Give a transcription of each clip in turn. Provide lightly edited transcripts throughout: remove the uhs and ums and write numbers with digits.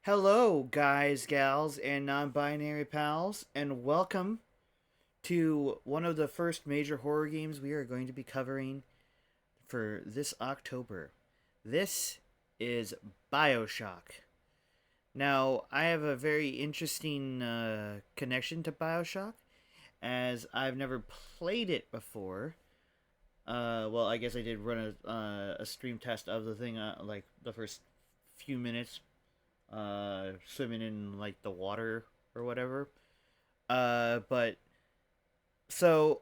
Hello, guys, gals, and non binary pals, and welcome to one of the first major horror games we are going to be covering for this October. This is Bioshock. Now, I have a very interesting connection to Bioshock, as I've never played it before. Well, I guess I did run a stream test of the thing, like the first few minutes swimming in like the water or whatever. But so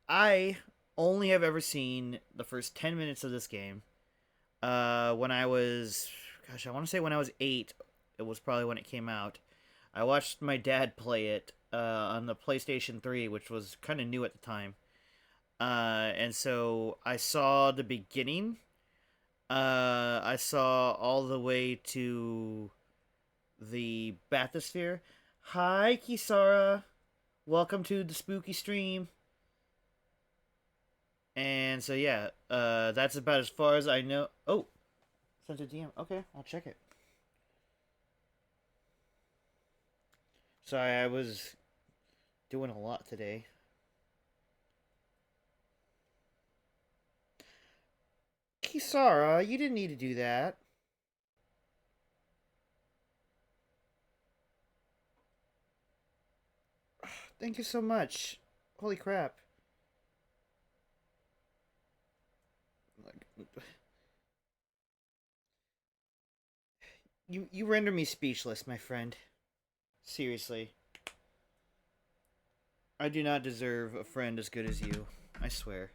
I only have ever seen the first 10 minutes of this game. When I was, gosh, I want to say when I was 8. It was probably when it came out. I watched my dad play it on the PlayStation 3, which was kind of new at the time. And so I saw the beginning. I saw all the way to the bathysphere. Hi, Kisara. Welcome to the spooky stream. And so yeah, that's about as far as I know. Oh, sent a DM. Okay, I'll check it. Sorry, I was doing a lot today. Kisara, you didn't need to do that. Thank you so much. Holy crap. You render me speechless, my friend. Seriously. I do not deserve a friend as good as you. I swear.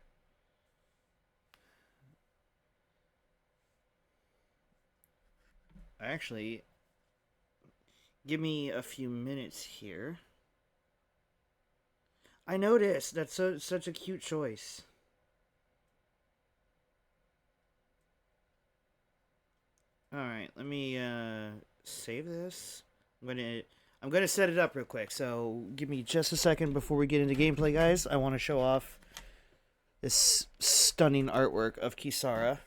Actually, give me a few minutes here. I noticed. That's such a cute choice. All right, let me save this. I'm gonna set it up real quick. So give me just a second before we get into gameplay, guys. I want to show off this stunning artwork of Kisara,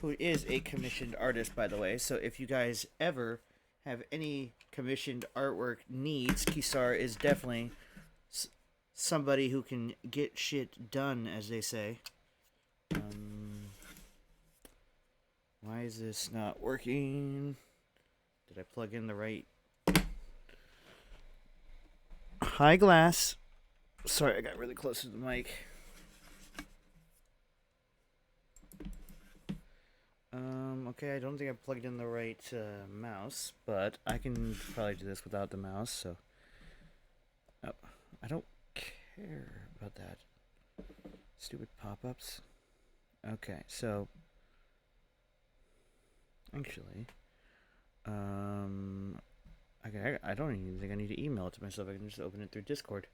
who is a commissioned artist, by the way. So if you guys ever have any commissioned artwork needs, Kisara is definitely somebody who can get shit done, as they say. Why is this not working? Did I plug in the right? Hi, Glass. Sorry, I got really close to the mic. Okay, I don't think I plugged in the right mouse, but I can probably do this without the mouse, so. Oh, I don't care about that. Stupid pop ups. Okay, so. Actually, I don't even think I need to email it to myself. I can just open it through Discord.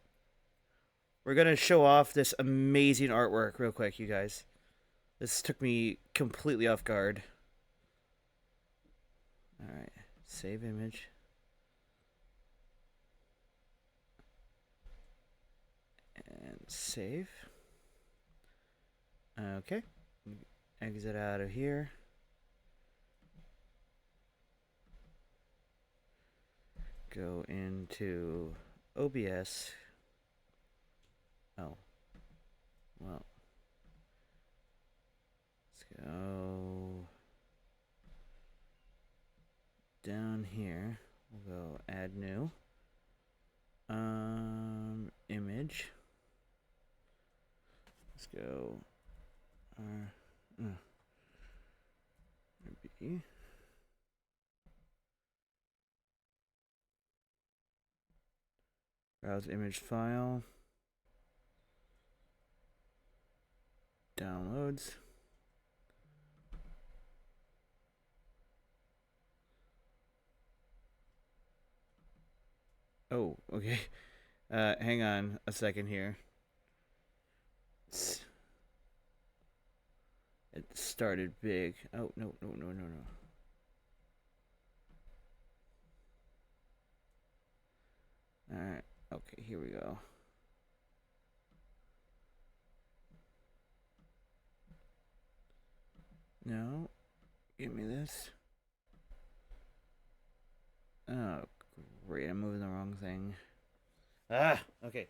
We're gonna show off this amazing artwork real quick, you guys. This took me completely off guard. Alright, save image. And save. Okay. Exit out of here. Go into OBS. Oh. Well. Let's go down here. We'll go add new. Image. Let's go maybe browse image file. Downloads. Oh, okay. Hang on a second here. It started big. Oh, no. Alright. Okay, here we go. No. Give me this. Wait, I'm moving the wrong thing. Ah, okay.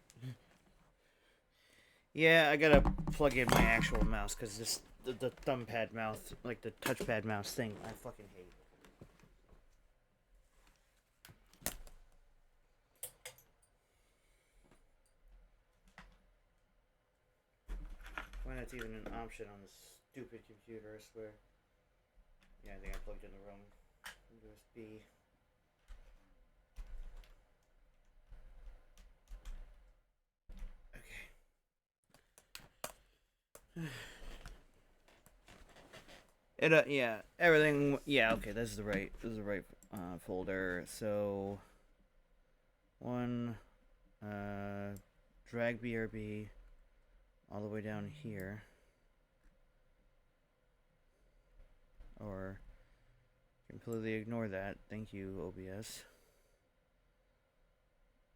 Yeah, I gotta plug in my actual mouse because the thumbpad mouse, like the touchpad mouse thing, I fucking hate. When that's even an option on this stupid computer, I swear. Yeah, I think I plugged in the wrong USB. Okay. It yeah, everything yeah, okay, this is the right folder. So one drag BRB all the way down here. Or completely ignore that. Thank you, OBS.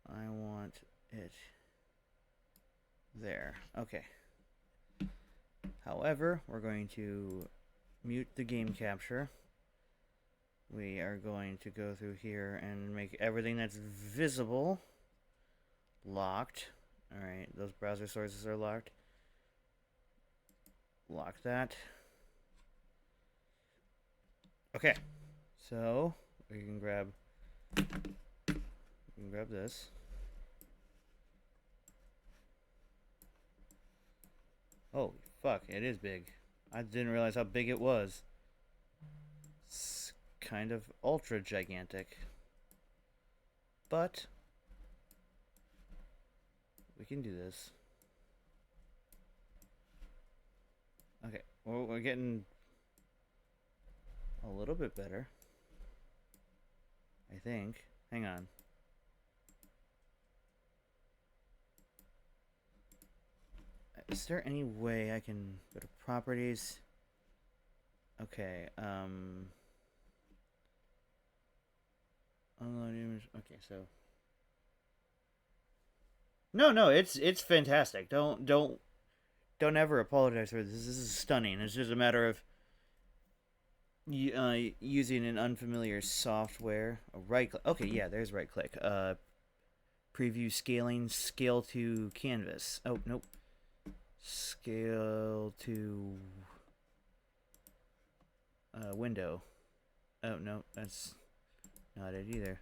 I want it there. Okay. However, we're going to mute the game capture. We are going to go through here and make everything that's visible locked. Alright, those browser sources are locked. Lock that. Okay. So, we can grab this. Oh, fuck, it is big. I didn't realize how big it was. It's kind of ultra gigantic. But we can do this. Okay, well, we're getting a little bit better. I think. Hang on. Is there any way I can go to properties? Okay, unload image. Okay, so no, it's fantastic. Don't ever apologize for this. This is stunning. It's just a matter of using an unfamiliar software. A right click. Okay, yeah, there's right click. Preview scaling, scale to canvas. Oh, nope. Scale to window. Oh, no, that's not it either.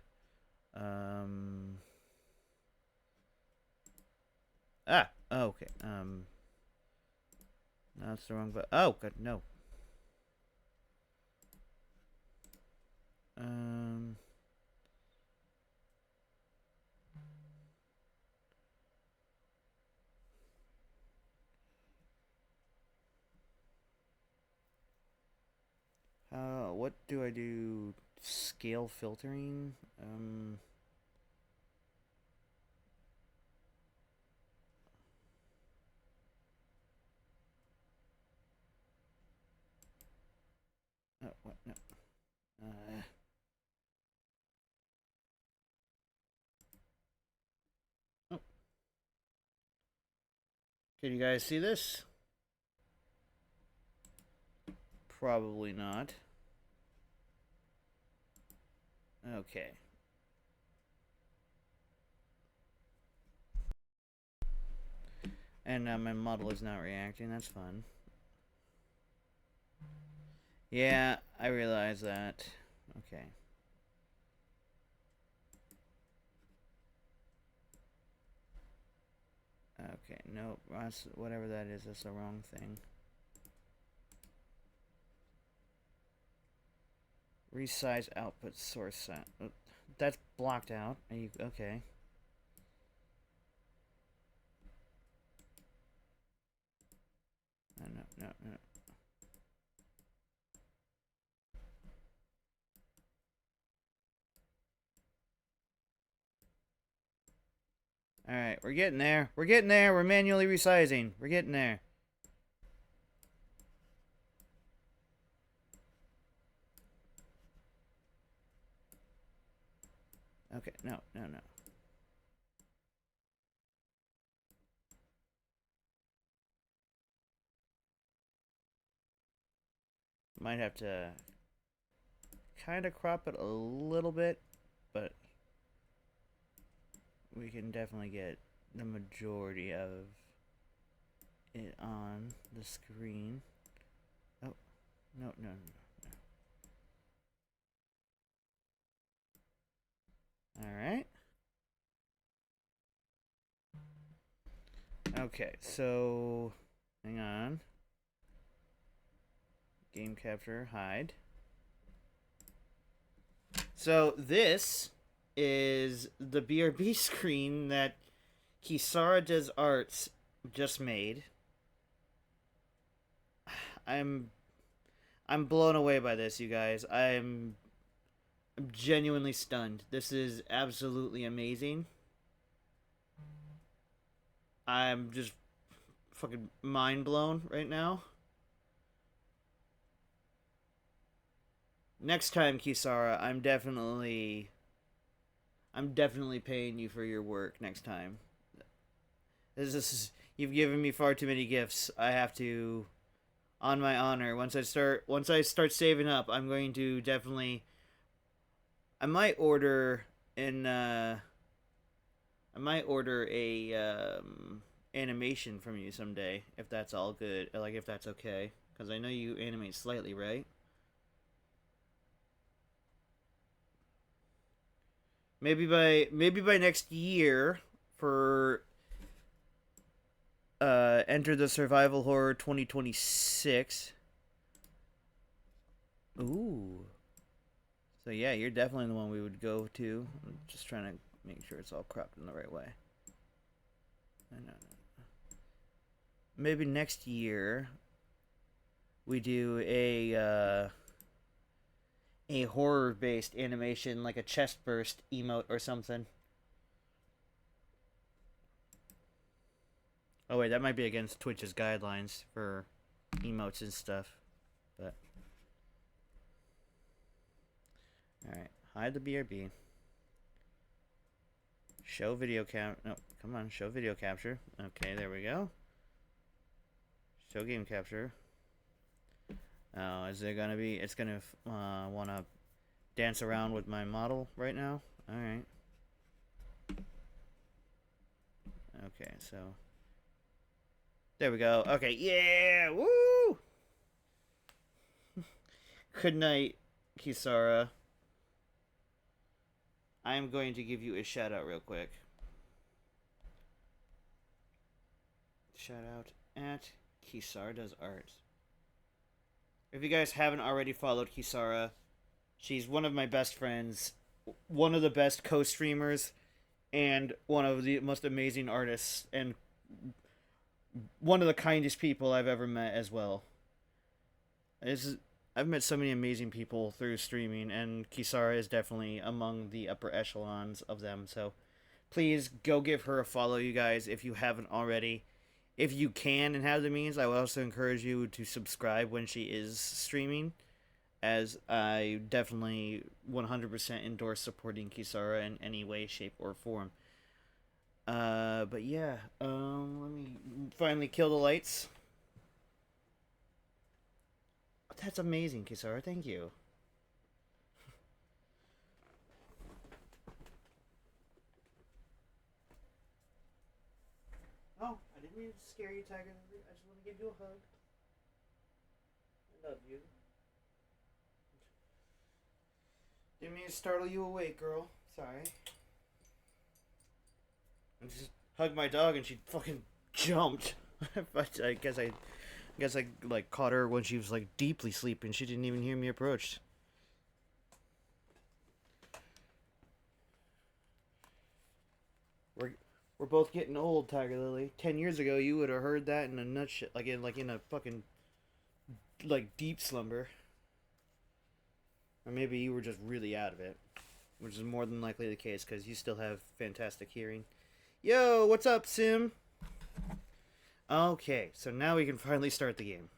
Oh, okay. No, that's the wrong button. Oh, God, no. Um. What do I do? Scale filtering? Oh, what? No. Oh. Can you guys see this? Probably not. Okay. And my model is not reacting. That's fun. Yeah, I realize that. Okay. Okay, nope. That's, whatever that is, that's the wrong thing. Resize output source set. That's blocked out. Are you okay? No. Alright, we're getting there. We're getting there. We're manually resizing. We're getting there. Okay, no. Might have to kind of crop it a little bit, but we can definitely get the majority of it on the screen. Oh, no, no, no. All right. Okay, so hang on. Game capture, hide. So this is the BRB screen that Kisara Does Arts just made. I'm blown away by this, you guys. I'm genuinely stunned. This is absolutely amazing. I'm just fucking mind blown right now. Next time, Kisara, I'm definitely paying you for your work next time. You've given me far too many gifts. I have to, on my honor, once I start saving up, I'm going to definitely I might order in I might order a animation from you someday if that's all good. Like if that's okay, because I know you animate slightly, right? Maybe by next year for Enter the Survival Horror 2026. Ooh. So yeah, you're definitely the one we would go to. I'm just trying to make sure it's all cropped in the right way. I know. Maybe next year we do a horror based animation like a chest burst emote or something. Oh wait, that might be against Twitch's guidelines for emotes and stuff. But all right, hide the BRB. Show video cap. No, come on, show video capture. Okay, there we go. Show game capture. Oh, is it gonna be? It's gonna wanna dance around with my model right now. All right. Okay, so there we go. Okay, yeah, woo! Good night, Kisara. I am going to give you a shout out real quick. Shout out at Kisara Does Art. If you guys haven't already followed Kisara, she's one of my best friends, one of the best co-streamers, and one of the most amazing artists, and one of the kindest people I've ever met as well. I've met so many amazing people through streaming, and Kisara is definitely among the upper echelons of them. So please go give her a follow, you guys, if you haven't already. If you can and have the means, I would also encourage you to subscribe when she is streaming, as I definitely 100% endorse supporting Kisara in any way, shape, or form. But yeah, let me finally kill the lights. That's amazing, Kisara. Thank you. Oh, I didn't mean to scare you, Tiger. I just want to give you a hug. I love you. Didn't mean to startle you awake, girl. Sorry. I just hugged my dog and she fucking jumped. But I guess I like caught her when she was like deeply sleeping. She didn't even hear me approach. We're we're both getting old, Tiger Lily. 10 years ago, you would have heard that in a nutshell, like in a fucking like deep slumber, or maybe you were just really out of it, which is more than likely the case because you still have fantastic hearing. Yo, what's up, Sim? Okay, so now we can finally start the game.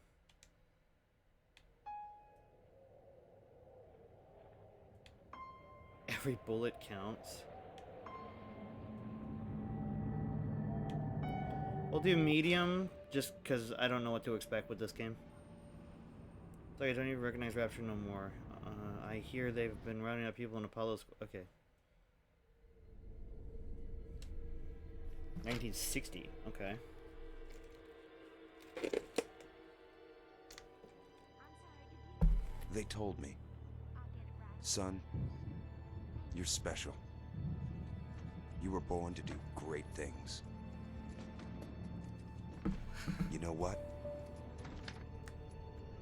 Every bullet counts. We'll do medium, just because I don't know what to expect with this game. So I don't even recognize Rapture no more. I hear they've been rounding up people in Apollo's... Okay. 1960. Okay. They told me, son, you're special. You were born to do great things. You know what?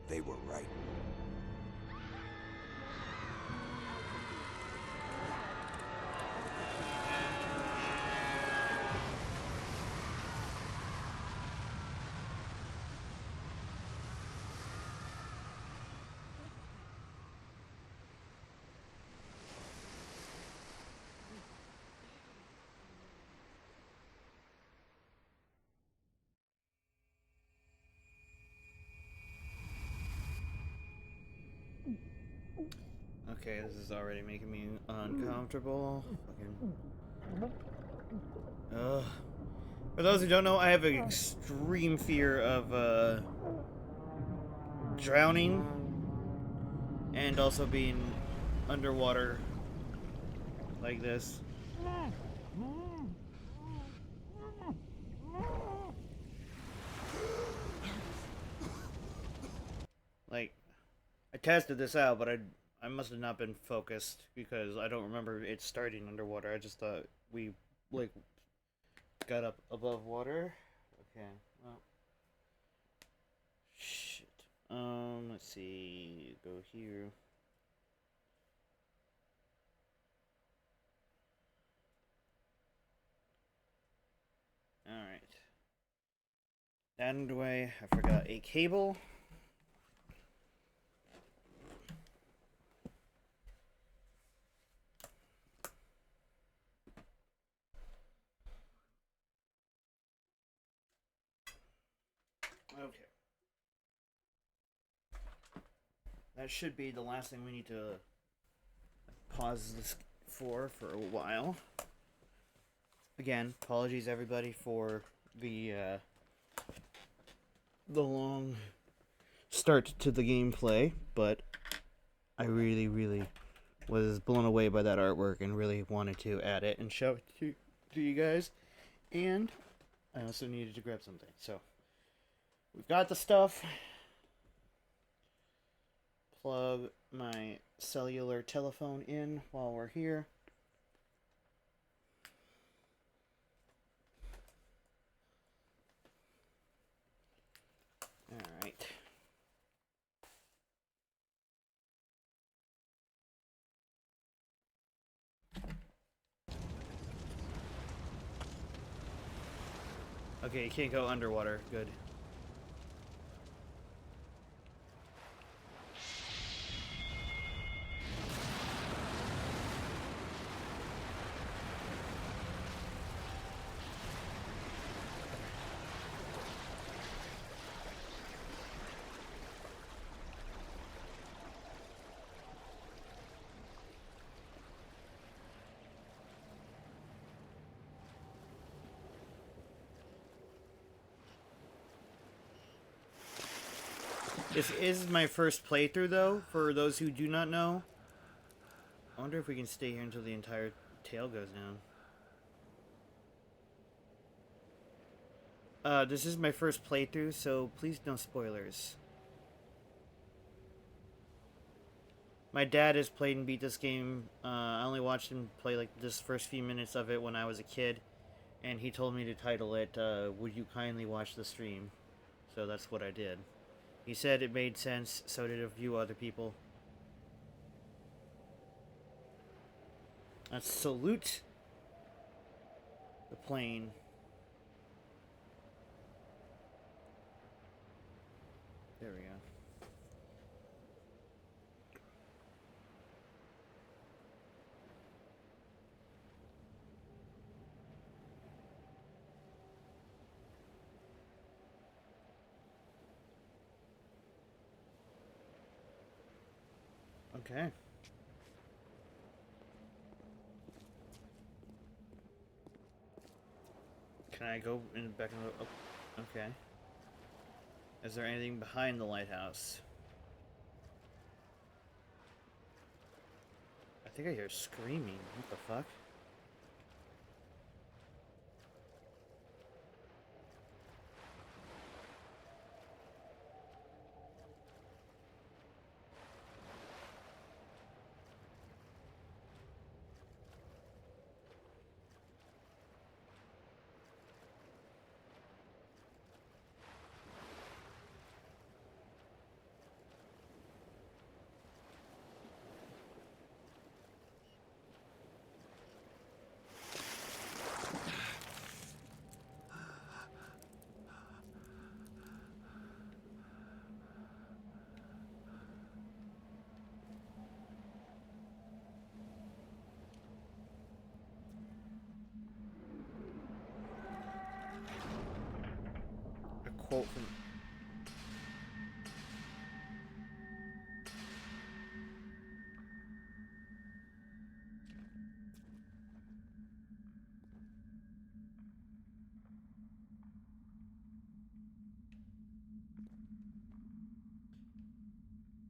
They were right. Okay, this is already making me uncomfortable. Fucking. Ugh. For those who don't know, I have an extreme fear of drowning and also being underwater like this. Like, I tested this out, but I must have not been focused because I don't remember it starting underwater. I just thought we like got up above water. Okay, well, shit. Let's see. Go here. All right. And away. I forgot a cable. Okay. That should be the last thing we need to pause this for a while. Again, apologies everybody for the long start to the gameplay, but I really, really was blown away by that artwork and really wanted to add it and show it to you guys. And I also needed to grab something. So we've got the stuff. Plug my cellular telephone in while we're here. Alright. Okay, you can't go underwater. Good. This is my first playthrough, though, for those who do not know. I wonder if we can stay here until the entire tail goes down. This is my first playthrough, so please no spoilers. My dad has played and beat this game. I only watched him play like this first few minutes of it when I was a kid, and he told me to title it, Would You Kindly Watch the Stream? So that's what I did. He said it made sense, so did a few other people. Let's salute the plane. There we go. Okay. Can I go in back in the... Oh, okay. Is there anything behind the lighthouse? I think I hear screaming. What the fuck?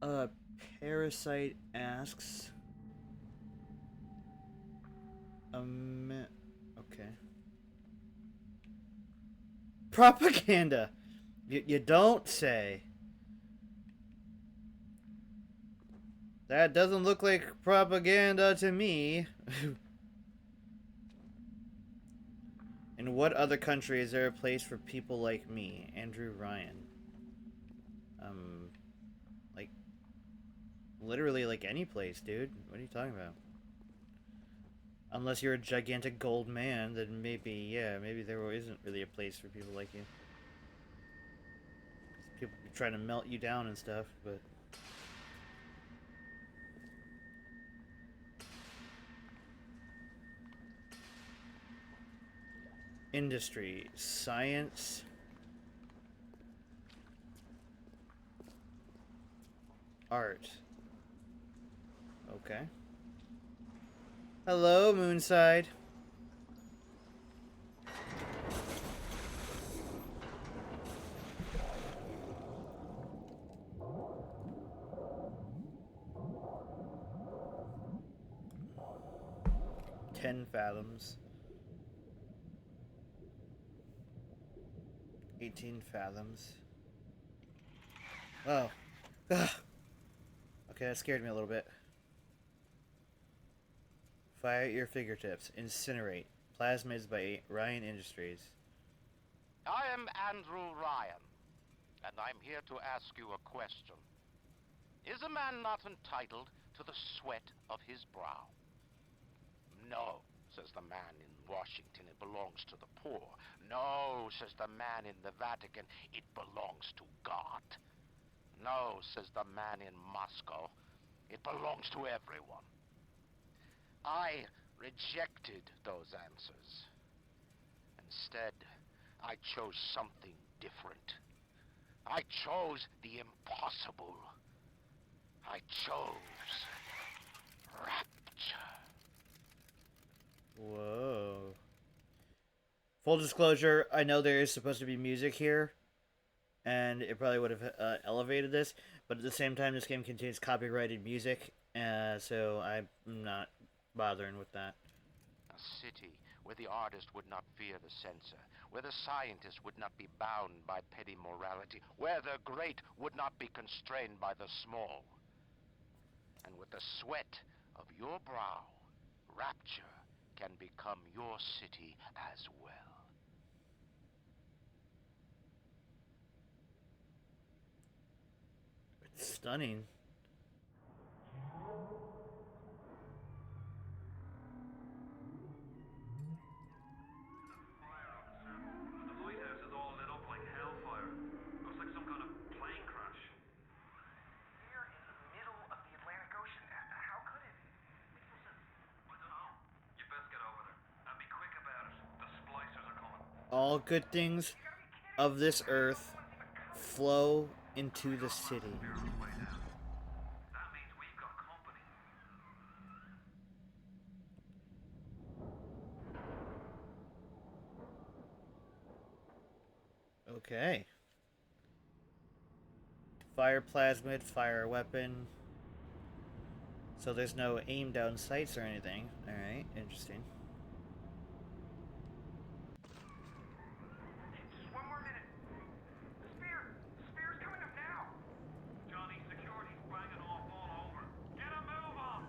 Uh, Parasite asks. Okay. Propaganda. You don't say. That doesn't look like propaganda to me. In what other country is there a place for people like me, Andrew Ryan? Um, like, literally like any place, dude. What are you talking about? Unless you're a gigantic gold man, then maybe, yeah, maybe there isn't really a place for people like you. People be trying to melt you down and stuff, but... Industry. Science. Art. Okay. Hello, Moonside. Ten fathoms. 18 fathoms. Oh. Ugh. Okay, that scared me a little bit. Fire at your fingertips. Incinerate. Plasmids by Ryan Industries. I am Andrew Ryan, and I'm here to ask you a question. Is a man not entitled to the sweat of his brow? No, says the man in Washington, it belongs to the poor. No, says the man in the Vatican, it belongs to God. No, says the man in Moscow, it belongs to everyone. I rejected those answers. Instead, I chose something different. I chose the impossible. I chose rapture. Whoa. Full disclosure, I know there is supposed to be music here, and it probably would have elevated this, but at the same time, this game contains copyrighted music, so I'm not bothering with that. A city where the artist would not fear the censor, where the scientist would not be bound by petty morality, where the great would not be constrained by the small. And with the sweat of your brow, rapture can become your city as well. It's stunning. All good things of this earth flow into the city. Okay. Fire plasmid, fire weapon. So there's no aim down sights or anything. Alright, interesting. Just one more minute. The spear! The spear's coming up now! Johnny, security's banging off all over. Get a move on!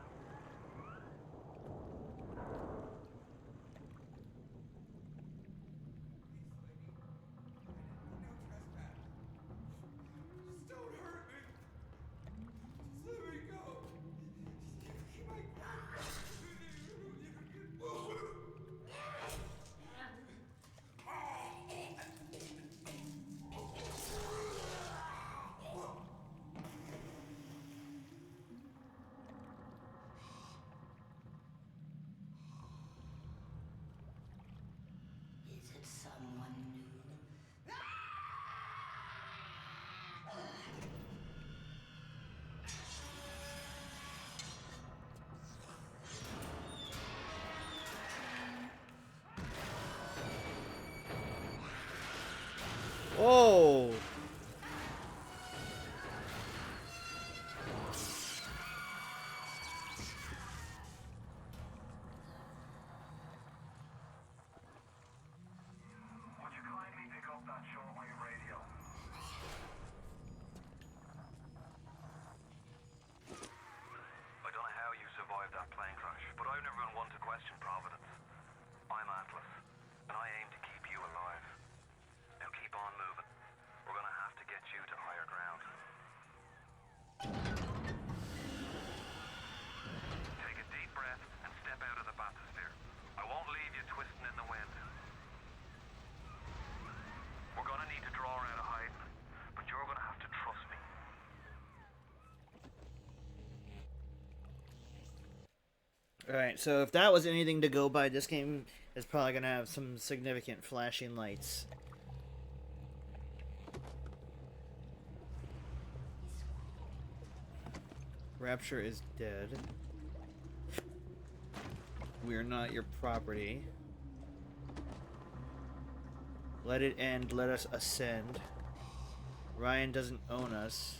Just don't hurt me. Just let me go. Just keep my... Is it someone new? Whoa! I've never been one to question Providence. I'm Atlas, and I aim to keep you alive. Now keep on moving. We're gonna have to get you to higher ground. Take a deep breath and step out of the bathysphere. I won't leave you twisting in the wind. We're gonna need to draw out of hiding, but you're gonna have to trust me. Alright, so if that was anything to go by, this game is probably going to have some significant flashing lights. Rapture is dead. We are not your property. Let it end, let us ascend. Ryan doesn't own us.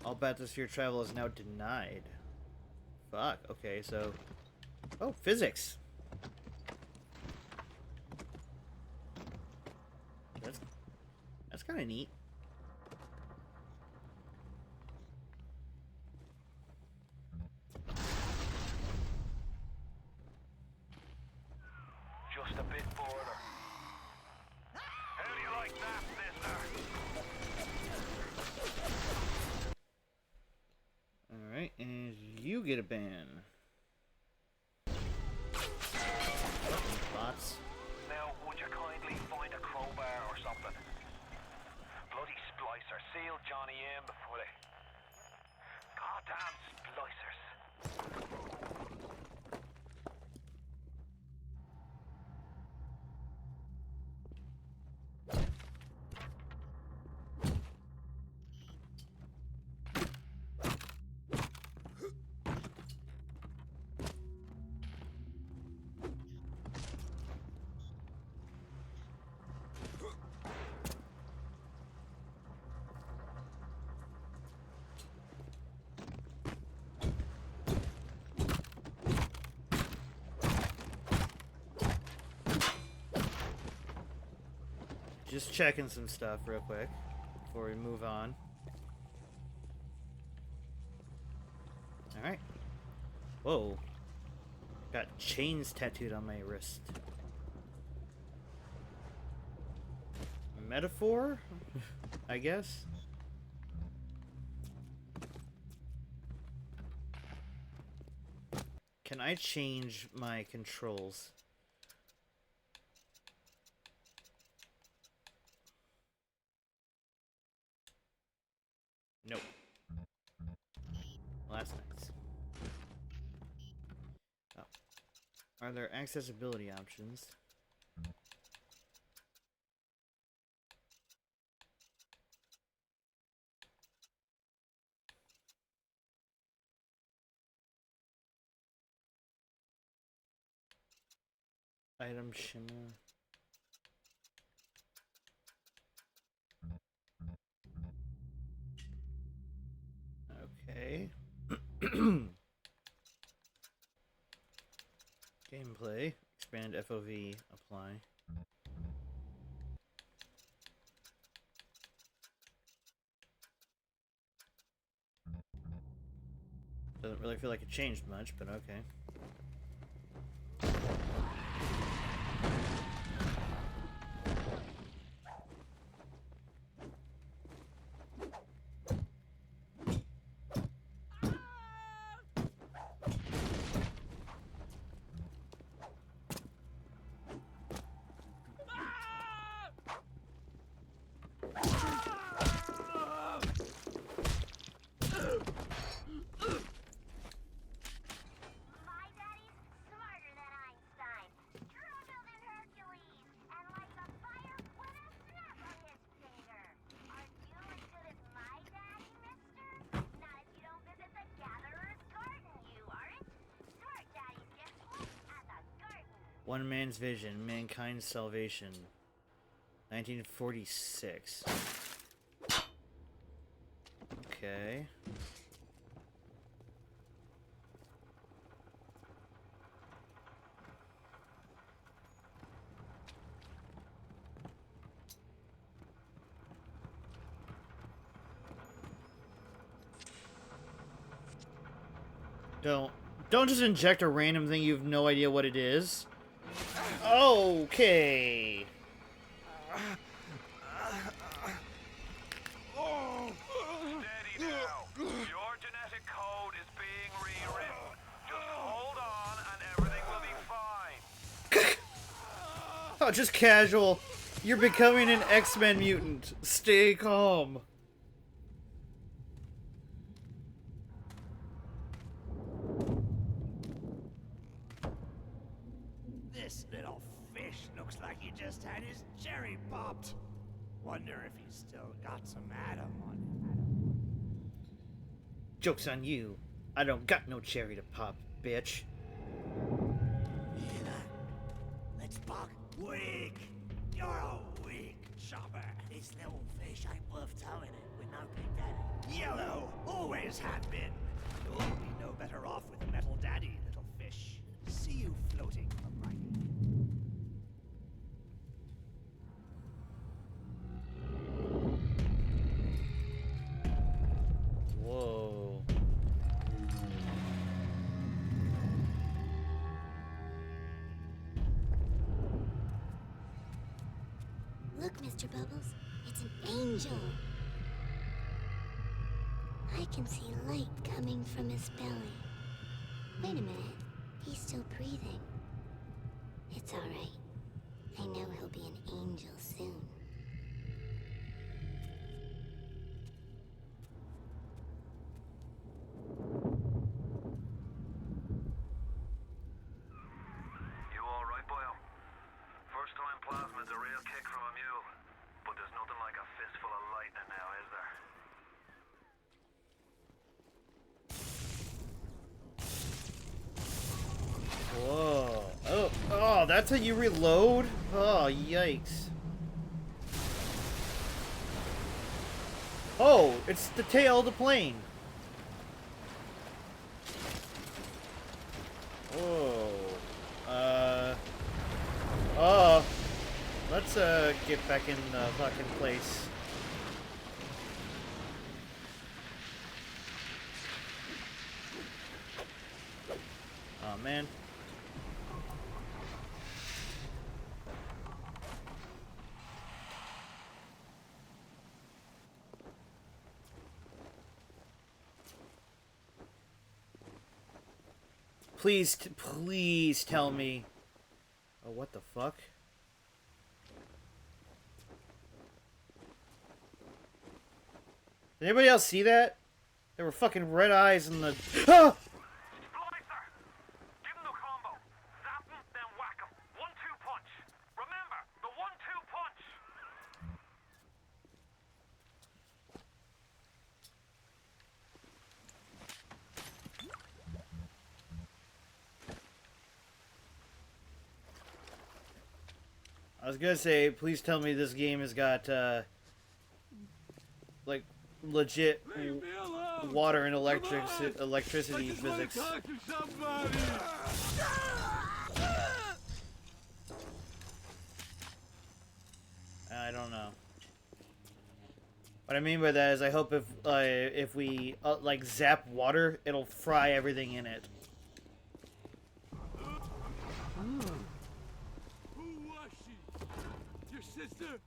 All bathysphere travel is now denied. Fuck, okay, so... Oh, physics! That's kind of neat. Just a bit border. How do you like that, mister? Alright, and you get a ban. Bots. Now, would you kindly find a crowbar or something? Bloody splicer. Seal Johnny in before they... Goddamn splicers. Just checking some stuff real quick before we move on. Alright. Whoa. Got chains tattooed on my wrist. Metaphor? I guess? Can I change my controls? Nope. Last night's. Oh. Are there accessibility options? Item shimmer. Okay. Gameplay. Expand FOV. Apply. Doesn't really feel like it changed much, but okay. My daddy's smarter than Einstein. Drilled in Hercules, and lights a fire with a snap of his finger. Are you as good as my daddy, mister? Not if you don't visit the Gatherer's Garden, you aren't. Smart daddies get flipped at the garden. One Man's Vision. Mankind's Salvation. 1946. Okay. Don't. Don't just inject a random thing you have no idea what it is. Okay. Steady now. Your genetic code is being rewritten. Just hold on and everything will be fine. Oh, just casual. You're becoming an X-Men mutant. Stay calm. This little fish looks like he just had his cherry popped. Wonder if he's still got some Adam on him. Joke's on you. I don't got no cherry to pop, bitch. Let's buck weak. You're a weak chopper. This little fish ain't worth towing it with no big daddy. Yellow, always have been. You'll be no better off with a metal daddy, little fish. See you floating from right here. Whoa. Look, Mr. Bubbles, it's an angel. I can see light coming from his belly. Wait a minute, he's still breathing. It's all right. I know he'll be an angel soon. You alright, boyo? First time plasma's a real kick from a mule. But there's nothing like a fistful of lightning now, is there? Whoa. Oh, that's how you reload? Oh, yikes. Oh, it's the tail of the plane. Whoa. Oh. Let's, get back in the fucking place. Oh, man. Please, please tell me. Oh, what the fuck? Did anybody else see that? There were fucking red eyes in the. Ah! Splicer! Give him the combo. Zap him, then whack him. 1-2 punch. Remember, the 1-2 punch. I was gonna say, please tell me this game has got, like, legit water and electricity physics. I don't know. What I mean by that is I hope if we, like, zap water, it'll fry everything in it. Who was she? Your sister?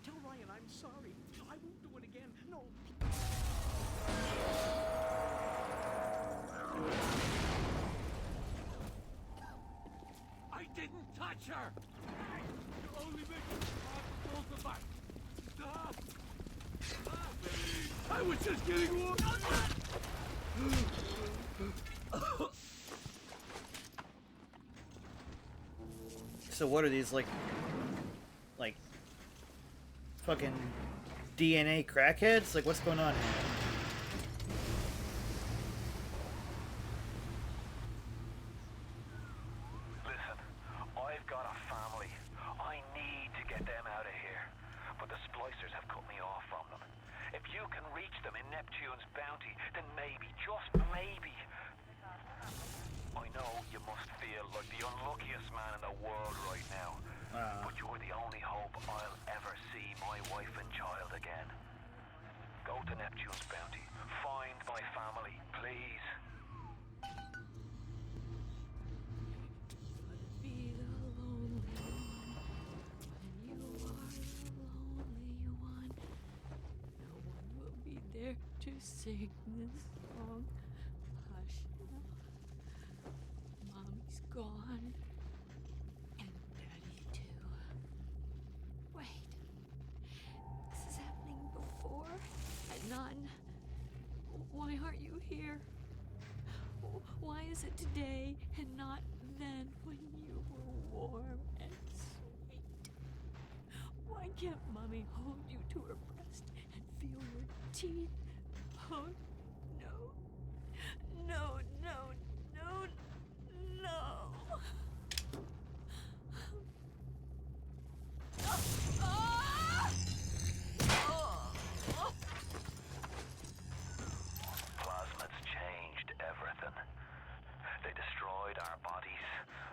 Tell Ryan I'm sorry. I won't do it again. No. I didn't touch her! You're only making it hard for both of us. Stop! Stop! I was just getting warm. So what are these, like fucking DNA crackheads? Like, what's going on here? Listen, I've got a family. I need to get them out of here. But the splicers have cut me off from them. If you can reach them in Neptune's bounty, then maybe, just maybe. I know you must feel like the unluckiest man in the world right now. But you're the only Neptune's bounty. Find my family, please. Be the lonely one when you are the lonely one. No one will be there to sing this song. Hush now. Mommy's gone. And Daddy too. Wait. This is happening before and none. Why aren't you here? Why is it today and not then when you were warm and sweet? Why can't Mommy hold you to her breast and feel your teeth? Oh, no. No, no, no, no. Plasmids changed everything. They destroyed our bodies,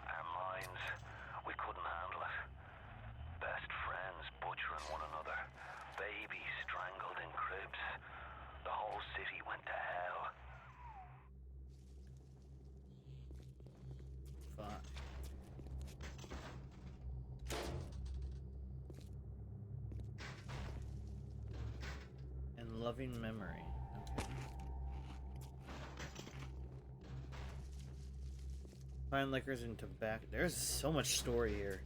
our minds. We couldn't handle it. Best friends butchering one another. Babies strangled in cribs. The whole city went to hell. Fuck. In loving memory. Okay. Fine liquors and tobacco. There's so much story here.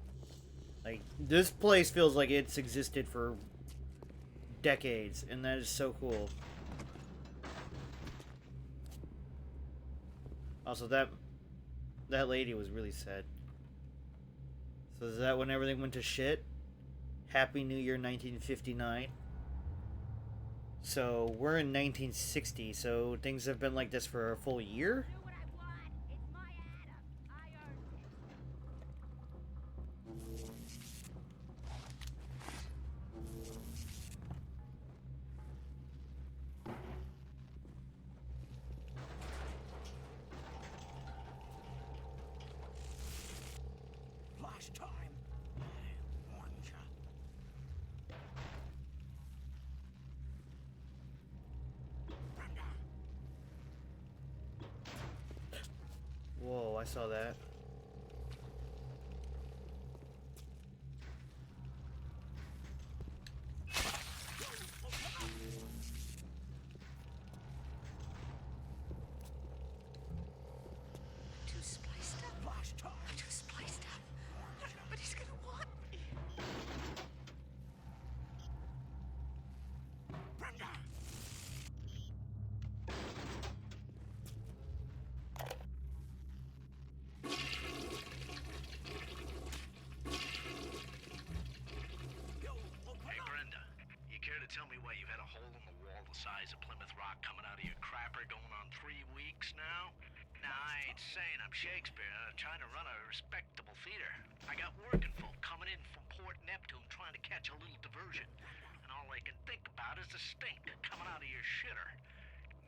Like, this place feels like it's existed for decades, and that is so cool. Also, that lady was really sad. So is that when everything went to shit? Happy New Year 1959. So we're in 1960, so things have been like this for a full year? Do what I want. It's my Adam. I earned it. Last time, I warned ya. Brenda, Whoa, I saw that. Too spliced up. last time. Too spliced up. Nobody's gonna want me. Brenda, Hey, Brenda, you care to tell me why you've had a hole in the wall the size of Plymouth Rock coming out of your crapper going on 3 weeks now? Now, I ain't saying I'm Shakespeare. I'm trying to run a respectable theater. I got working folk coming in from Port Neptune trying to catch a little diversion. And all they can think about is the stink coming out of your shitter.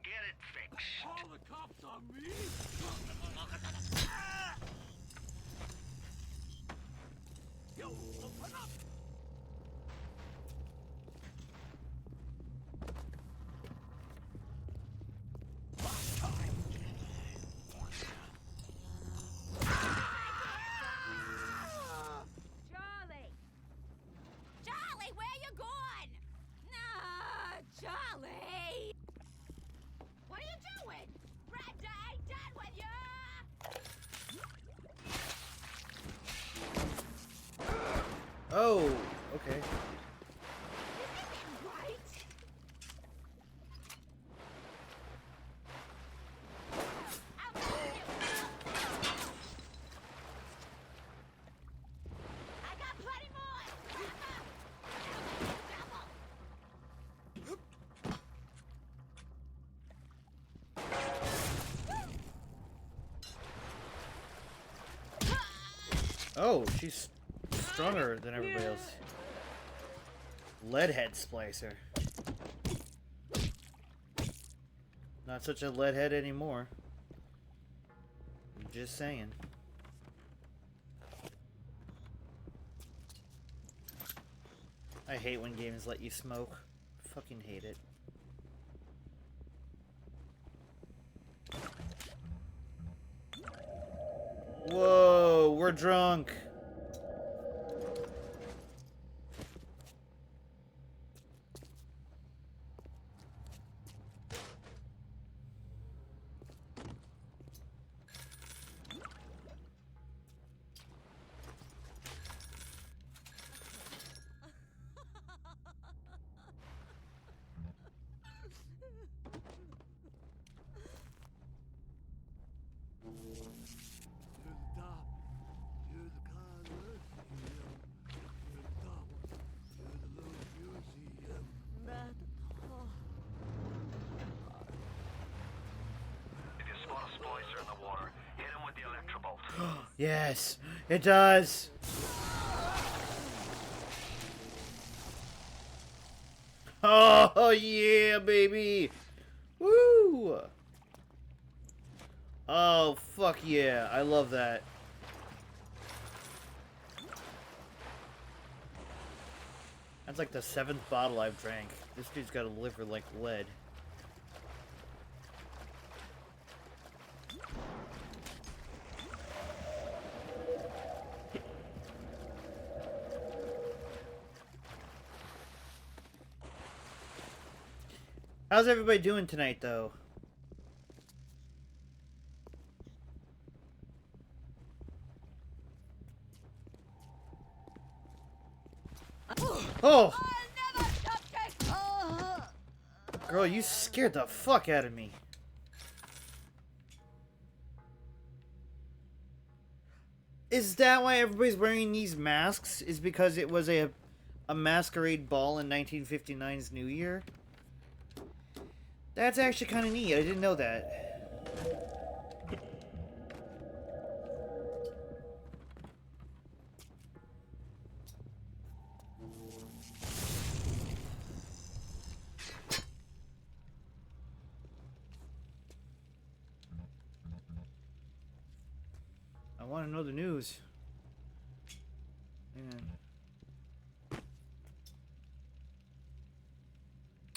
Get it fixed. call the cops on me. Yo, open up. Last time. Charlie! Charlie, where you going? Nah, Charlie! What are you doing? Brenda ain't done with you! Oh, okay. Right? I'll kill you! I got plenty more! Oh, she's stronger than everybody else. Leadhead splicer. Not such a leadhead anymore. I'm just saying. I hate when games let you smoke. Fucking hate it. Whoa, we're drunk. If you spot a splicer in the water, hit him with the electrobolt. Yes, it does. Oh yeah, baby. Woo. Oh fuck yeah, I love that. That's like the 7th bottle I've drank. This dude's got a liver like lead. How's everybody doing tonight, though? Oh! Girl, you scared the fuck out of me. Is that why everybody's wearing these masks? Is because it was a masquerade ball in 1959's New Year? That's actually kind of neat. I didn't know that. I want to know the news. Man.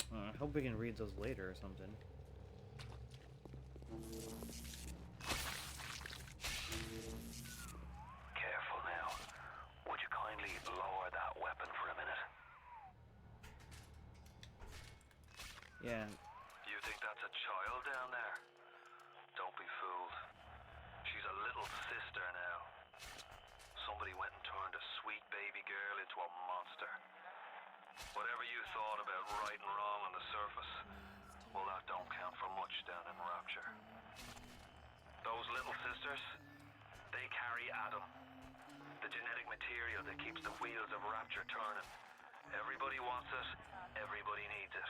I hope we can read those later or something. Careful now. Would you kindly lower that weapon for a minute? Yeah. You think that's a child down there? Don't be fooled. She's a little sister now. Somebody went and turned a sweet baby girl into a monster. Whatever you thought about right and wrong on the surface, well, that don't count for much down in Rapture. Those little sisters, they carry Adam, the genetic material that keeps the wheels of Rapture turning. Everybody wants it, everybody needs it.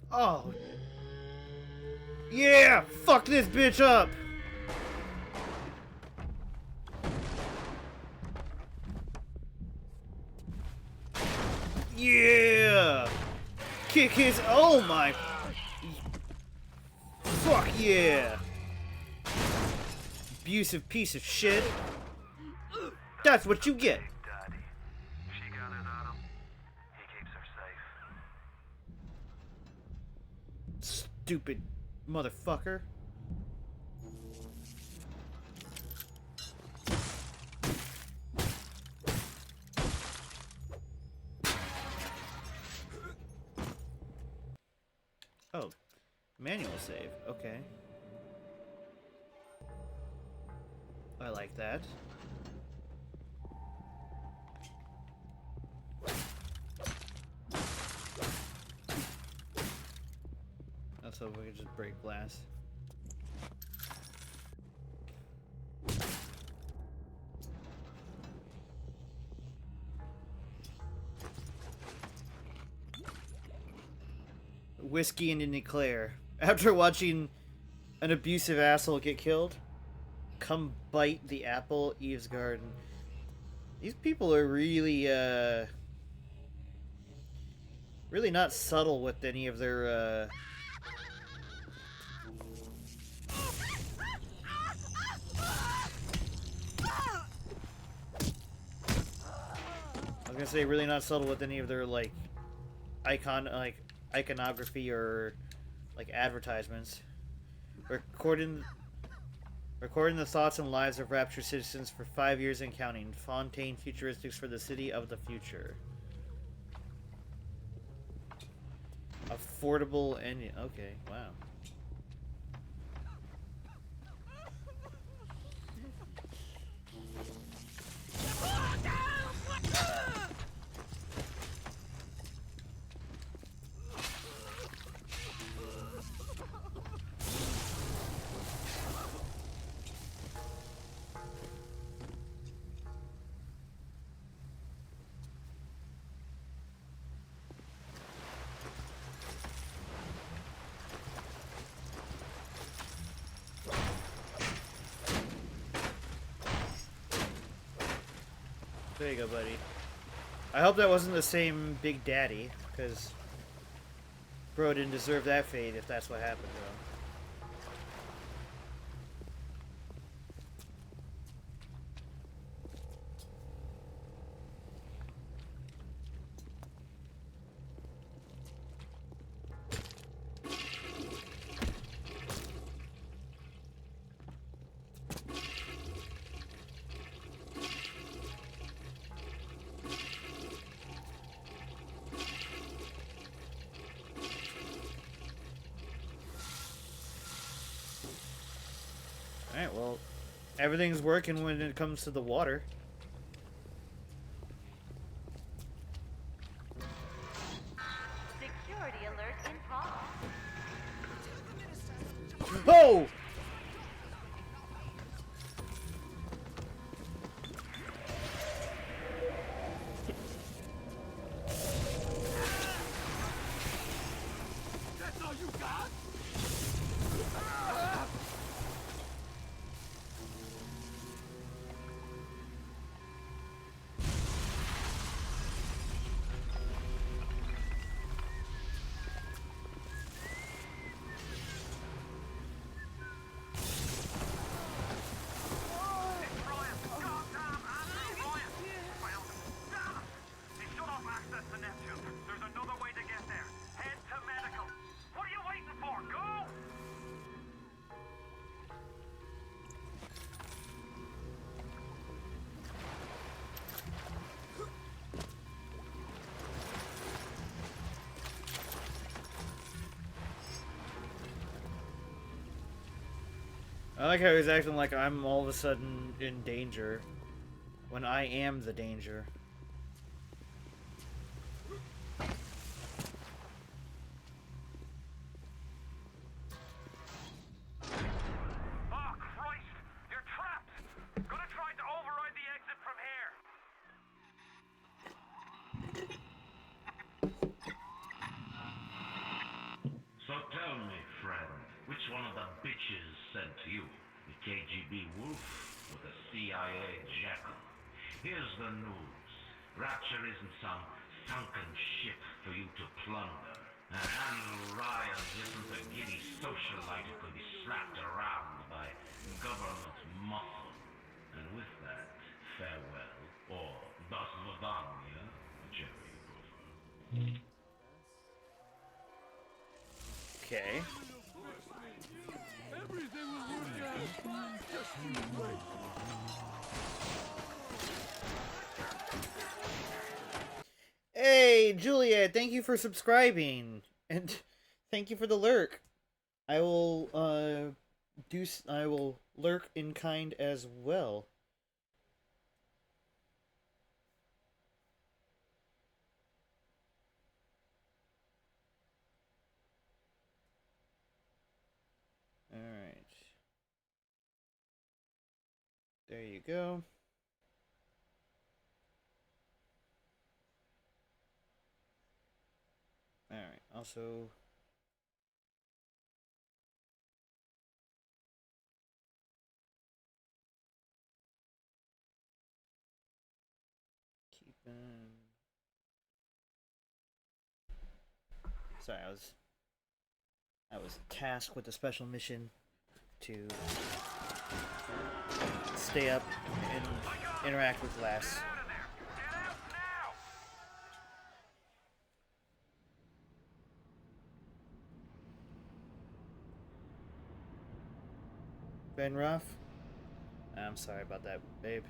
Oh. Yeah! Fuck this bitch up! Yeah! Kick his... Oh my... Fuck yeah! Abusive piece of shit. That's what you get. Daddy, she gathers Adam. He keeps her safe. Stupid motherfucker. Oh, manual save. Okay. I like that. So we can just break glass. Whiskey and an eclair. After watching an abusive asshole get killed, come bite the apple, Eve's garden. These people are really, really not subtle with any of their, gonna say really not subtle with any of their like iconography or like advertisements. Recording the thoughts and lives of Rapture citizens for 5 years and counting. Fontaine Futuristics for the city of the future. Affordable and okay, wow. There you go, buddy. I hope that wasn't the same Big Daddy, because bro didn't deserve that fate if that's what happened to him. Alright, well, everything's working when it comes to the water. Security alert in progress. Oh! That's all you got? I like how he's acting like I'm all of a sudden in danger, when I am the danger. Oh, Christ! You're trapped! Gonna try to override the exit from here! So tell me, friend, which one of the bitches sent you? The KGB wolf or the CIA jackal? Here's the news. Rapture isn't some sunken ship for you to plunder. And Andrew Ryan isn't a giddy socialite who could be slapped around by government muscle. And with that, farewell, or das Vidania, whichever you prefer. Okay. Everything will work out fine. Just you wait. Hey, Juliet, thank you for subscribing. And thank you for the lurk. I will, I will lurk in kind as well. Alright. There you go. Alright, also... Sorry, I was tasked with a special mission to stay up and interact with Lass. Been rough? I'm sorry about that, babe.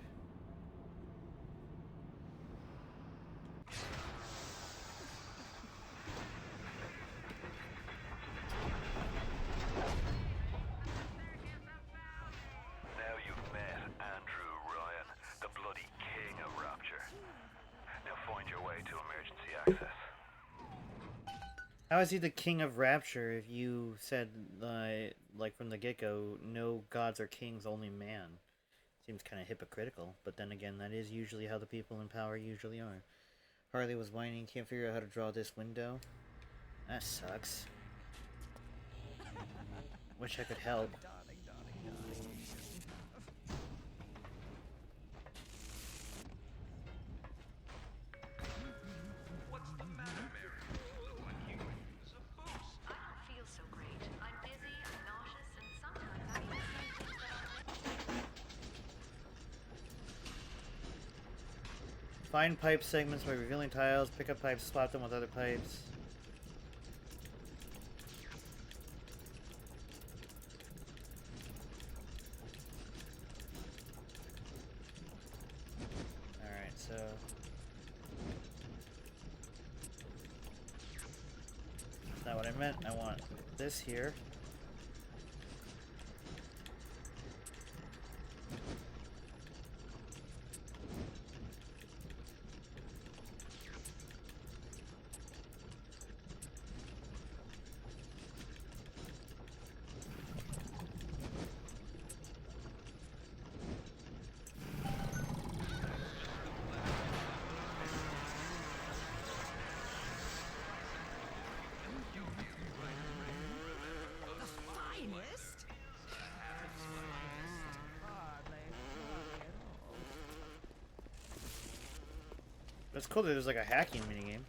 Now you've met Andrew Ryan, the bloody king of Rapture. Now find your way to emergency access. How is he the king of rapture if you said, like from the get-go, no gods or kings, only man? Seems kind of hypocritical, but then again, that is usually how the people in power usually are. Harley was whining, can't figure out how to draw this window. That sucks. Wish I could help. What's the matter, Mary? You look like you could use a boost. I don't feel so great. I'm dizzy, I'm nauseous, and sometimes I even say things that aren't. Find pipe segments by revealing tiles, pick up pipes, swap them with other pipes. Alright, so... That's not what I meant. I want this here. It's cool that there's like a hacking minigame.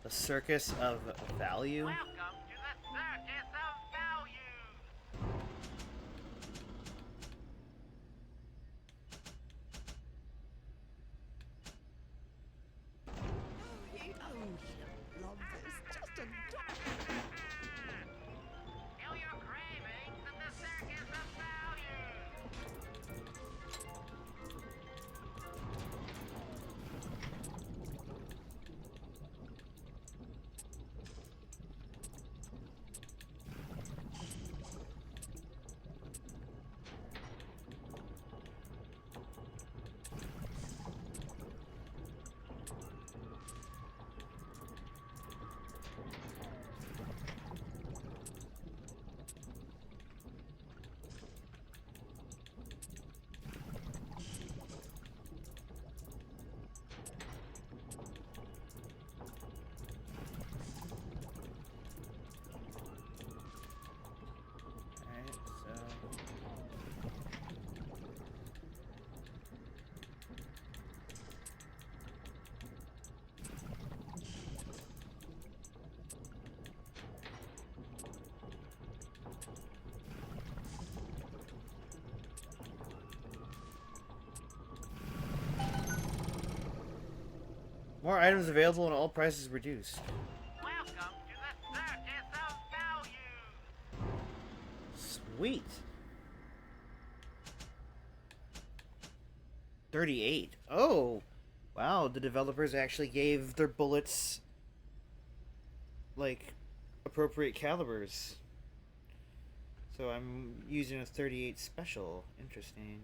The circus of value? Welcome to the circus of value. Feel your cravings at the circus of value. Alright, so... More items available and all prices reduced. Welcome to the circus of value. Sweet. 38. Oh! Wow, the developers actually gave their bullets, like, appropriate calibers. So I'm using a 38 special. Interesting.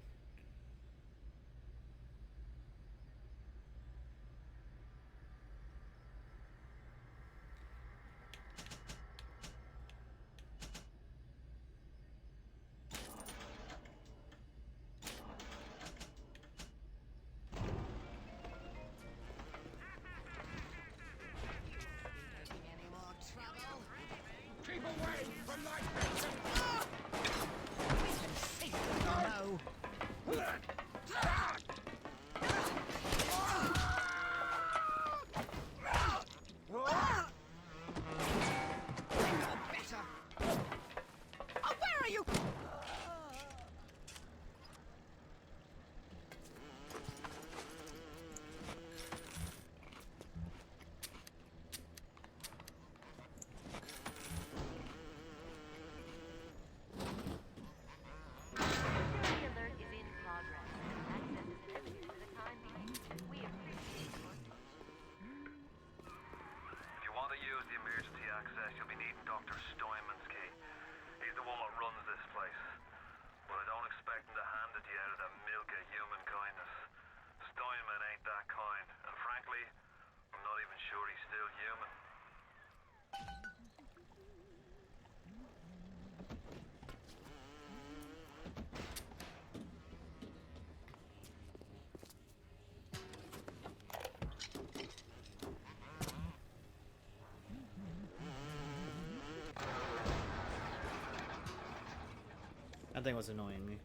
That thing was annoying me.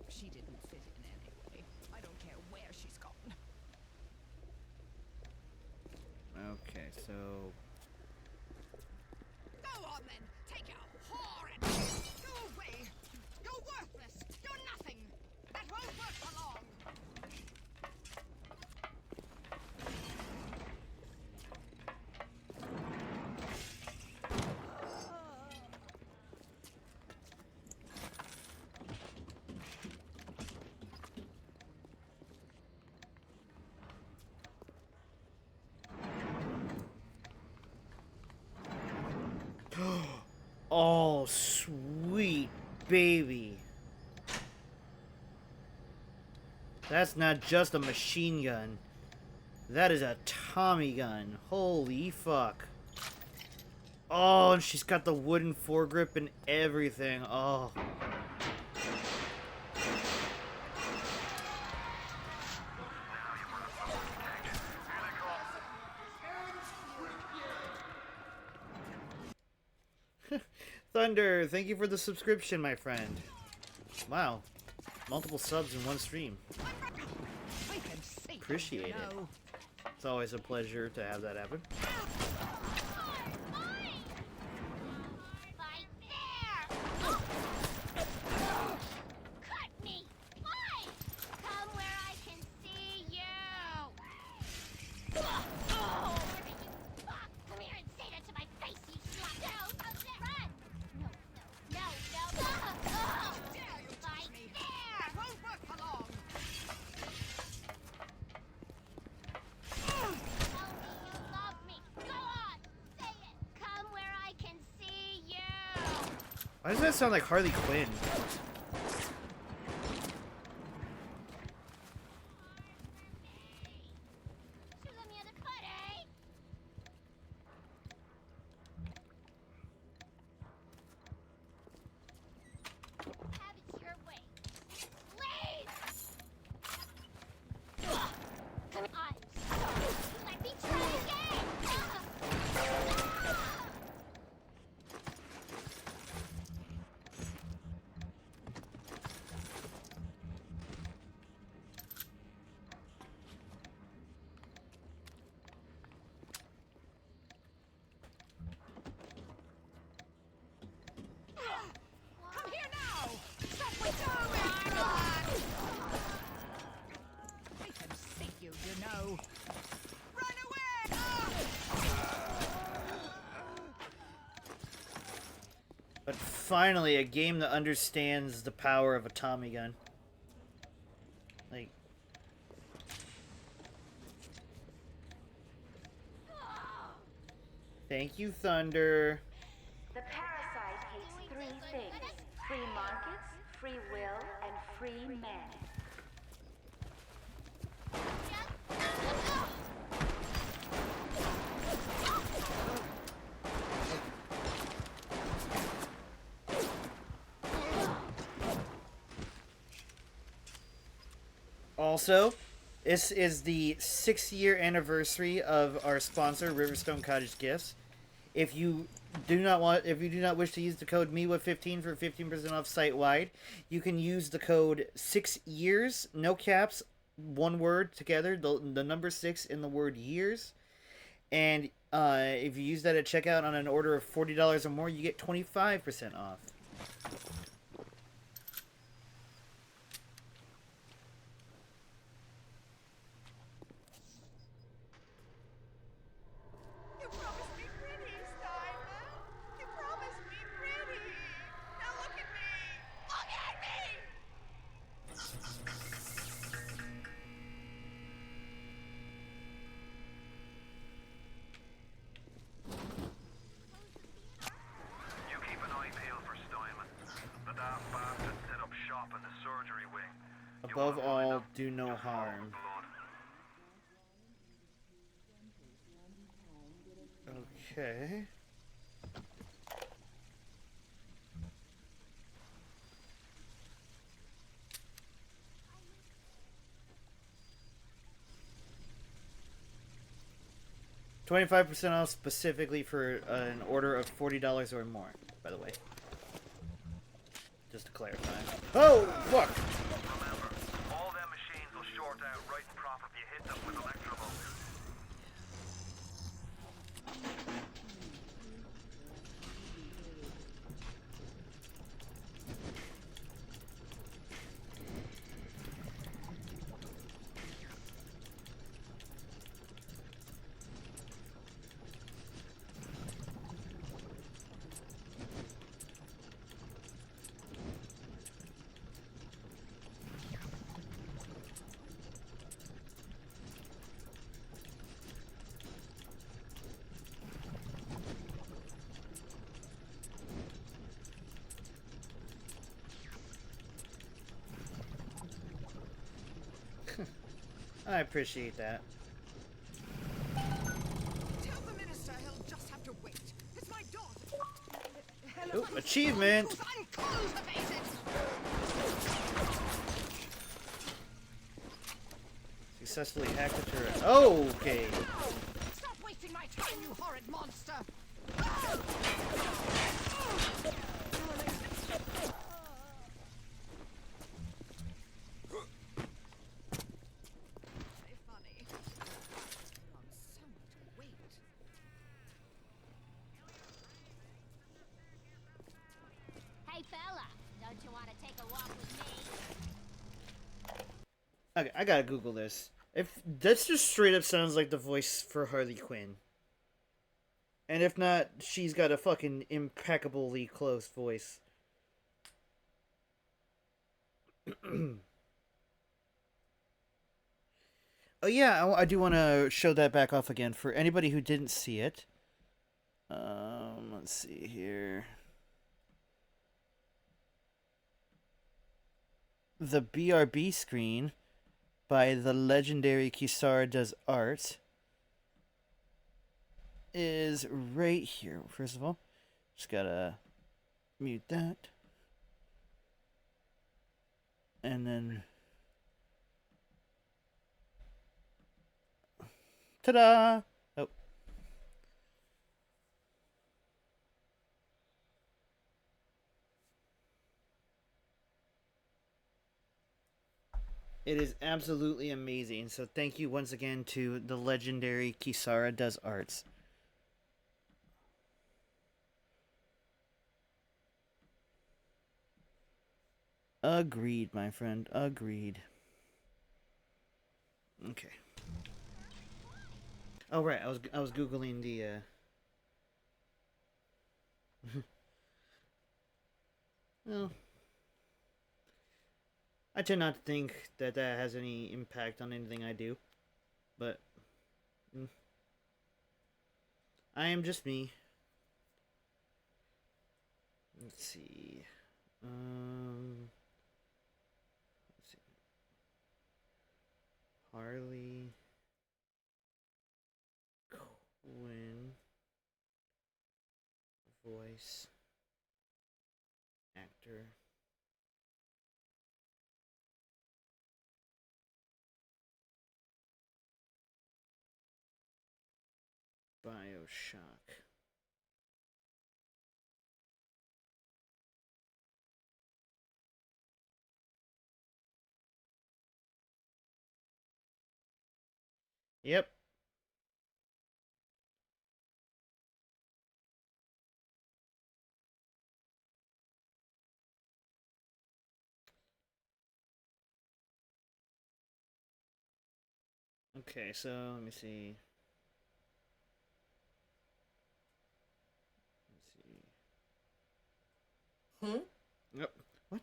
She didn't fit in anyway. I don't care where she's gone. Okay, so Go on then! Take your whore and go away! You're worthless! You're nothing! That won't work for long! oh, sweet baby. That's not just a machine gun. That is a Tommy gun. Holy fuck. Oh, and she's got the wooden foregrip and everything. Oh. Thunder, thank you for the subscription, my friend. Wow. Multiple subs in one stream. Appreciate it. It's always a pleasure to have that happen. Cut me! Why? Come where I can see you! Oh! Come here and say that to my face, you slut! No! Run! No, no, no, no! Oh! Right there! That won't work for long! Tell me you love me! Go on! Say it! Come where I can see you! Why does that sound like Harley Quinn? You let me on the cut, eh? Have it your way. Please! I'm sorry. Let me try again! Come here now! Stop what you're doing! I can see you, you know. Run away! But finally, a game that understands the power of a Tommy gun. Like... Thank you, Thunder. The parasite hates three things: free markets, free will, and free men. Also, this is the 6-year anniversary of our sponsor, Riverstone Cottage Gifts. If you do not wish to use the code Mewa15 for 15% off site wide, you can use the code 6years, no caps, one word together, the number 6 in the word years. And if you use that at checkout on an order of $40 or more, you get 25% off. You promised me pretty, Steinman. You promised me pretty. Now look at me. Look at me! You keep an eye peeled for Steinman. The daft bastard set up shop in the surgery wing. You Above wanna find all, him? do no Just follow harm. the blood. Okay. 25% off specifically for an order of $40 or more, by the way. Just to clarify. Oh, fuck! Remember, all them machines will short out right and proper if you hit them with electrovolts. I appreciate that. Tell the minister he'll just have to wait. It's my daughter. Ooh, achievement! I'm cultivated. Successfully hacked the turret. Oh, okay. Stop wasting my time, you horrid monster. Very funny. On so much weight. Hey, fella, don't you want to take a walk with me? Okay, I gotta Google this. If this just straight up sounds like the voice for Harley Quinn. And if not, she's got a fucking impeccably close voice. Oh yeah, I do want to show that back off again for anybody who didn't see it. Let's see here. The BRB screen by the legendary Kisara Does Art is right here. First of all, just gotta mute that. And then ta-da! Oh. It is absolutely amazing. So thank you once again to the legendary Kisara Does Arts. Agreed, my friend. Agreed. Okay. Oh right, I was googling the well, I tend not to think that that has any impact on anything I do, but I am just me. Let's see. Let's see. Harley Quinn voice actor. Bioshock. Yep. Okay, so let me see. Let's see. Yep. What?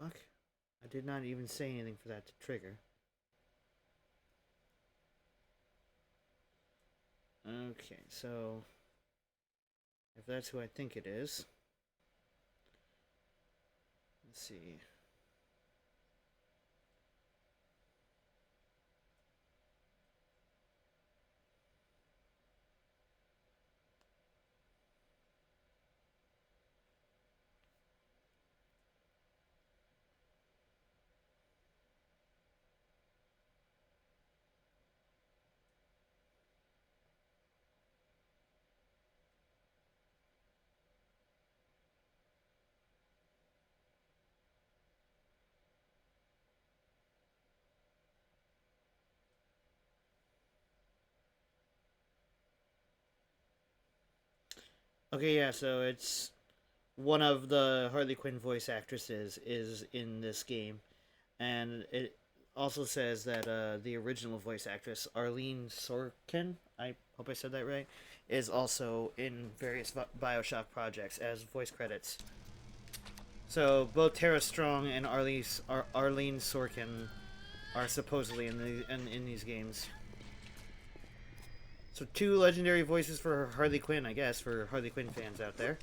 Fuck. I did not even say anything for that to trigger. Okay, so if that's who I think it is, let's see. Okay, yeah, so it's one of the Harley Quinn voice actresses is in this game, and it also says that the original voice actress Arlene Sorkin, I hope I said that right, is also in various Bioshock projects as voice credits. So both Tara Strong and Arlene Sorkin are supposedly in these games. So two legendary voices for Harley Quinn, I guess, for Harley Quinn fans out there.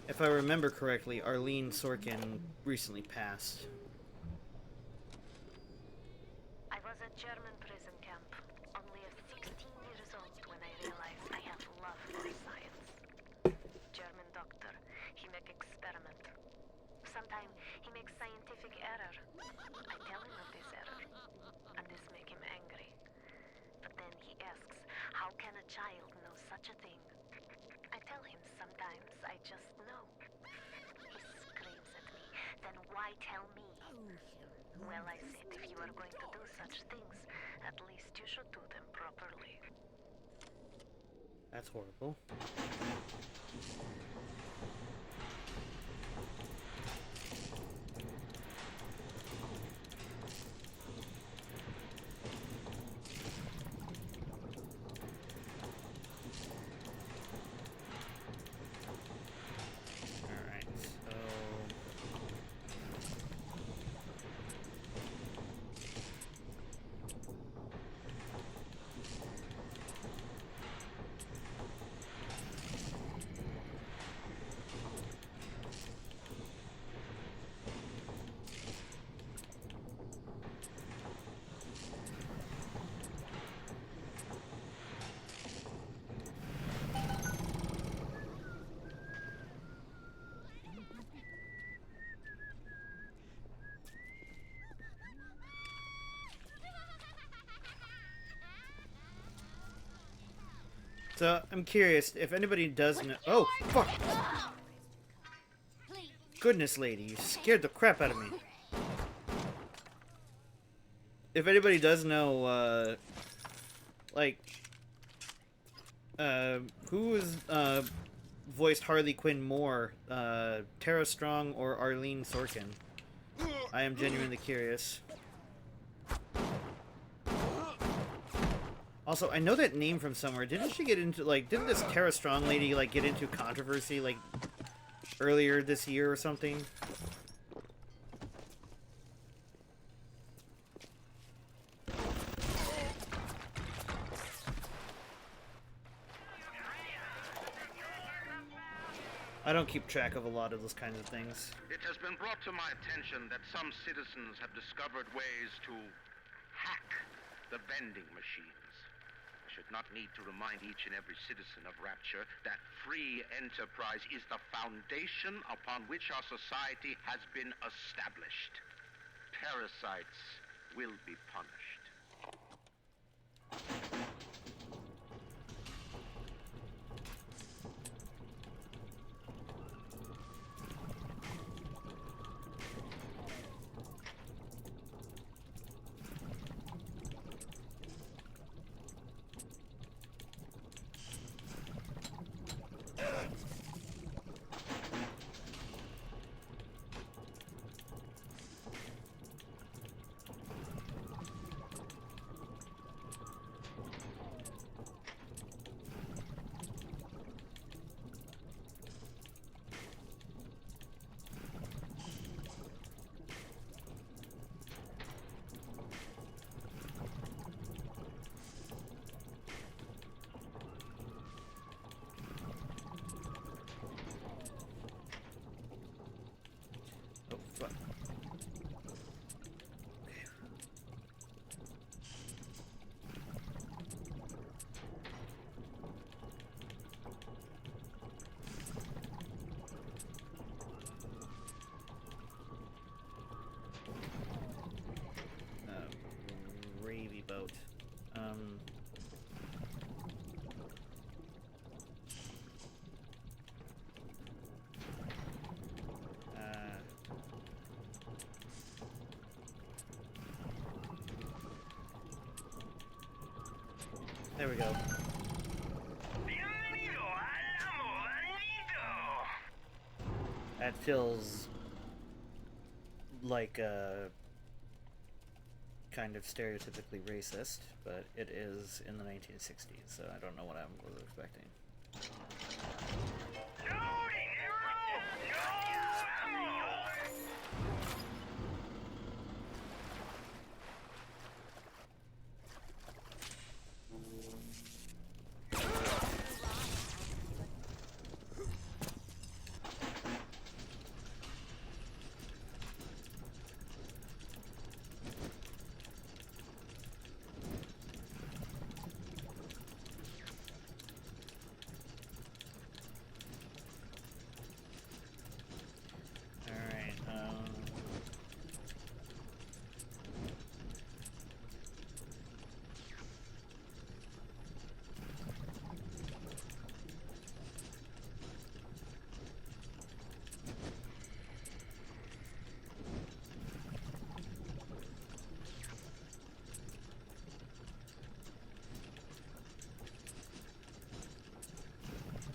If I remember correctly, Arlene Sorkin recently passed. I was at German prison camp, only 16 years old when I realized I had love for science. German doctor, he make experiment. Sometimes he makes scientific error. I tell him of this error, and this make him angry. But then he asks, how can a child know such a thing? I tell him sometimes I just know. He screams at me, then why tell me? Well, I said, if you are going to do such things, at least you should do them properly. That's horrible. So, I'm curious if anybody does know. Oh, fuck! Goodness, lady, you scared the crap out of me. If anybody does know, who is, voiced Harley Quinn more, Tara Strong or Arlene Sorkin? I am genuinely curious. Also, I know that name from somewhere. Didn't she get into, didn't this Tara Strong lady, get into controversy, earlier this year or something? I don't keep track of a lot of those kinds of things. It has been brought to my attention that some citizens have discovered ways to hack the vending machines. I should not need to remind each and every citizen of Rapture that free enterprise is the foundation upon which our society has been established. Parasites will be punished. There we go. That feels like kind of stereotypically racist, but it is in the 1960s, so I don't know what I was expecting.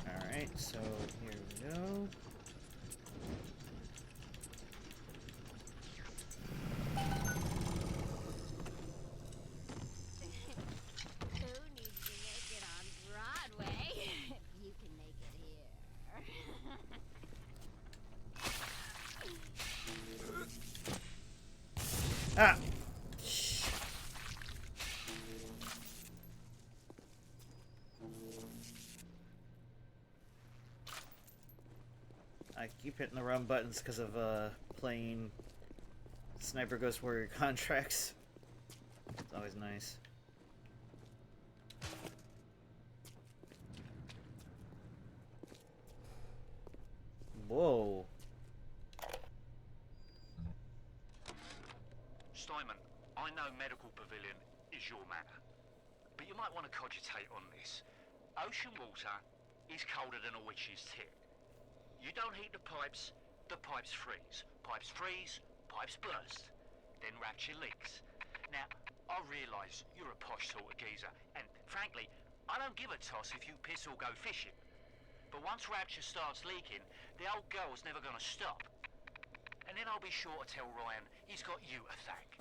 Alright, so here we go. Who needs to make it on Broadway if you can make it here? Ah! I keep hitting the wrong buttons because of playing Sniper Ghost Warrior contracts. It's always nice. Whoa. Steinman, I know Medical Pavilion is your matter, but you might want to cogitate on this. Ocean water is colder than a witch's tit. You don't heat the pipes freeze. Pipes freeze, pipes burst. Then rapture leaks. Now, I realise you're a posh sort of geezer, and frankly, I don't give a toss if you piss or go fishing. But once rapture starts leaking, the old girl's never gonna stop. And then I'll be sure to tell Ryan he's got you to thank.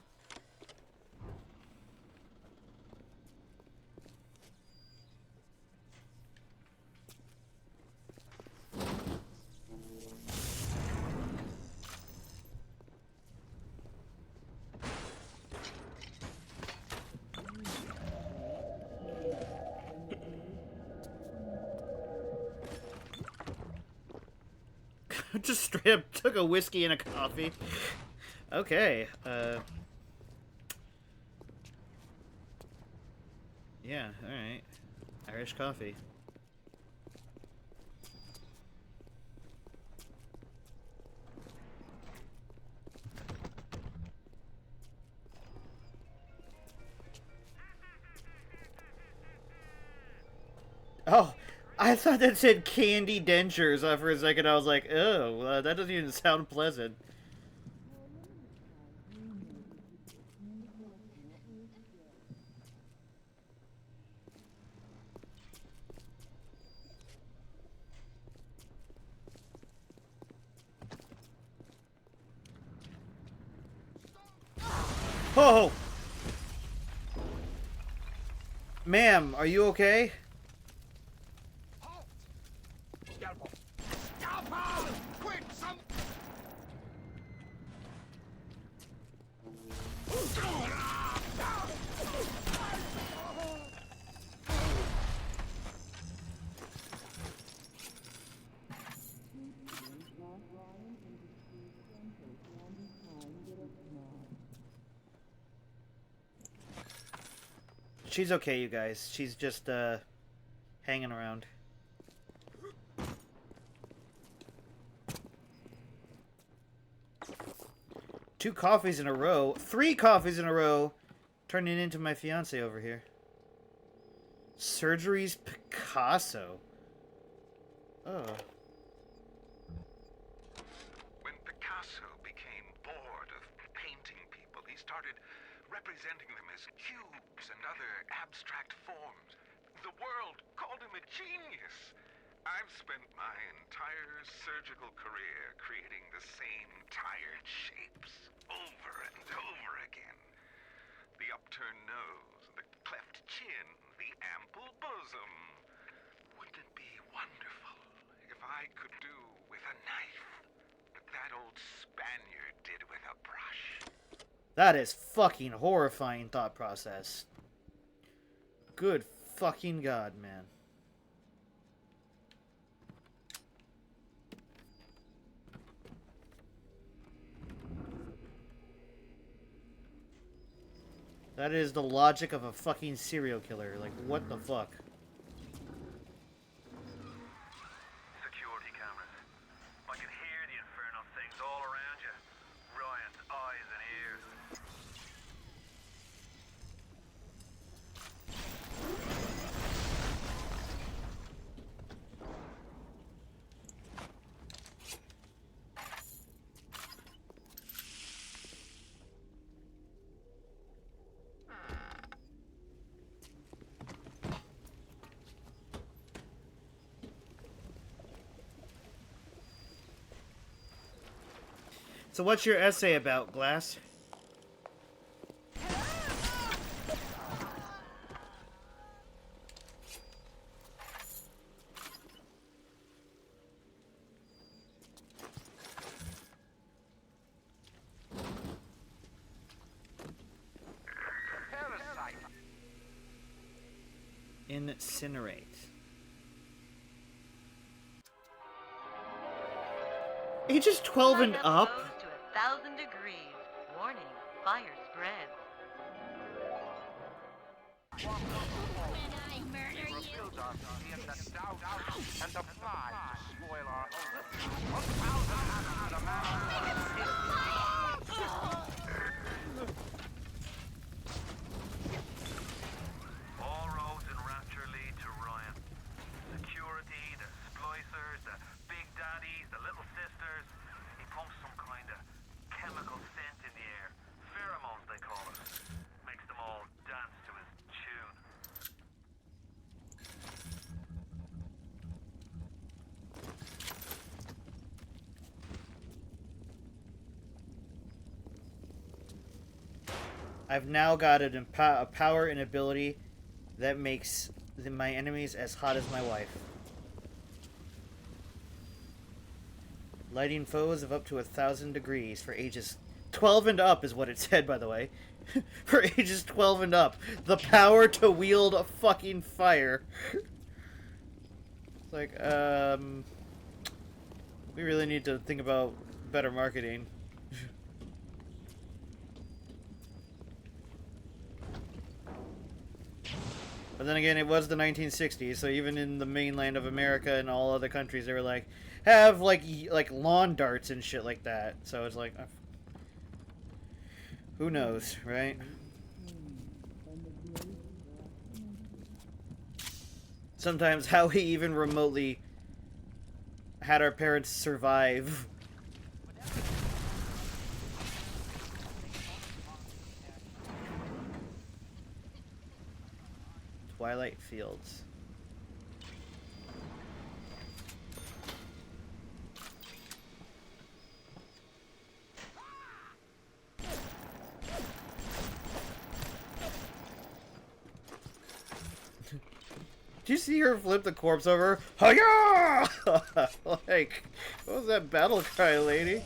Just straight up took a whiskey and a coffee. Okay, yeah, alright. Irish coffee. Oh, I thought that said candy dentures for a second. I was like, oh, that doesn't even sound pleasant. Oh! Ma'am, are you okay? She's okay, you guys. She's just, hanging around. Two coffees in a row. 3 coffees in a row. Turning into my fiance over here. Surgery's Picasso. Oh. When Picasso became bored of painting people, he started representing them as cubes and other abstract forms. The world called him a genius. I've spent my entire surgical career creating the same tired shapes over and over again. The upturned nose, the cleft chin, the ample bosom. Wouldn't it be wonderful if I could do with a knife what that old Spaniard did with a brush? That is fucking horrifying thought process. Good fucking god, man. That is the logic of a fucking serial killer. Like, what the fuck? Security cameras. I can hear the infernal things all around you. Ryan's eyes and ears. So what's your essay about, Glass? Parasite. Incinerate. Ages 12 and up? To 1,000 degrees. Warning, fire spread. When I murder you. And apply to spoil our hopes. 1,000 All roads in Rapture lead to Ryan. Security, the splicers, the big daddies, the little sisters. He pumps some kind of chemical scent in the air. Pheromones, they call it. Makes them all dance to his tune. I've now got a power and ability that makes my enemies as hot as my wife. Lighting foes of up to 1,000 degrees for ages 12 and up is what it said, by the way. For ages 12 and up. The power to wield a fucking fire. It's like, we really need to think about better marketing. But then again, it was the 1960s, so even in the mainland of America and all other countries, they were like, have like lawn darts and shit like that. So it's like, who knows, right? Sometimes how we even remotely had our parents survive. Twilight Fields. Did you see her flip the corpse over? Hiya! Like, what was that battle cry, lady?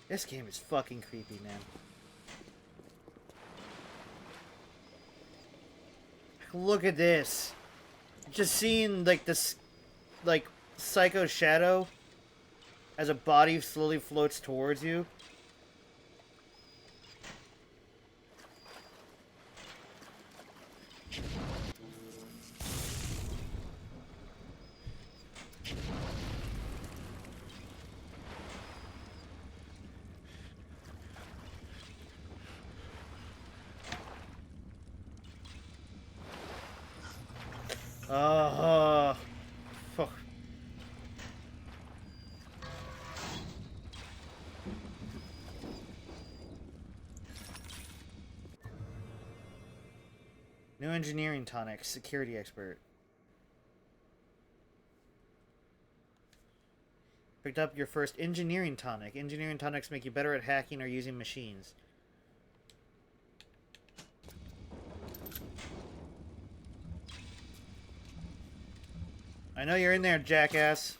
This game is fucking creepy, man. Look at this. Just seeing, like, this, like, psycho shadow as a body slowly floats towards you. Fuck. New engineering tonic, security expert. Picked up your first engineering tonic. Engineering tonics make you better at hacking or using machines. I know you're in there, jackass.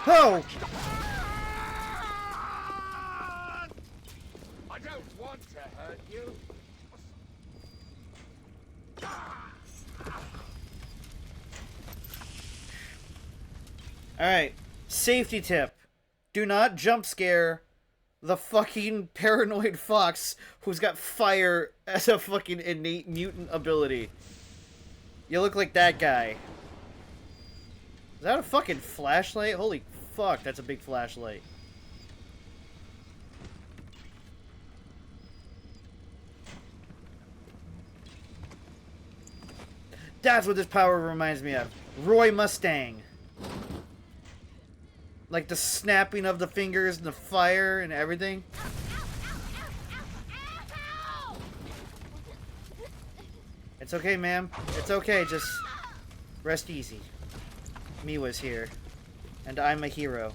Oh! I don't want to hurt you. Alright, safety tip. Do not jump scare the fucking paranoid fox who's got fire as a fucking innate mutant ability. You look like that guy. Is that a fucking flashlight? Holy fuck, that's a big flashlight. That's what this power reminds me of. Roy Mustang. Like the snapping of the fingers and the fire and everything. It's okay, ma'am. It's okay, just rest easy. Mewa's here. And I'm a hero.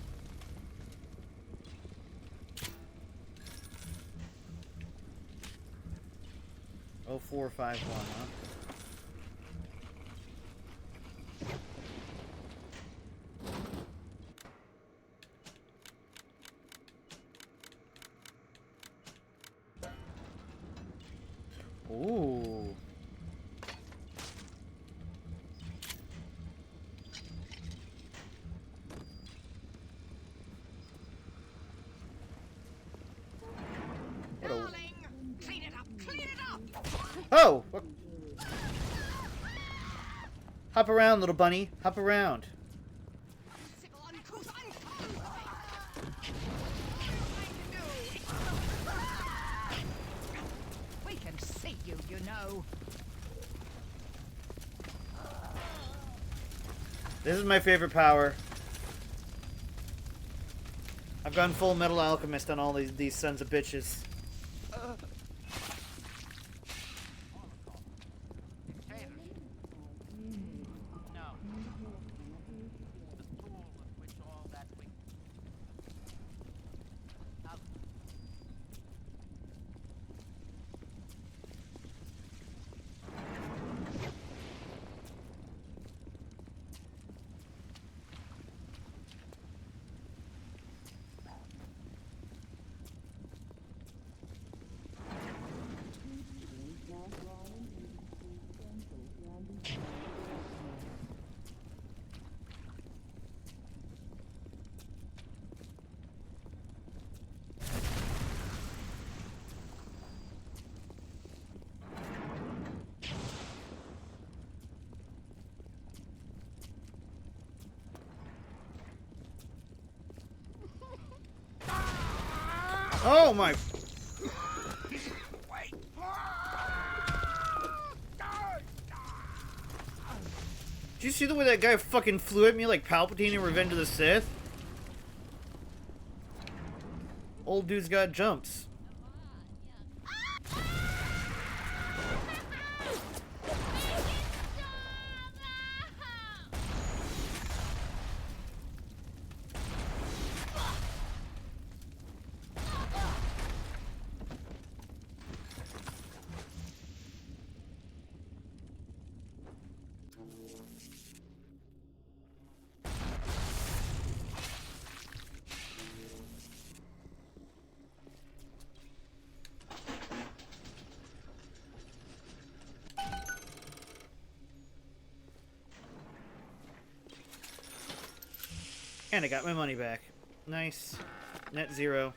Oh, 451, huh? Ooh. Darling, clean it up, clean it up. Oh! What? Hop around, little bunny. Hop around. We can see you, you know. This is my favorite power. I've gone full Metal Alchemist on all these sons of bitches. Oh my! Did you see the way that guy fucking flew at me like Palpatine in Revenge of the Sith? Old dude's got jumps. And I got my money back. Nice. Net zero.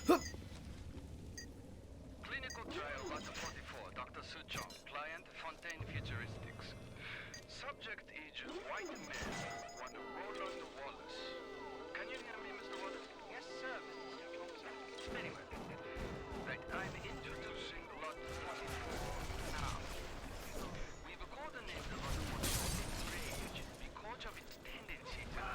Clinical trial lot 44, Dr. Suchong, client Fontaine Futuristics. Subject ages white male, one Roland Wallace. Can you hear me, Mr. Wallace? Yes, sir, Mr. Suchong, sir. Very well. Right, I'm introducing lot 44 now. We've coordinated lot 44 in rage because of its tendency to...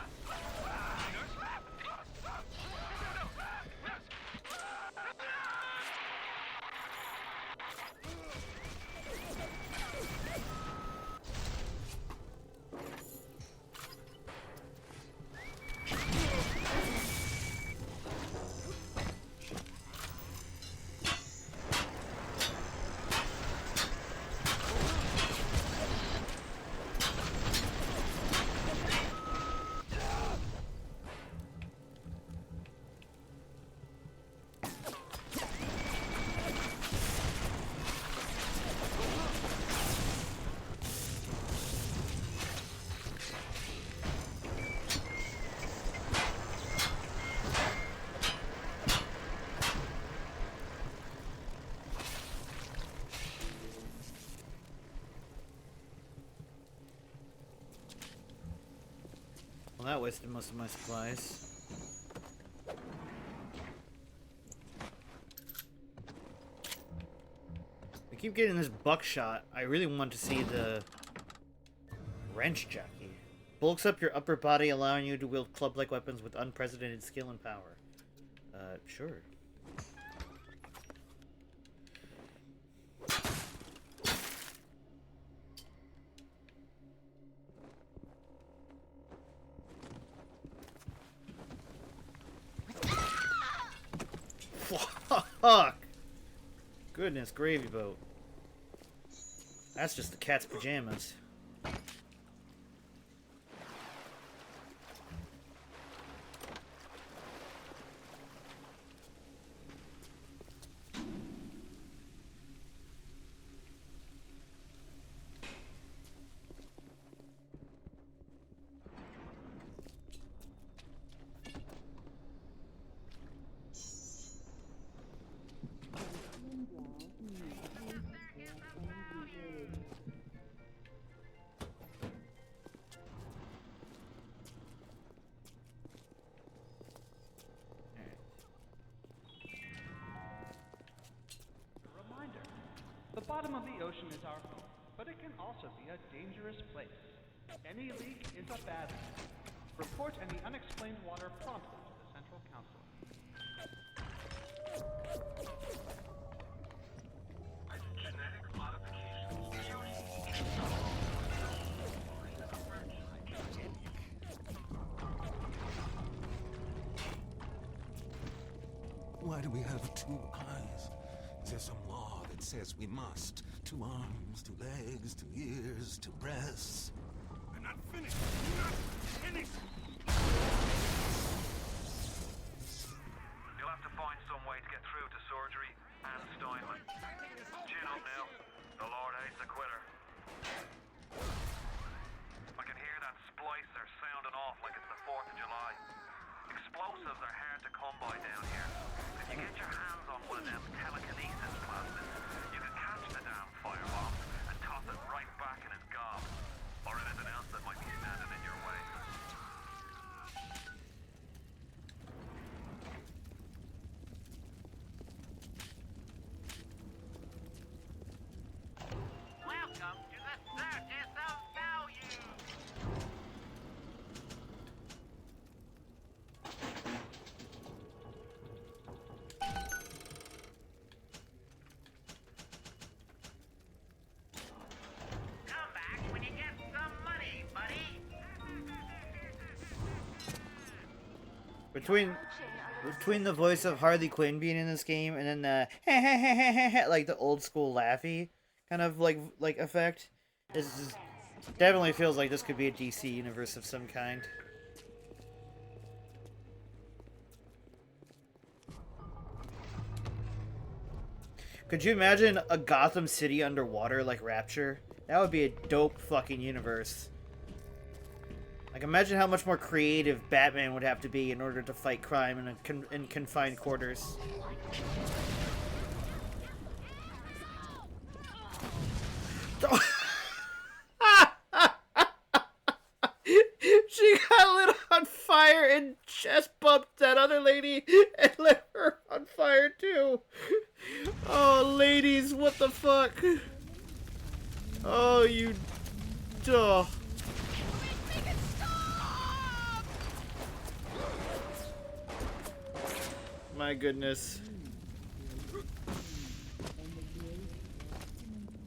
Well, that wasted most of my supplies. I keep getting this buckshot. I really want to see the wrench jockey. Bulks up your upper body, allowing you to wield club-like weapons with unprecedented skill and power. Sure. Fuck! Goodness, gravy boat. That's just the cat's pajamas. The bottom of the ocean is our home, but it can also be a dangerous place. Any leak is a bad leak. Report any unexplained water promptly to the Central Council. Genetic modifications. Why do we have two eyes? Is there some law that says we must? Two arms, two legs, two ears, two breasts. I'm not finished. I'm not finished. You'll have to find some way to get through to surgery and Steinman. Chin up now. The Lord hates a quitter. I can hear that splicer sounding off like it's the 4th of July. Explosives are hard to come by down here. If you get your hands on one of them telekinesis plasmids, you can catch the damn firebomb and toss it right back in his gob. Or anything else that might be standing in your way. Welcome to the Circus of Value! Come back when you get some money, buddy! Between the voice of Harley Quinn being in this game and then the like the old school laughy kind of like effect, this definitely feels like this could be a DC universe of some kind. Could you imagine a Gotham City underwater like Rapture? That would be a dope fucking universe. Like imagine how much more creative Batman would have to be in order to fight crime in confined quarters. She got lit on fire and chest bumped that other lady and lit her on fire too. Oh, ladies, what the fuck? Oh, you... Duh. My goodness.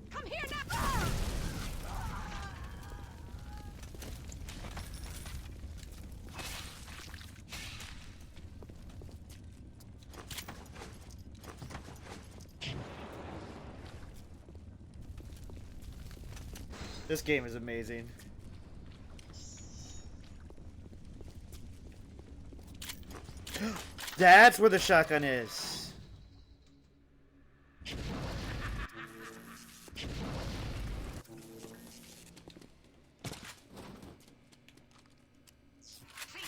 Come here now! This game is amazing. That's where the shotgun is. Clean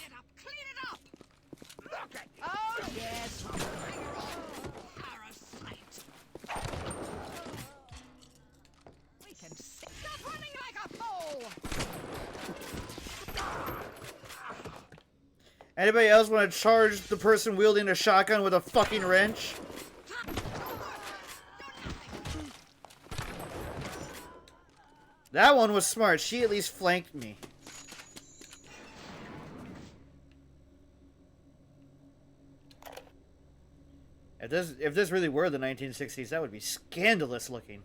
it up! Clean it up! Look at... Oh, yes! Parasite! We can see... Stop running like a fool! Anybody else want to charge the person wielding a shotgun with a fucking wrench? That one was smart. She at least flanked me. If this really were the 1960s, that would be scandalous looking.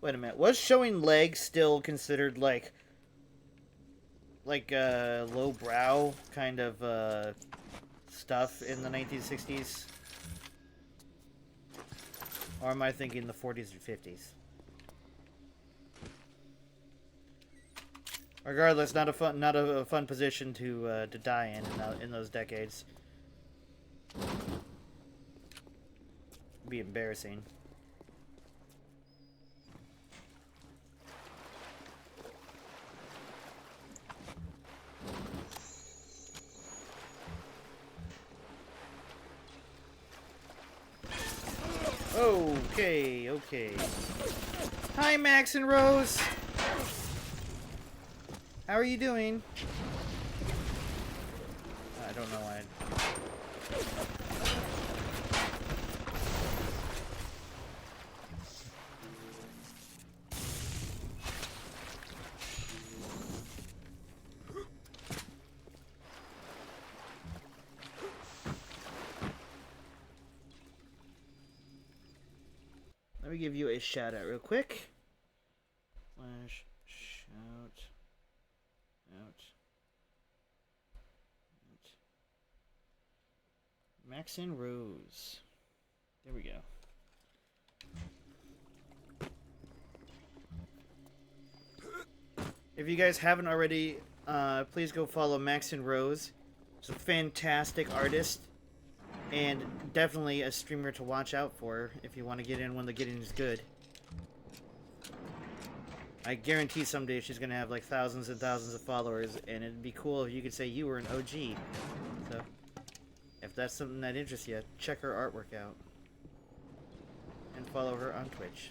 Wait a minute. Was showing legs still considered like lowbrow kind of stuff in the 1960s? Or am I thinking the 40s and 50s? Regardless, not a fun position to die in those decades. It'd be embarrassing. Okay, okay. Hi, Max and Rose. How are you doing? I don't know why. Let me give you a shout out real quick. Flash, shout out. Max and Rose. There we go. If you guys haven't already, please go follow Max and Rose. She's a fantastic artist. And definitely a streamer to watch out for if you want to get in when the getting is good. I guarantee someday she's going to have like thousands and thousands of followers, and it'd be cool if you could say you were an OG. So, if that's something that interests you, check her artwork out. And follow her on Twitch.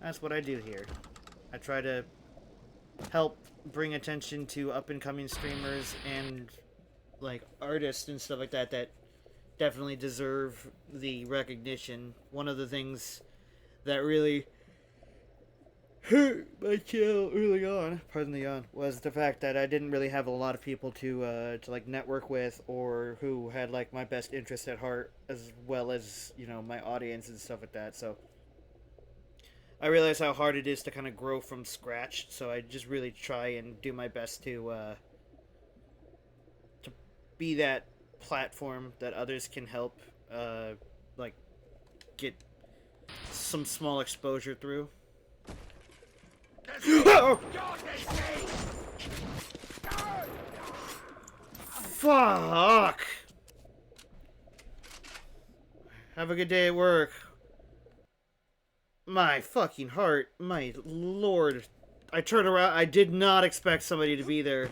That's what I do here. I try to help bring attention to up-and-coming streamers and like artists and stuff like that that definitely deserve the recognition. One of the things that really hurt my channel early on, pardon the yawn, was the fact that I didn't really have a lot of people to like network with, or who had like my best interest at heart, as well as, you know, my audience and stuff like that. So I realize how hard it is to kind of grow from scratch, so I just really try and do my best to be that platform that others can help, like, get some small exposure through. Oh! Fuck! Have a good day at work. My fucking heart. My lord. I turned around. I did not expect somebody to be there.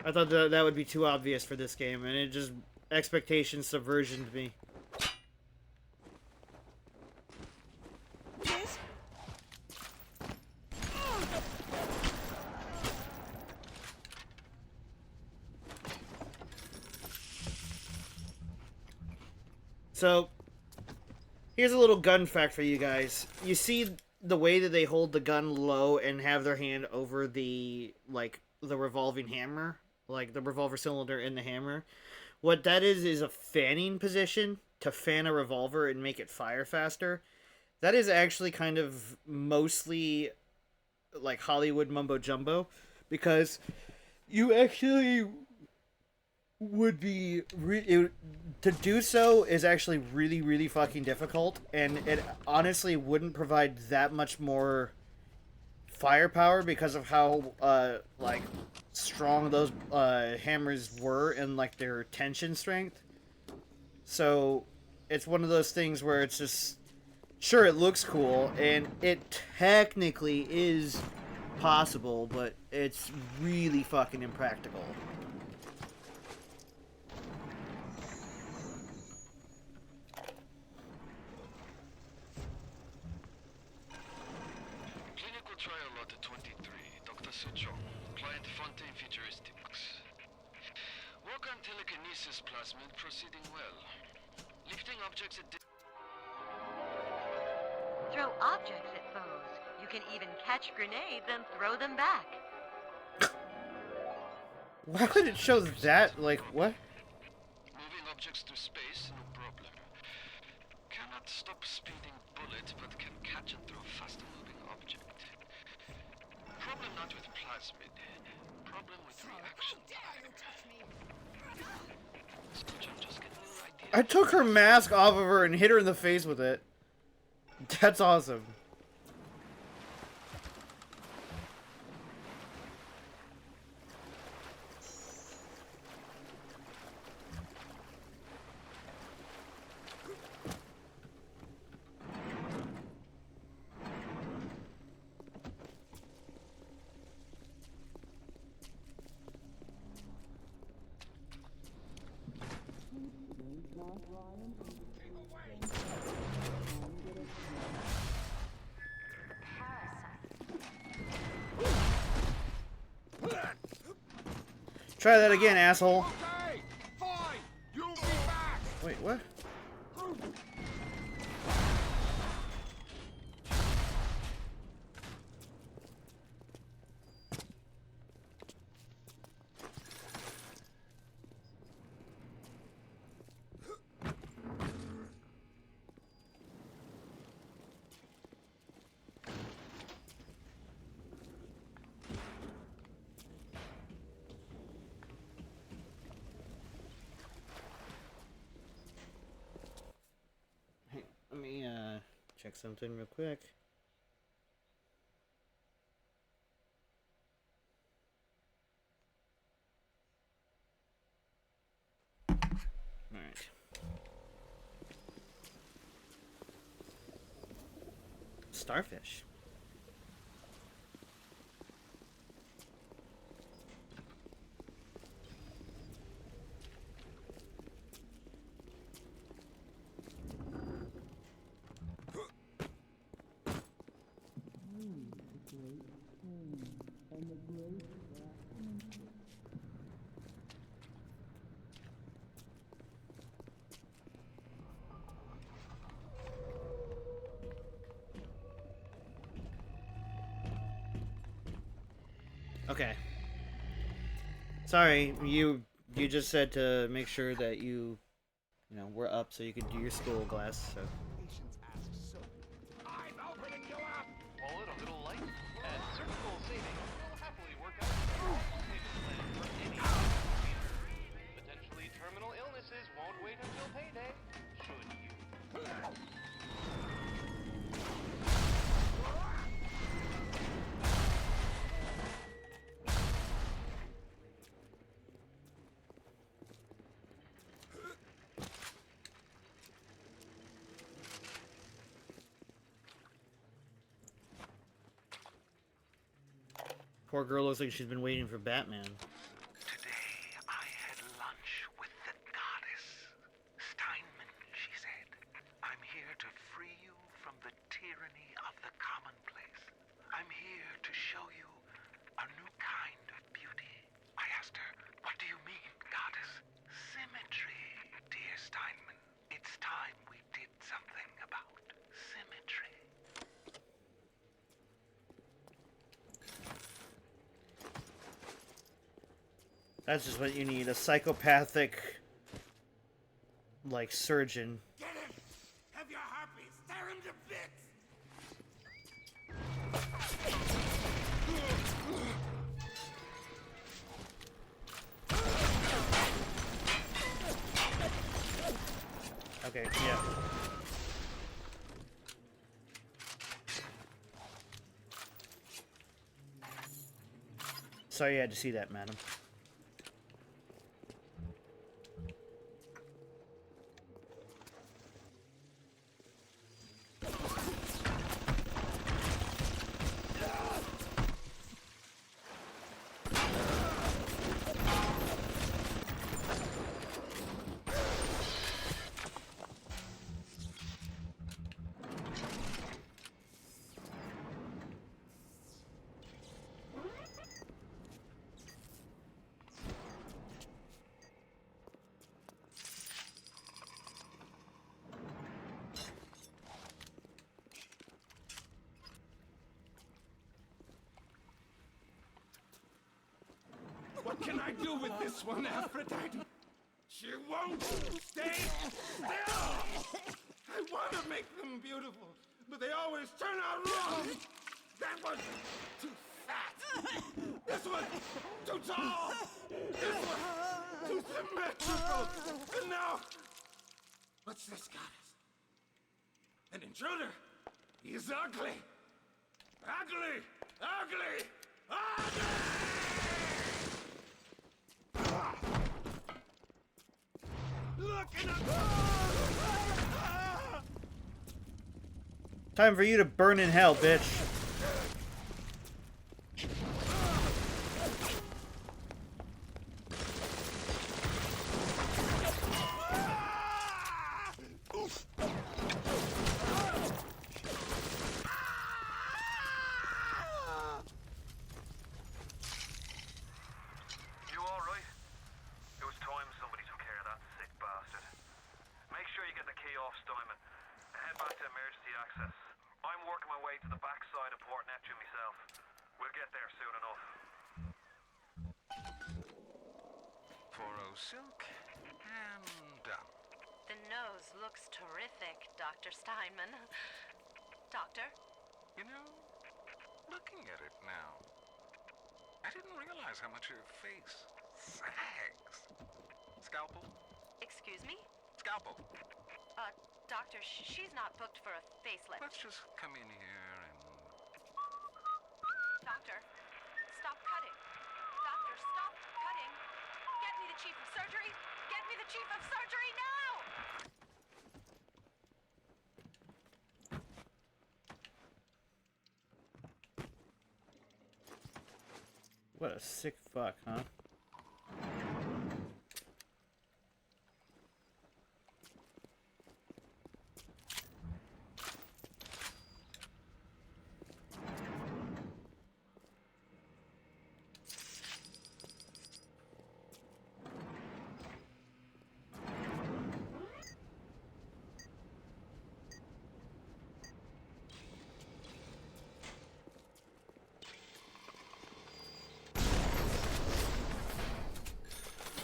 I thought that would be too obvious for this game, and it just expectation subversioned me. So, here's a little gun fact for you guys. You see the way that they hold the gun low and have their hand over the, like, the revolving hammer? Like, the revolver cylinder in the hammer? What that is a fanning position to fan a revolver and make it fire faster. That is actually kind of mostly, like, Hollywood mumbo-jumbo. Because you actually would be to do so is actually really, really fucking difficult, and it honestly wouldn't provide that much more firepower because of how like strong those hammers were and like their tension strength. So it's one of those things where it's just, sure, it looks cool and it technically is possible, but it's really fucking impractical. Trial lot 23, Dr. Sucho, client Fontaine Futuristics. Work on telekinesis plasmid proceeding well. Lifting objects at Throw objects at foes. You can even catch grenades and throw them back. Why would it show that? Like, what? Moving objects through space, no problem. Cannot stop speeding bullet, but can catch and throw faster moving object. Problem not with plasmid. Problem with reaction time. I took her mask off of her and hit her in the face with it. That's awesome. Try that again, asshole. Okay, fine. You'll be back. Wait, what? Let me check something real quick. Alright. Starfish. Okay. Sorry, you just said to make sure that you know, we're up so you could do your school class, so. I'm opening you up. Call it a little light, and surgical savings will happily work out for all payment plans for any potentially terminal illnesses won't wait until payday, should you? Poor girl looks like she's been waiting for Batman. Today I had lunch with the goddess. Steinman, she said. I'm here to free you from the tyranny of the commonplace. I'm here to show you a new kind of beauty. I asked her, what do you mean, goddess? Symmetry, dear Steinman. It's time we did something about symmetry. That's just what you need, a psychopathic, like, surgeon. Get him! Have your harpies tear him to bits! Okay, yeah. Sorry you had to see that, madam. What can I do with this one, Aphrodite? She won't stay still! I want to make them beautiful, but they always turn out wrong! That was too fat! This one too tall! This one too symmetrical! And now... What's this goddess? An intruder! He's ugly! Ugly! Ugly! Ugly! Time for you to burn in hell, bitch. You alright? It was time somebody took care of that sick bastard. Make sure you get the key off Steinman. Head back to emergency access. I'm working my way to the backside of Port Neptune myself. We'll get there soon enough. 4-0 silk and done. The nose looks terrific, Dr. Steinman. Doctor? You know, looking at it now, I didn't realize how much her face sags. Scalpel? Excuse me? Scalpel. Doctor, she's not booked for a facelift. Let's just come in here and... Doctor, stop cutting. Doctor, stop cutting. Get me the chief of surgery. Get me the chief of surgery now! What a sick fuck, huh?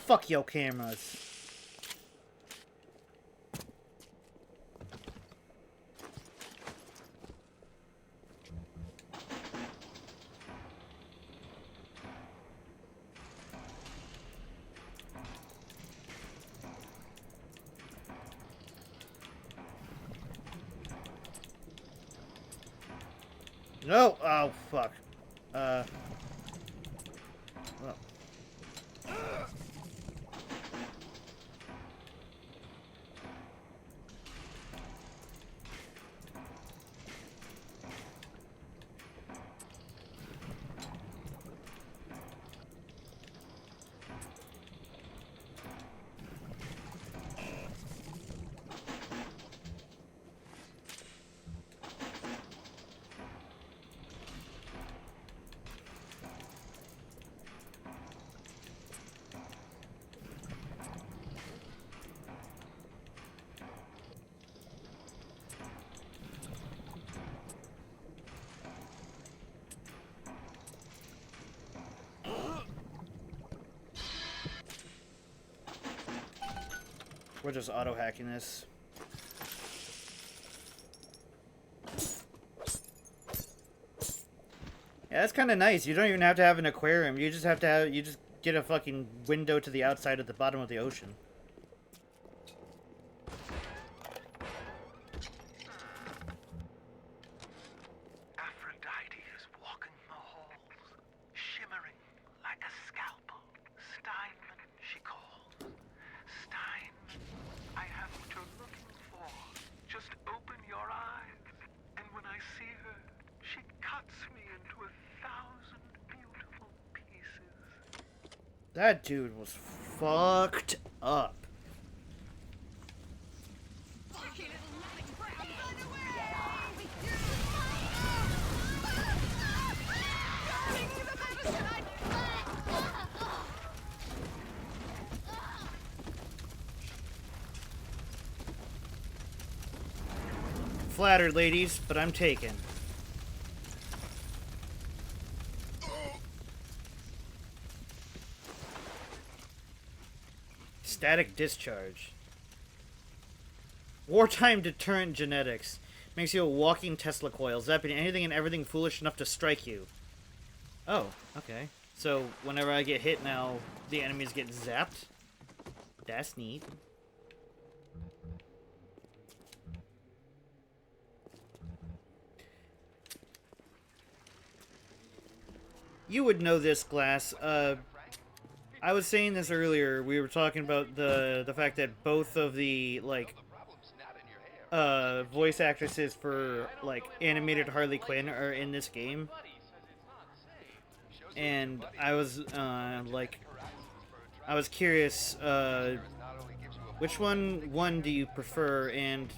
Fuck your cameras. No! Oh, fuck. Well. We're just auto-hacking this. Yeah, that's kind of nice. You don't even have to have an aquarium. You just have to have, you just get a fucking window to the outside at the bottom of the ocean. Aphrodite is walking the halls, shimmering like a scalpel. Steinman, she calls. Steinman, I have what you're looking for. Just open your eyes, and when I see her, she cuts me into 1,000 beautiful pieces. That dude was fucked up. Flattered, ladies, but I'm taken. Static discharge. Wartime deterrent genetics. Makes you a walking Tesla coil, zapping anything and everything foolish enough to strike you. Oh, okay. So whenever I get hit now, the enemies get zapped? That's neat. You would know this, Glass. I was saying this earlier. We were talking about the fact that both of the voice actresses for animated Harley Quinn are in this game, and I was I was curious, which one do you prefer? And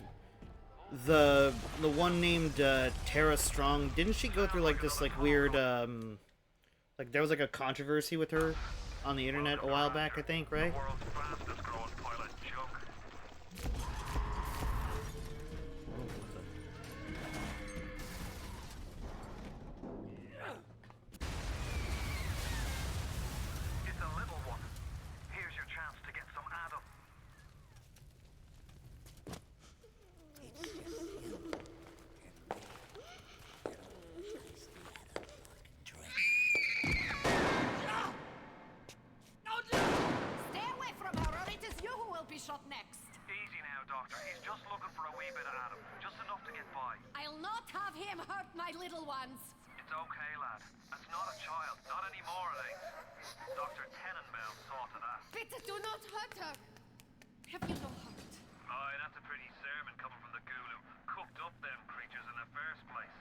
the one named Tara Strong, didn't she go through this weird there was a controversy with her on the internet a while back, I think, right? It's a little one. Here's your chance to get some Adam. Stay away from her, or it is you who will be shot next. Easy now, Doctor. He's just looking for a wee bit of Adam. Just enough to get by. I'll not have him hurt my little ones. It's okay, lad. That's not a child. Not anymore, it ain't. Dr. Tenenbaum saw to that. Bitte do not hurt her. Have you no heart? Aye, that's a pretty sermon coming from the ghoul who cooked up them creatures in the first place.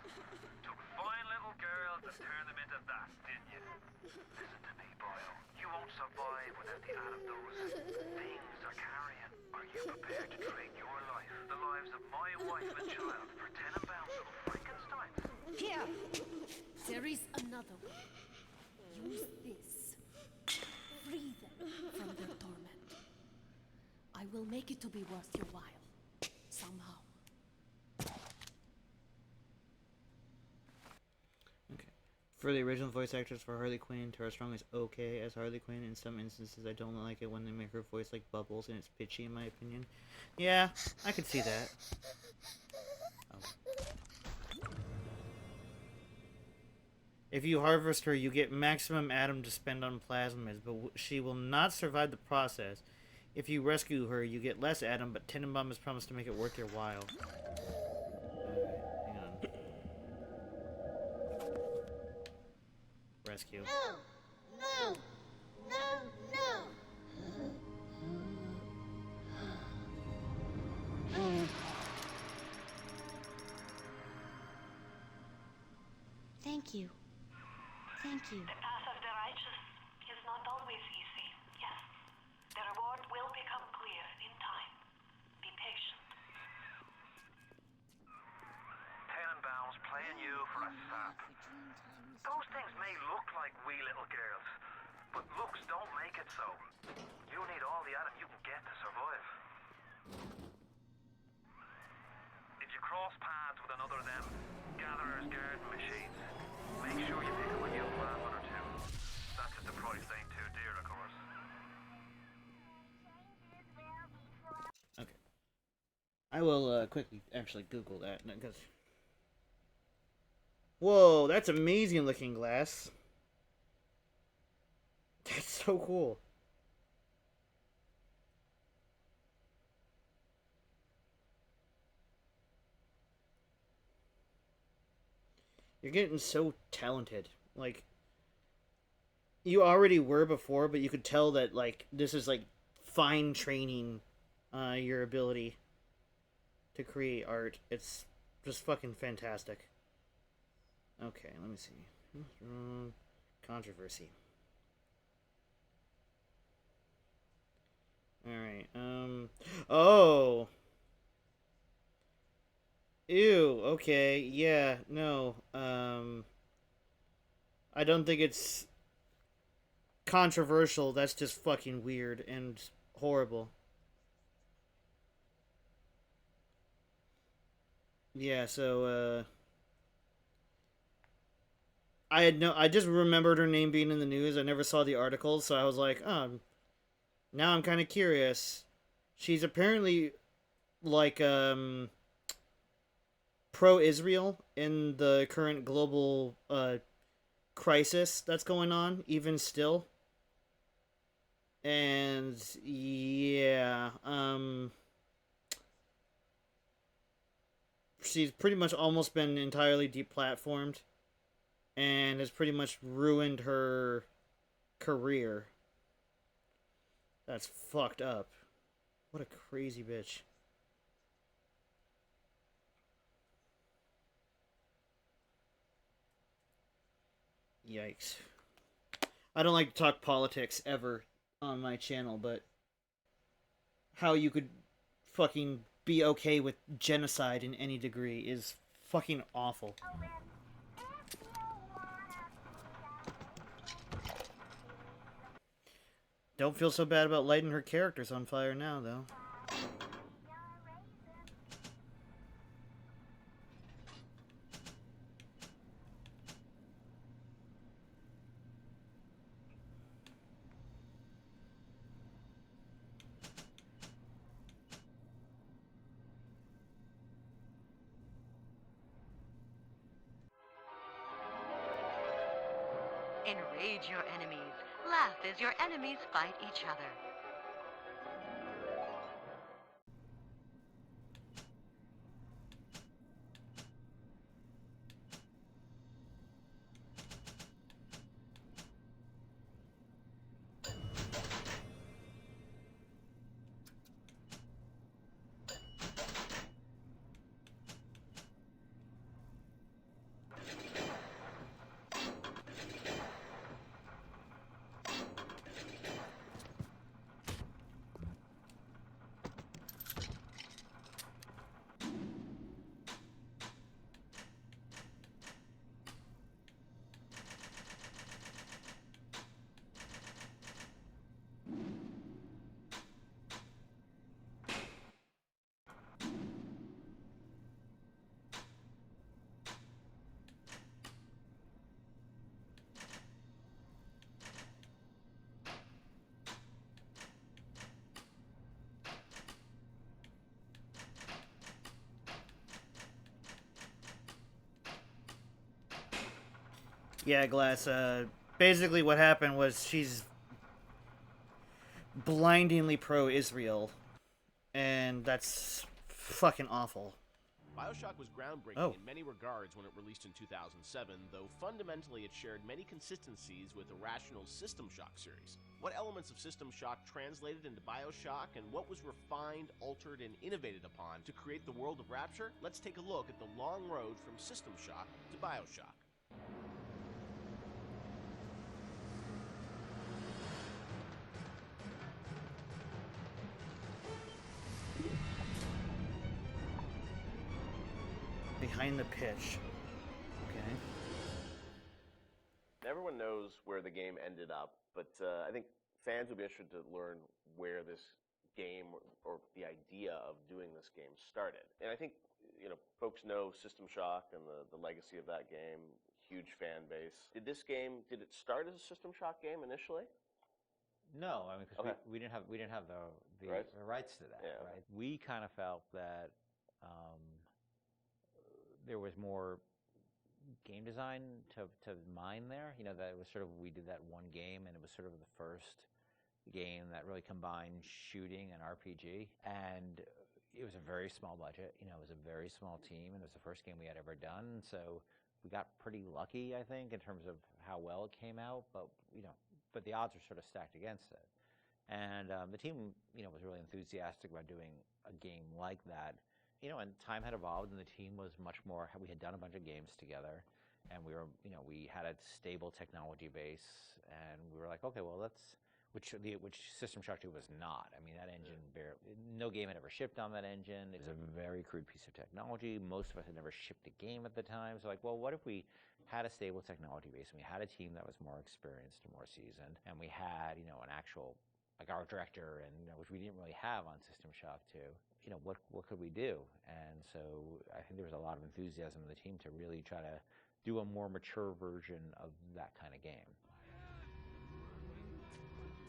Took fine little girls and turned them into that, didn't you? Listen to me, boyo. You won't survive without the Adam those things are carrying. Are you prepared to trade your life, the lives of my wife and child, for Tenenbaum's little Frankensteins? Here. There is another way. Use this. Free them from their torment. I will make it to be worth your while. Somehow. Okay. For the original voice actors for Harley Quinn, Tara Strong is okay as Harley Quinn. In some instances, I don't like it when they make her voice like Bubbles, and it's pitchy in my opinion. Yeah, I could see that. Oh. If you harvest her, you get maximum Adam to spend on plasmids, but she will not survive the process. If you rescue her, you get less Adam, but Tenenbaum has promised to make it worth your while. Hang on. Rescue. No! No! Thank you. Thank you. The path of the righteous is not always easy, yes. The reward will become clear in time. Be patient. Tenenbaum's playing you for a sap. Those things may look like wee little girls, but looks don't make it so. You need all the Adam you can get to survive. If you cross paths with another of them gatherers garden machines, make sure you pick up a new plant one or two. That's if the price ain't too dear, of course. I will quickly actually Google that because. Whoa, that's amazing looking glass. That's so cool. You're getting so talented. Like, you already were before, but you could tell that, like, this is, like, fine training your ability to create art. It's just fucking fantastic. Okay, let me see. Controversy. Alright, Oh! Ew, okay, yeah, no, I don't think it's controversial, that's just fucking weird and horrible. Yeah, so, I just remembered her name being in the news. I never saw the article, so I was like, oh, now I'm kind of curious. She's apparently, like, pro-Israel in the current global, crisis that's going on, even still. And, yeah, she's pretty much almost been entirely deplatformed and has pretty much ruined her career. That's fucked up. What a crazy bitch. Yikes. I don't like to talk politics ever on my channel, but how you could fucking be okay with genocide in any degree is fucking awful. Don't feel so bad about lighting her characters on fire now, though. Enrage your enemies. Laugh as your enemies fight each other. Yeah, Glass, basically what happened was she's blindingly pro-Israel, and that's fucking awful. Bioshock was groundbreaking Oh. in many regards when it released in 2007, though fundamentally it shared many consistencies with Irrational's System Shock series. What elements of System Shock translated into Bioshock, and what was refined, altered, and innovated upon to create the world of Rapture? Let's take a look at the long road from System Shock to Bioshock. Behind the pitch. Okay. Everyone knows where the game ended up, but I think fans would be interested to learn where this game or the idea of doing this game started. And I think, you know, folks know System Shock and the legacy of that game, huge fan base. Did it start as a System Shock game initially? No, I mean, because we didn't have the rights to that, Yeah. right? We kind of felt that there was more game design to mine there. You know, that it was sort of, we did that one game, and it was sort of the first game that really combined shooting and RPG. And it was a very small budget. You know, it was a very small team, and it was the first game we had ever done. So we got pretty lucky, I think, in terms of how well it came out. But but the odds were sort of stacked against it. And the team, was really enthusiastic about doing a game like that. And time had evolved, and the team was much more. We had done a bunch of games together, and we were, we had a stable technology base, and we were like, okay, well, which System Shock 2 was not. I mean, that engine, no game had ever shipped on that engine. It was a very crude piece of technology. Most of us had never shipped a game at the time. So like, well, what if we had a stable technology base, and we had a team that was more experienced and more seasoned, and we had, an actual, like, art director, and which we didn't really have on System Shock 2. What could we do? And so I think there was a lot of enthusiasm in the team to really try to do a more mature version of that kind of game.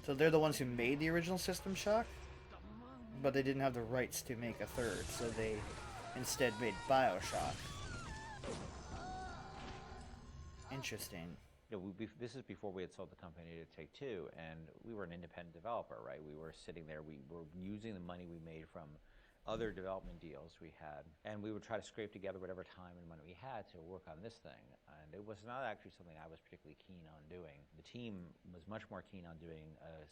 So they're the ones who made the original System Shock, but they didn't have the rights to make a third, so they instead made Bioshock. Interesting. This is before we had sold the company to Take-Two, and we were an independent developer, right? We were sitting there, we were using the money we made from other development deals we had, and we would try to scrape together whatever time and money we had to work on this thing. And it was not actually something I was particularly keen on doing. The team was much more keen on doing a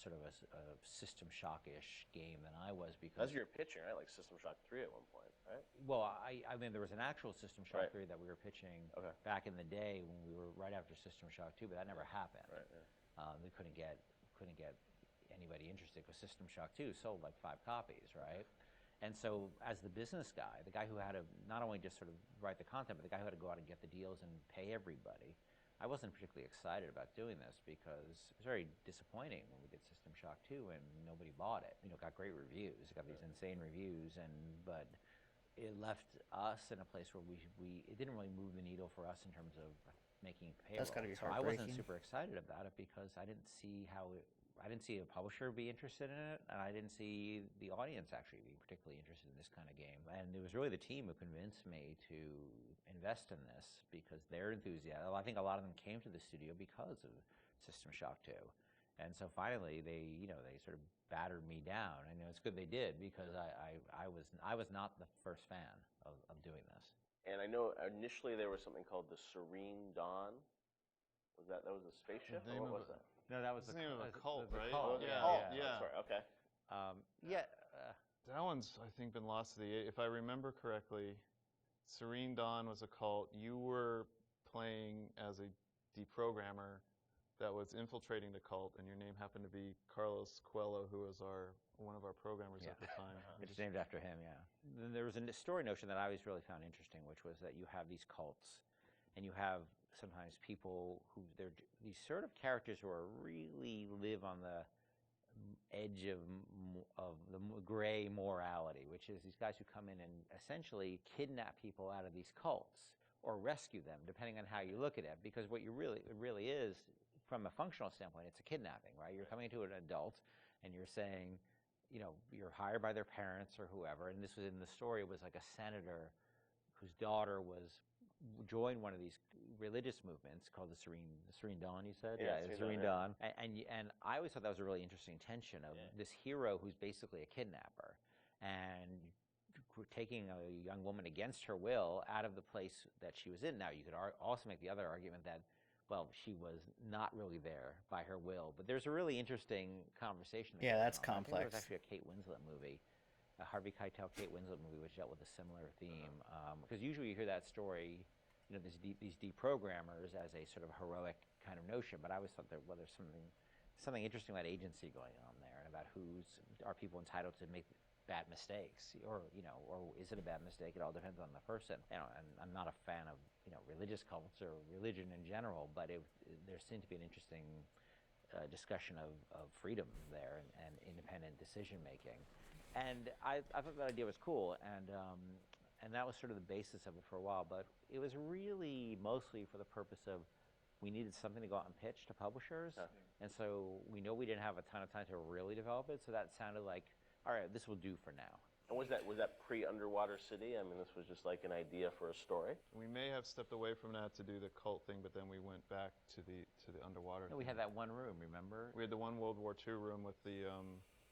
sort of a System Shock-ish game than I was, because... As you were pitching, right? Like System Shock 3 at one point, right? Well, I mean, there was an actual System Shock Right. 3 that we were pitching back in the day when we were right after System Shock 2, but that never happened. Right, We couldn't get anybody interested, because System Shock 2 sold like 5 copies, right? And so, as the business guy, the guy who had to not only just sort of write the content, but the guy who had to go out and get the deals and pay everybody, I wasn't particularly excited about doing this, because it was very disappointing when we did System Shock 2 and nobody bought it. It got great reviews. It got these insane reviews, but it left us in a place where it didn't really move the needle for us in terms of making payroll. That's gotta be so I wasn't heartbreaking. super excited about it, because I didn't see I didn't see a publisher be interested in it, and I didn't see the audience actually being particularly interested in this kind of game. And it was really the team who convinced me to invest in this, because their enthusiasm. I think a lot of them came to the studio because of System Shock 2. And so finally, they sort of battered me down. And it's good they did, because I was not the first fan of doing this. And I know initially there was something called the Serene Dawn. That was a spaceship, or what was that? No, that was the name of a cult, the right? cult. Yeah. That's right. Okay. That one's, I think, been lost to the... If I remember correctly, Serene Dawn was a cult. You were playing as a deprogrammer that was infiltrating the cult, and your name happened to be Carlos Coelho, who was one of our programmers at the time. It's named after him, yeah. Then there was a story notion that I always really found interesting, which was that you have these cults, and you have sometimes people who they're these sort of characters who are really live on the edge of the gray morality, which is these guys who come in and essentially kidnap people out of these cults or rescue them, depending on how you look at it. Because what it really is, from a functional standpoint, it's a kidnapping, right? You're coming to an adult and you're saying, you're hired by their parents or whoever. And this was in the story, it was like a senator whose daughter joined one of these religious movements called the Serene Dawn, you said? Yeah, Serene Dawn. And I always thought that was a really interesting tension of this hero who's basically a kidnapper and taking a young woman against her will out of the place that she was in. Now, you could also make the other argument that, well, she was not really there by her will. But there's a really interesting conversation. Yeah, that's on. complex. I think there was actually a Kate Winslet movie, a Harvey Keitel Kate Winslet movie, which dealt with a similar theme. Because usually you hear that story, these deprogrammers as a sort of heroic kind of notion. But I always thought there's something interesting about agency going on there, and about are people entitled to make bad mistakes, or is it a bad mistake? It all depends on the person. And I'm not a fan of religious cults or religion in general, but there seemed to be an interesting discussion of freedom there and independent decision making. And I thought that idea was cool, and that was sort of the basis of it for a while. But it was really mostly for the purpose of we needed something to go out and pitch to publishers, and so we didn't have a ton of time to really develop it. So that sounded like, all right, this will do for now. And was that pre-Underwater City? I mean, this was just like an idea for a story. We may have stepped away from that to do the cult thing, but then we went back to the underwater. No, we had that one room, remember? We had the one World War II room with the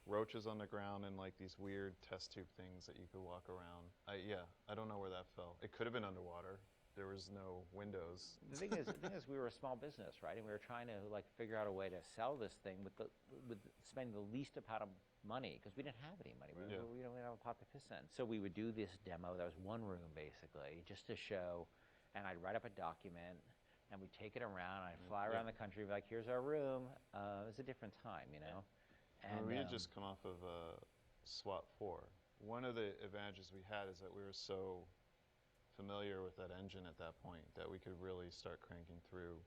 roaches on the ground and like these weird test tube things that you could walk around. I don't know where that fell. It could have been underwater. There was no windows. The thing is, we were a small business, right? And we were trying to like figure out a way to sell this thing with spending the least amount of money, because we didn't have any money. We don't have a pot to piss in. So we would do this demo. That was one room basically, just to show. And I'd write up a document, and we'd take it around. I'd fly around the country, be like, "Here's our room." It was a different time, you know. And we had just come off of SWAT 4. One of the advantages we had is that we were so familiar with that engine at that point that we could really start cranking through,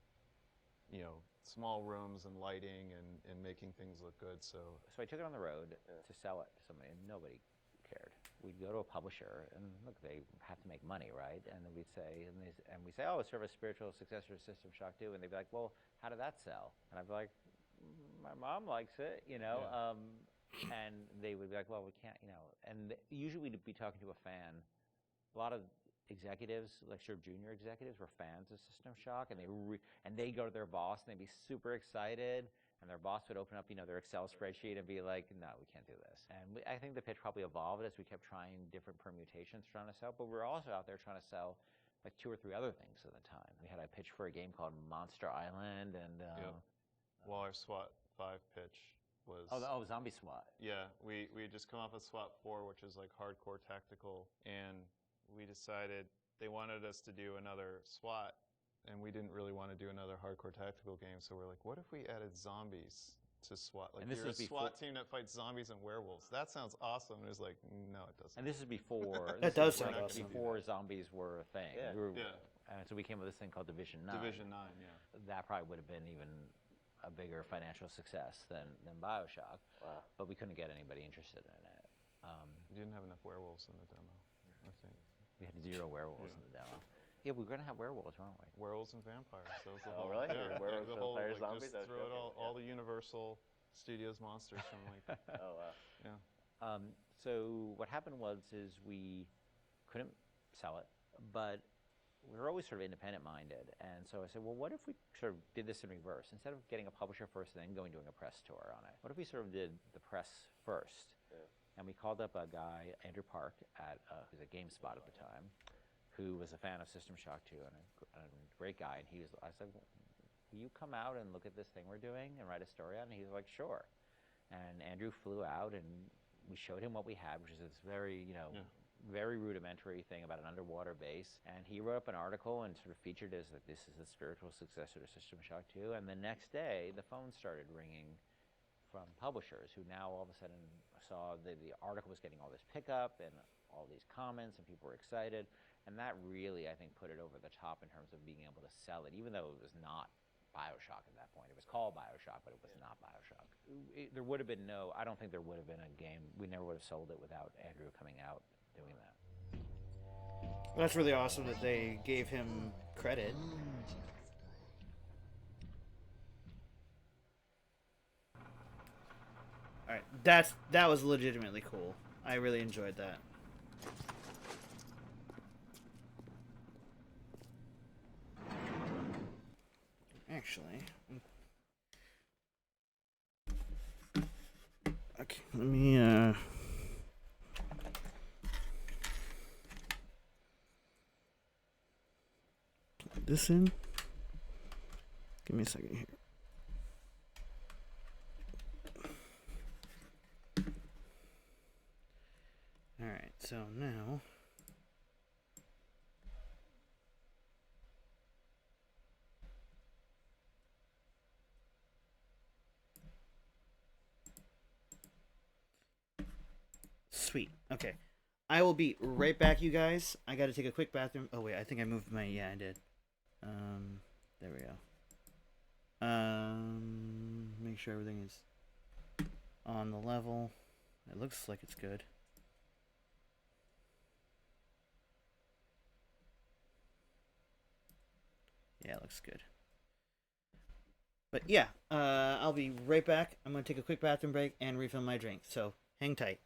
small rooms and lighting and making things look good. So I took it on the road to sell it to somebody, and nobody cared. We'd go to a publisher, and look, they have to make money, right? And then we'd say, we say, "Oh, it's sort of a spiritual successor to System Shock 2," and they'd be like, "Well, how did that sell?" And I'd be like, "My mom likes it, you know." And they would be like, "Well, we can't, you know." And usually we'd be talking to a fan. A lot of executives, like sort of junior executives, were fans of System Shock, and they'd go to their boss and they'd be super excited, and their boss would open up, their Excel spreadsheet and be like, "No, we can't do this." And I think the pitch probably evolved as we kept trying different permutations trying to sell, but we were also out there trying to sell like 2 or 3 other things at the time. We had a pitch for a game called Monster Island, and well, our SWAT 5 pitch was Zombie SWAT. Yeah, we had just come off of SWAT 4, which is like hardcore tactical, and we decided they wanted us to do another SWAT, and we didn't really want to do another hardcore tactical game, so we're like, what if we added zombies to SWAT? Like, you're a SWAT team that fights zombies and werewolves. That sounds awesome. And it was like, no, it doesn't. And this is before that does sound awesome. Before zombies were a thing. Yeah. And so we came with this thing called Division 9. Division 9, yeah. That probably would have been even a bigger financial success than Bioshock. Wow. But we couldn't get anybody interested in it. We didn't have enough werewolves in the demo, I think. We had 0 werewolves in the demo. Yeah, we're going to have werewolves, aren't we? Werewolves and vampires. That was the whole, really? Yeah, werewolves, the whole, vampires, like, zombies? just throw it all the Universal Studios monsters from like... Oh, wow. Yeah. So what happened was we couldn't sell it, but we were always sort of independent-minded. And so I said, well, what if we sort of did this in reverse? Instead of getting a publisher first and then doing a press tour on it, what if we sort of did the press first? Yeah. And we called up a guy, Andrew Park, who's at GameSpot at the time, who was a fan of System Shock 2 and a great guy. And I said, will you come out and look at this thing we're doing and write a story on it? And he was like, sure. And Andrew flew out, and we showed him what we had, which is this very, very rudimentary thing about an underwater base. And he wrote up an article and sort of featured as that this is the spiritual successor to System Shock 2. And the next day, the phone started ringing from publishers who now all of a sudden saw the article was getting all this pickup and all these comments, and people were excited. And that really, I think, put it over the top in terms of being able to sell it, even though it was not Bioshock at that point. It was called Bioshock, but it was not Bioshock. There would have been I don't think there would have been a game. We never would have sold it without Andrew coming out doing that. Well, that's really awesome that they gave him credit. Alright, that was legitimately cool. I really enjoyed that. Actually, okay, let me put this in. Give me a second here. Alright, so now sweet. Okay. I will be right back, you guys. I gotta take a quick bathroom. Oh wait, I think I moved my I did. There we go. Make sure everything is on the level. It looks like it's good. Yeah, it looks good. But yeah, I'll be right back. I'm going to take a quick bathroom break and refill my drink. So hang tight.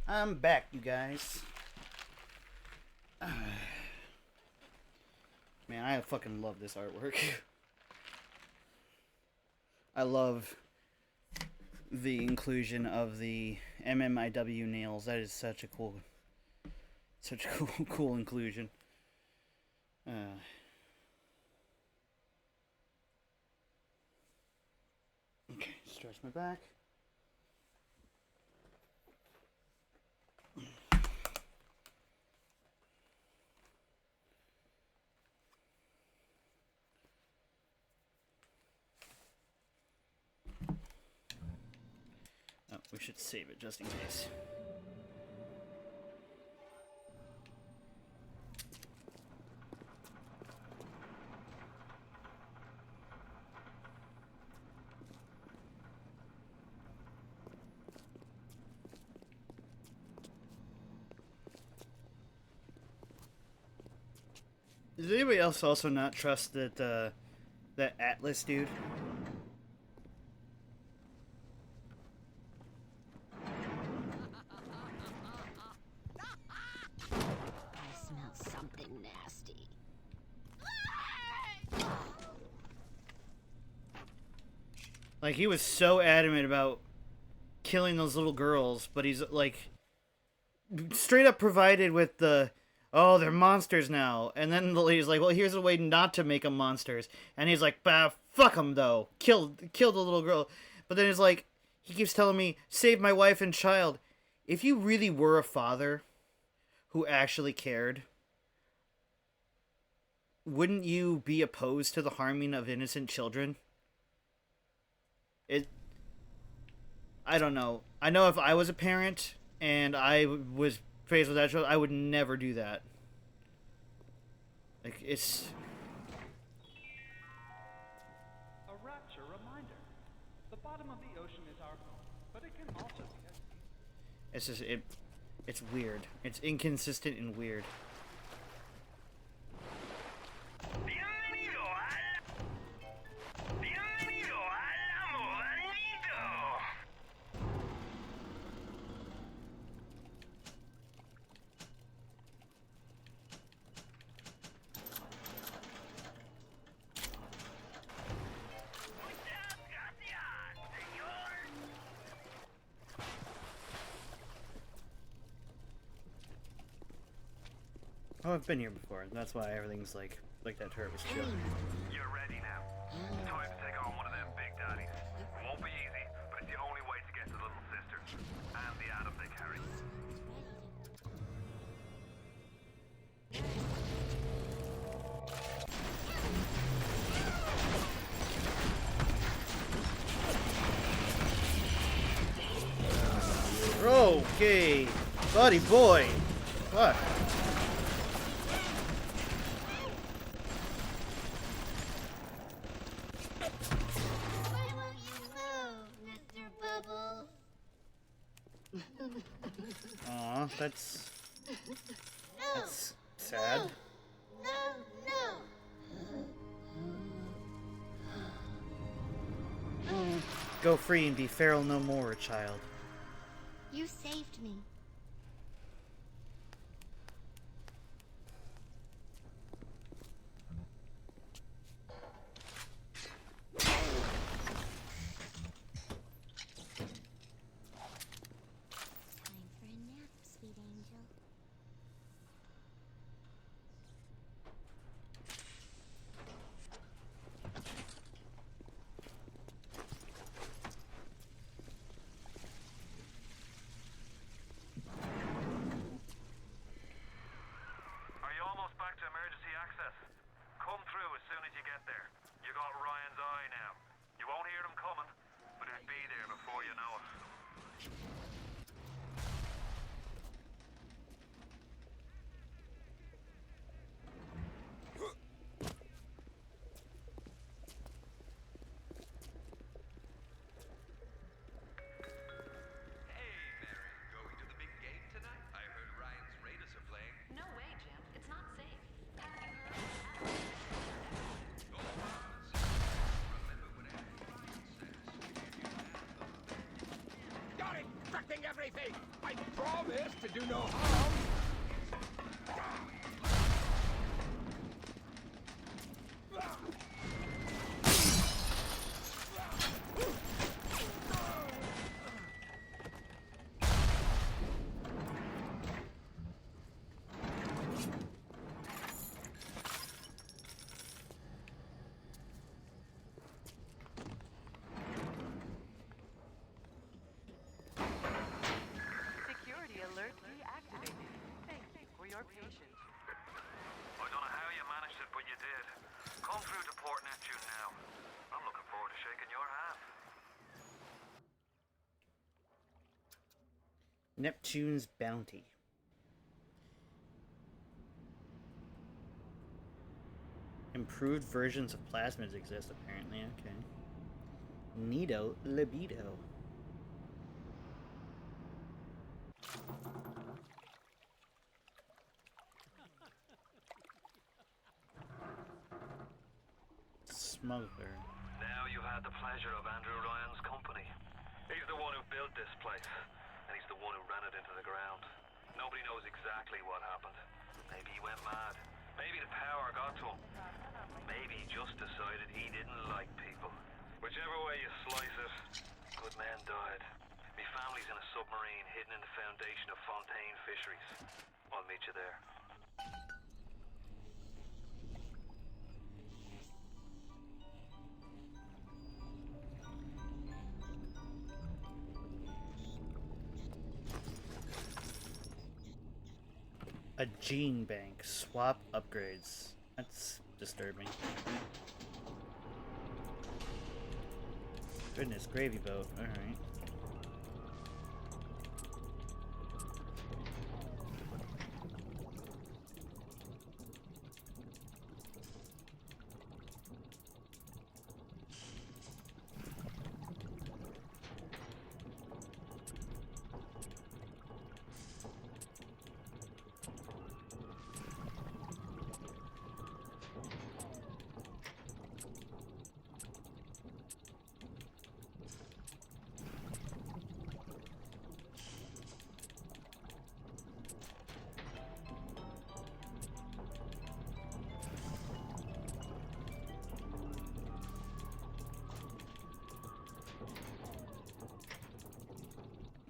I'm back, you guys. Man, I fucking love this artwork. I love the inclusion of the MMIW nails. That is such a cool inclusion. Okay, stretch my back. Oh, we should save it just in case. Does anybody else also not trust that that Atlas dude? I smell something nasty. Like, he was so adamant about killing those little girls, but he's like straight up provided with the, oh, they're monsters now. And then the lady's like, well, here's a way not to make them monsters. And he's like, bah, fuck them though. Kill the little girl. But then it's like, he keeps telling me, save my wife and child. If you really were a father who actually cared, wouldn't you be opposed to the harming of innocent children? I don't know. I know if I was a parent and I was faced with that child, I would never do that. Like, it's... A rapture reminder. The bottom of the ocean is our home, but it can also be a... It's just, it's weird. It's inconsistent and weird. Oh, I've been here before. That's why everything's like that turret was chill. You're ready now. Time to take on one of them big daddies. It won't be easy, but it's the only way to get to little sister and the Adam they carry. Okay, buddy boy. Fuck. Aw, that's sad. Go free and be feral no more, child. You saved me. Time for a nap, sweet angel. Are you almost back to emergency access? Come through as soon as you get there. You got Ryan's eye now. You won't hear them coming, but it'll be there before you know it. Hey, Mary. Going to the big game tonight? I heard Ryan's Raiders are playing. No way, Jim. It's not safe. Have you heard? Got it! Tracking everything. I promise to do no harm. Security alert deactivated. Thank you for your patience. I don't know how you managed it, but you did. Come through to Port Neptune now. I'm looking forward to shaking your hand. Neptune's Bounty. Improved versions of plasmids exist, apparently. Okay. Neato libido. Smuggler. Now you've had the pleasure of Andrew Ryan's company. He's the one who built this place, and he's the one who ran it into the ground. Nobody knows exactly what happened. Maybe he went mad. Maybe the power got to him. Maybe he just decided he didn't like people. Whichever way you slice it, good men died. Me family's in a submarine hidden in the foundation of Fontaine Fisheries. I'll meet you there. A gene bank. Swap upgrades. That's disturbing. Goodness, gravy boat. Alright.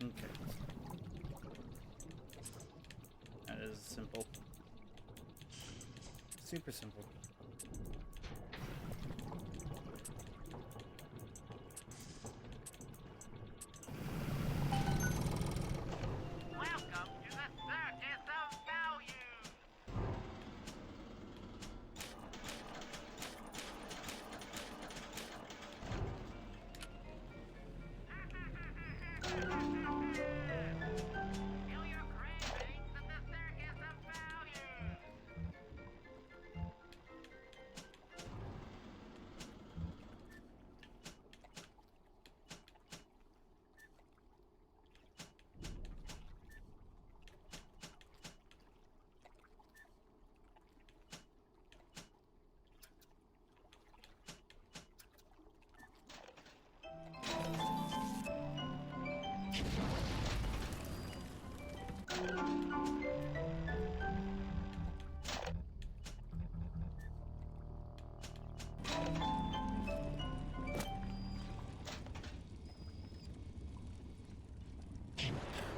Okay. That is simple. Super simple. Welcome to the Circus of Value. Feel your cravings at the Circus of Value.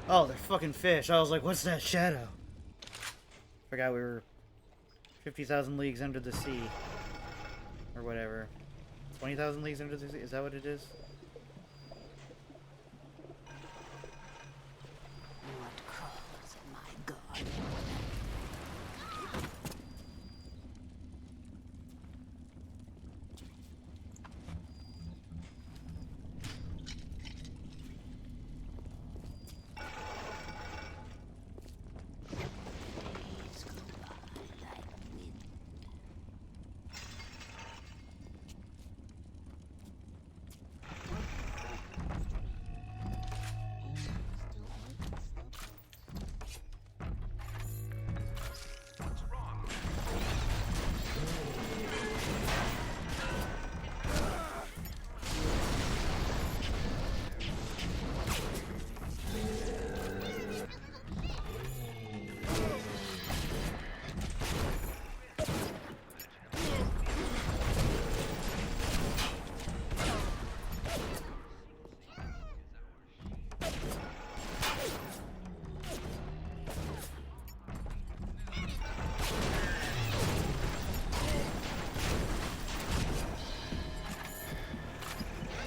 Oh, they're fucking fish. I was like, what's that shadow? Forgot we were 50,000 leagues under the sea. Or whatever. 20,000 leagues under the sea? Is that what it is? What calls my god? Days go by like wind.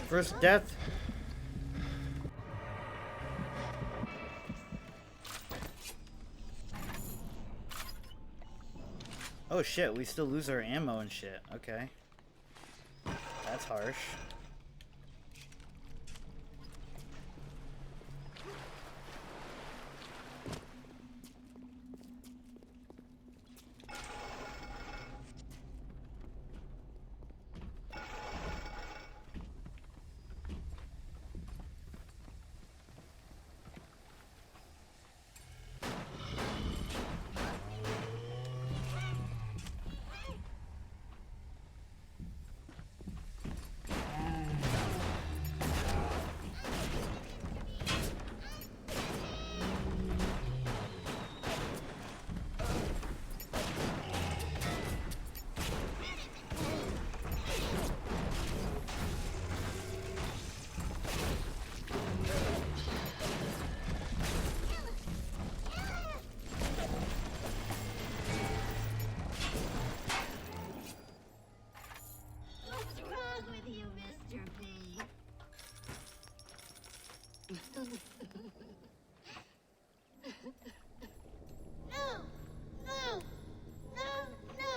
First death. Oh shit, we still lose our ammo and shit. Okay. That's harsh. What's wrong with you, Mr. B? No! No! No! No!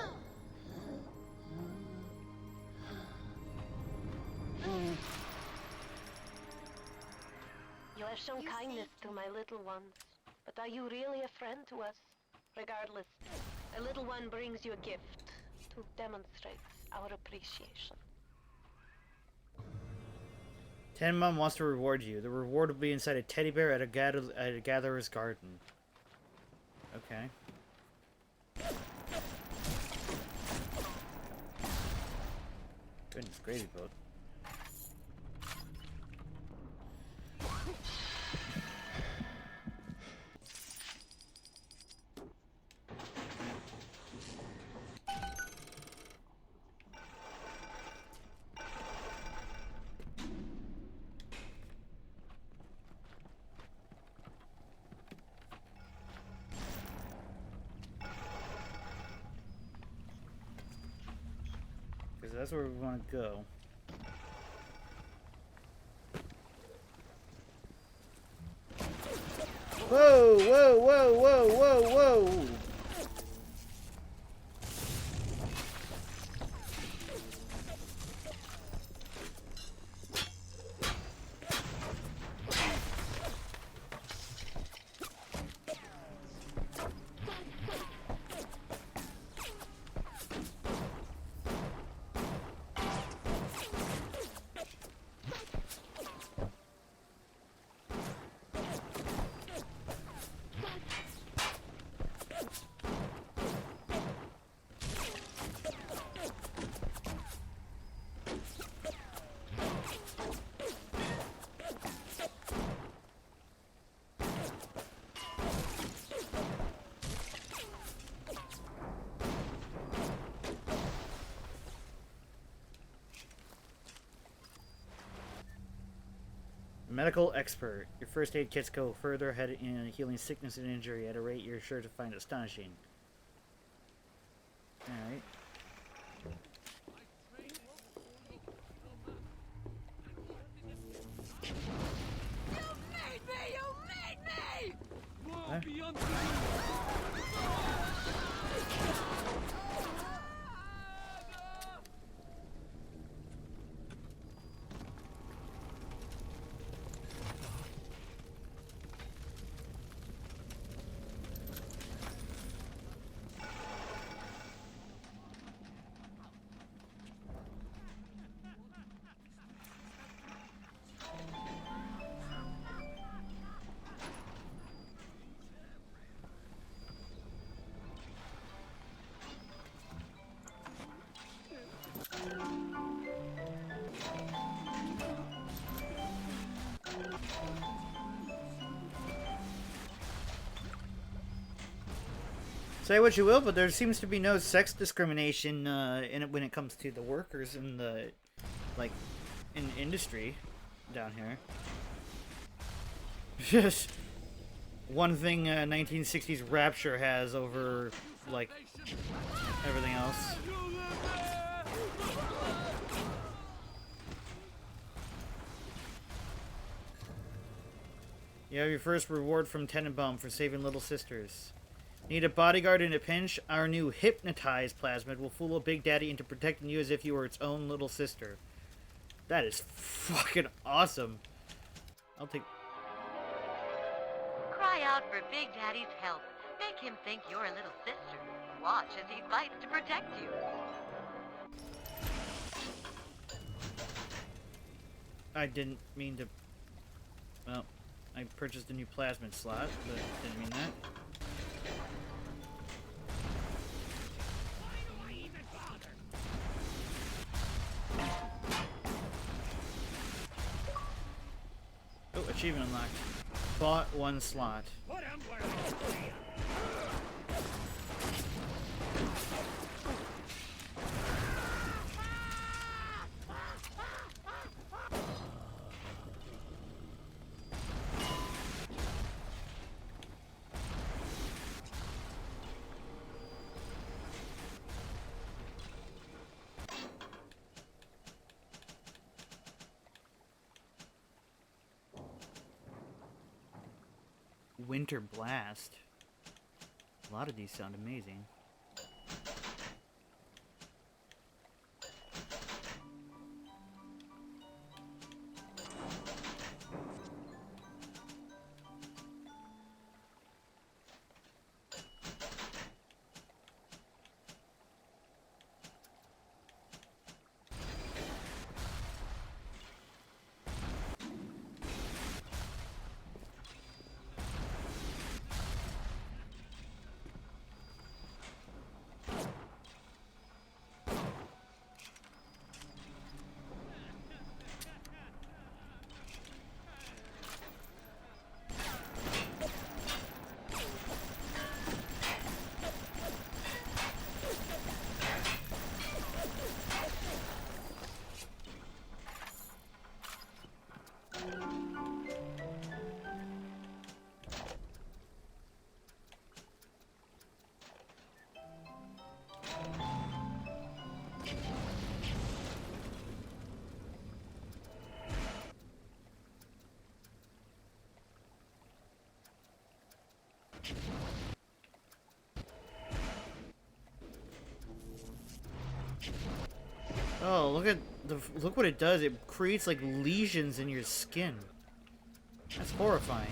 You have shown kindness to my little ones, but are you really a friend to us? Regardless, a little one brings you a gift to demonstrate our appreciation. Tenmum wants to reward you. The reward will be inside a teddy bear at a gatherer's garden. Okay. Goodness, gravy boat. Because that's where we want to go. Whoa, whoa, whoa, whoa, whoa, whoa! Medical expert. Your first aid kits go further ahead in healing sickness and injury at a rate you're sure to find astonishing. Alright. Say what you will, but there seems to be no sex discrimination in it when it comes to the workers in the, like, in industry down here. Just one thing 1960s Rapture has over, like, everything else. You have your first reward from Tenenbaum for saving little sisters. Need a bodyguard in a pinch? Our new Hypnotize plasmid will fool a Big Daddy into protecting you as if you were its own little sister. That is fucking awesome. I'll take... Cry out for Big Daddy's help. Make him think you're a little sister. Watch as he fights to protect you. I didn't mean to... Well, I purchased a new plasmid slot, but didn't mean that. Oh, achievement unlocked. Bought 1 slot. Winter Blast. A lot of these sound amazing. Oh, look what it does. It creates like lesions in your skin. That's horrifying.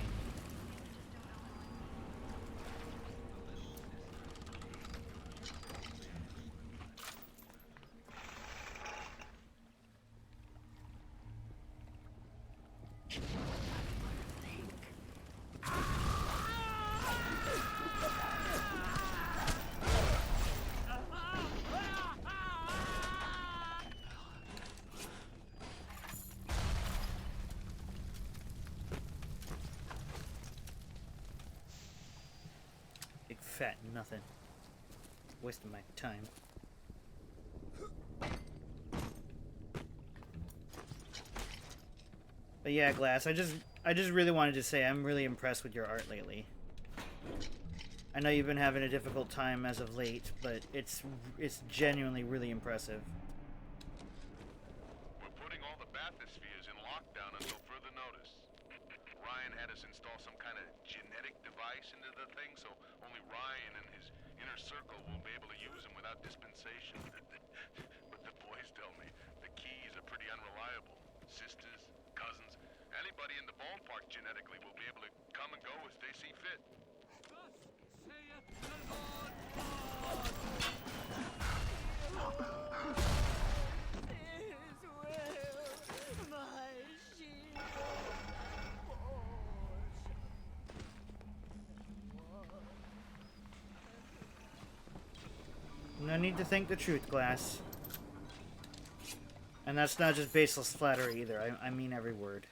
Fat nothing. Wasting my time. But yeah, Glass, I just really wanted to say I'm really impressed with your art lately. I know you've been having a difficult time as of late, but it's genuinely really impressive. We're putting all the bathyspheres in lockdown until further notice. Ryan had us install some kind of genetic device into the thing, so only Ryan and his inner circle will be able to use them without dispensation. But the boys tell me the keys are pretty unreliable. Sisters, cousins, anybody in the ballpark genetically will be able to come and go as they see fit. No need to think the truth, Glass. And that's not just baseless flattery either. I mean every word.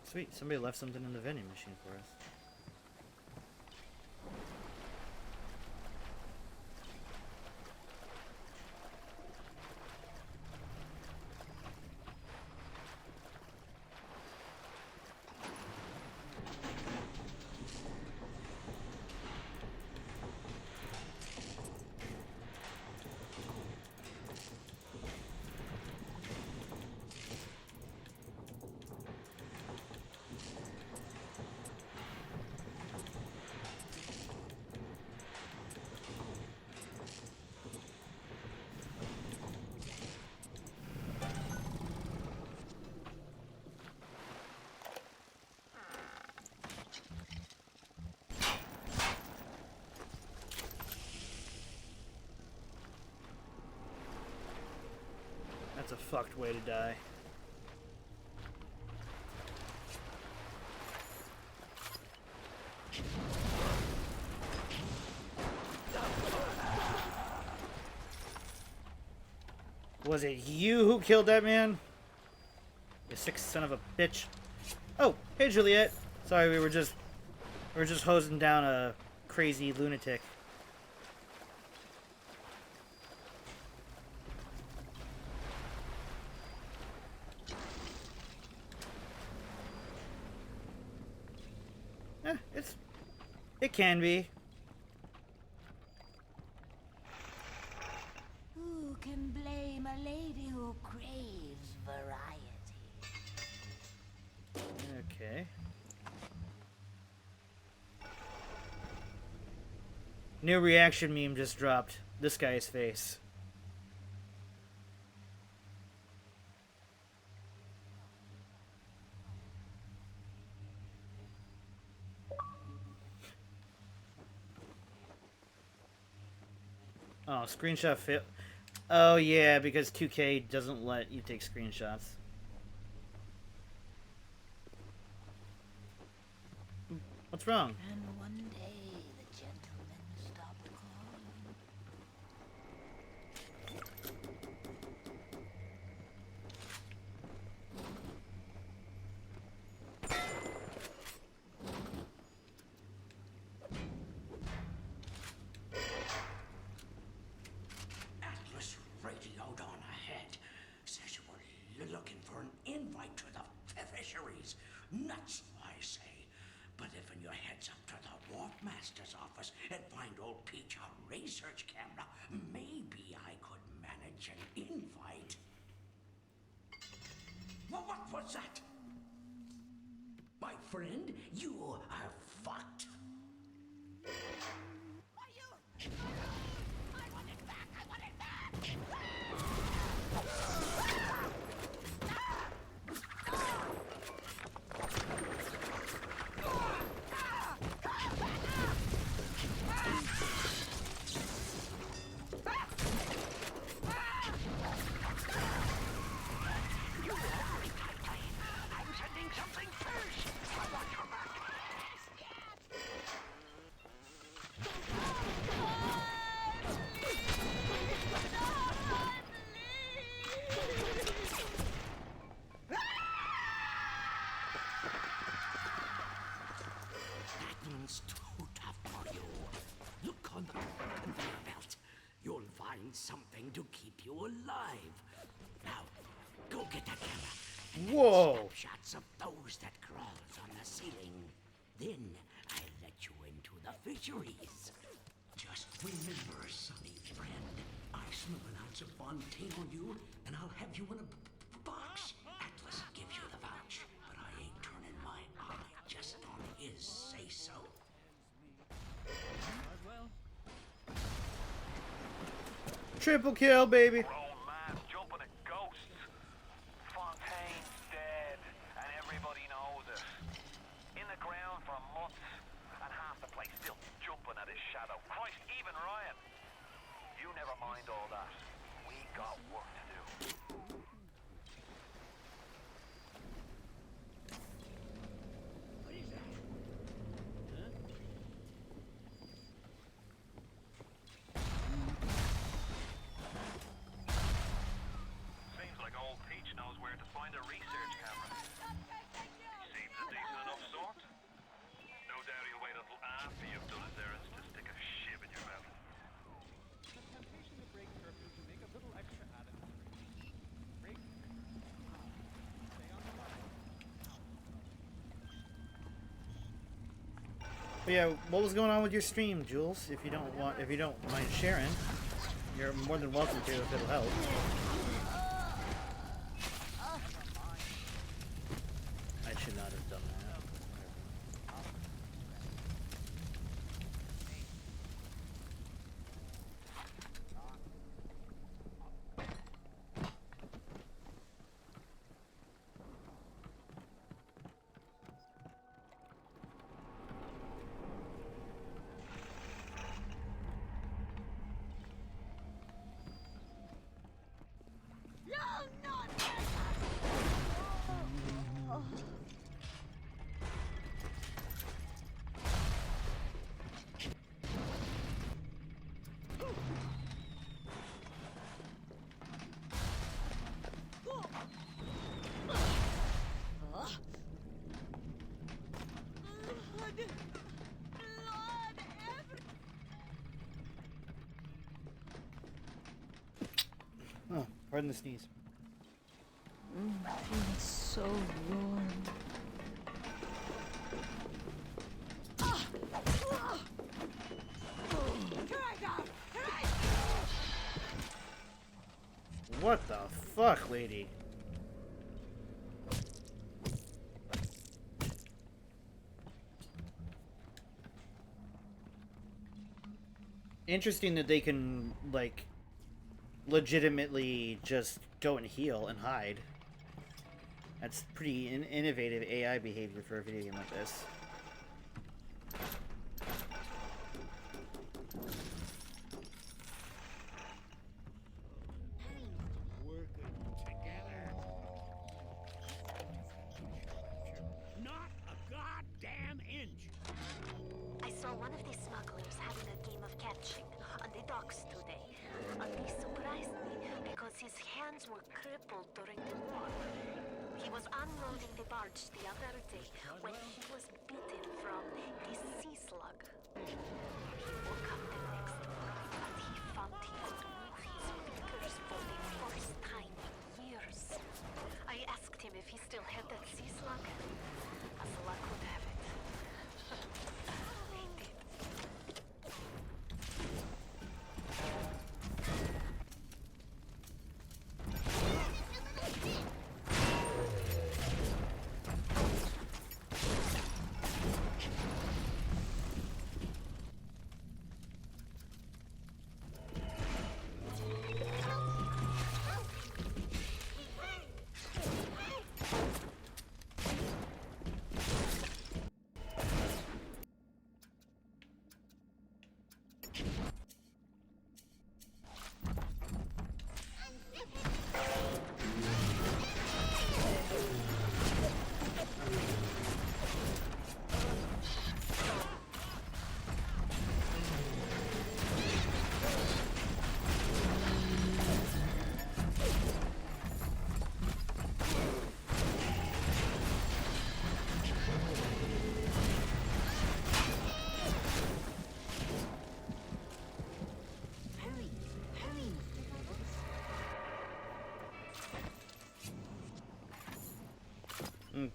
Sweet, somebody left something in the vending machine for us. fucked way to die. Was it you who killed that man? You sick son of a bitch. Oh, hey Juliet. Sorry, we were just hosing down a crazy lunatic. It can be. Who can blame a lady who craves variety? Okay. New reaction meme just dropped. This guy's face. Oh, screenshot fail. Oh yeah, because 2K doesn't let you take screenshots. What's wrong? And one day the gentleman stopped calling. Atlas radioed on ahead. Says you were looking for an invite to the fisheries. Nuts, I say. But if your head's up to the Warp Master's office and find old Peach a research camera, maybe I could manage an invite. Well, what was that? My friend, you are fucked. Too tough for you. Look on the conveyor belt. You'll find something to keep you alive. Now, go get that camera and take snapshots of those that crawls on the ceiling. Then I'll let you into the fisheries. Just remember, sonny friend, I smell an ounce of Fontaine on you, and I'll have you in a box. Atlas gives you the vouch, but I ain't turning my eye just on his say-so. Triple kill, baby. Grown man jumping at ghosts. Fontaine's dead, and everybody knows it. In the ground for months, and half the place still jumping at his shadow. Christ, even Ryan. You never mind all that. We got work to do. What is that? Huh? Seems like old Peach knows where to find a research camera. He seems a decent enough sort. No doubt he'll wait until after you've done his errands to stick a shiv in your mouth. The temptation to break curfew to make a little extra attitude. Break. Stay on the line. But yeah, what was going on with your stream, Jules? If you don't mind sharing, you're more than welcome to if it'll help. I should not have done that. Oh, pardon the sneeze. Feels so warm. What the fuck, lady? Interesting that they can, like, legitimately just go and heal and hide. That's pretty innovative AI behavior for a video game like this. Working together. Not a goddamn inch. I saw one of these smugglers having a game of catching on the docks today. This surprised me because his hands were crippled during the war. He was unloading the barge the other day when he was bitten from the sea slug. He woke up the next morning and he found he could move his fingers for the first time in years. I asked him if he still had that sea slug. As luck would have it. He did.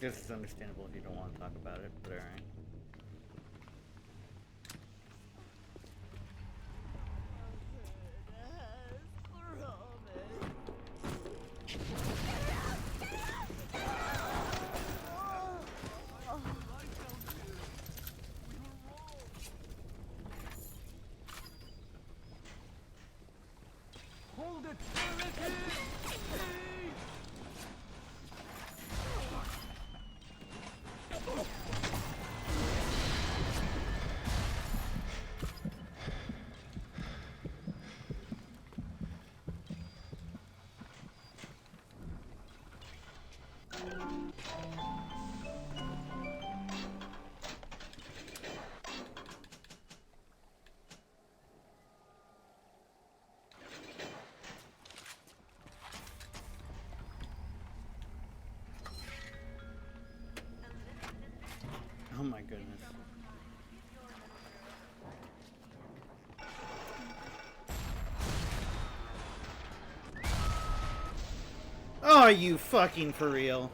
This is understandable if you don't want to talk about it, but alright. Hold it! Oh my goodness. Oh, are you fucking for real?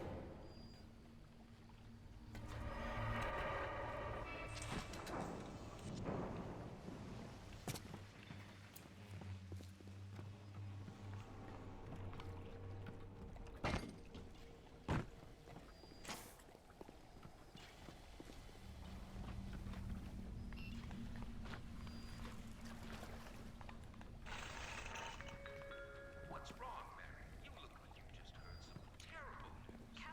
What's wrong, Mary? You look like you just heard some terrible news.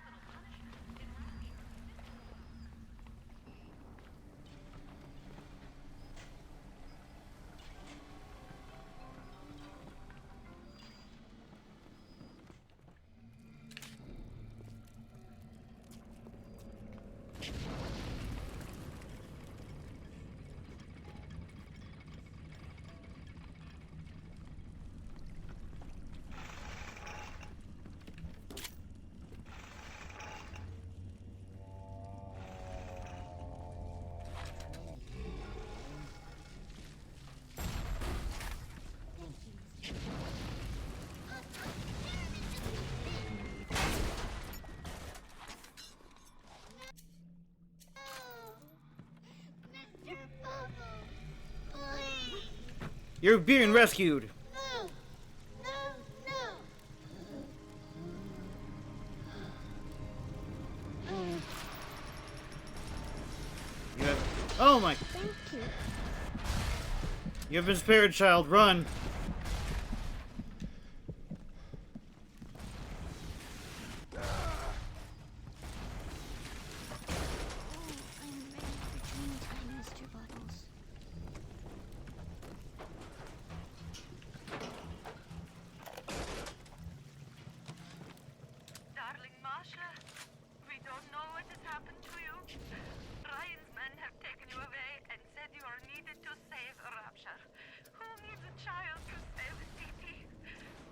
You're being rescued. No! No! No! You have... Oh my... Thank you. You have been spared, child. Run. I'm ready for dream time, Mr. Bubbles. Darling Masha, we don't know what has happened to you. Ryan's men have taken you away and said you are needed to save Rapture. Who needs a child to save the city?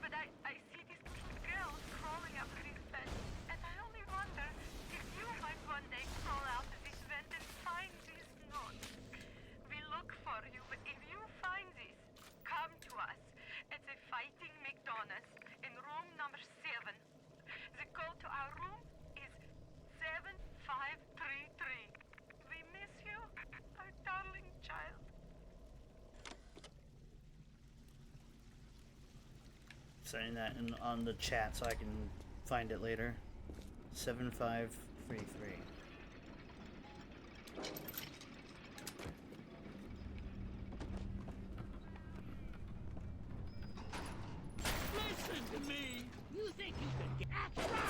But I see these little girls crawling up these vents, and I only wonder if you might one day crawl out of this vent and find these notes. We look for you, but if you find these, come to us. It's a Fighting McDonald's in room number 7. The code to our room is 7533. We miss you, our darling child. Saying that on the chat so I can find it later. 7533. Listen to me! You think you can get... That's right!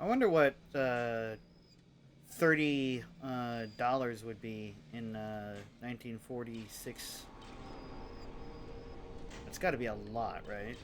I wonder what $30 would be in 1946. It's got to be a lot, right?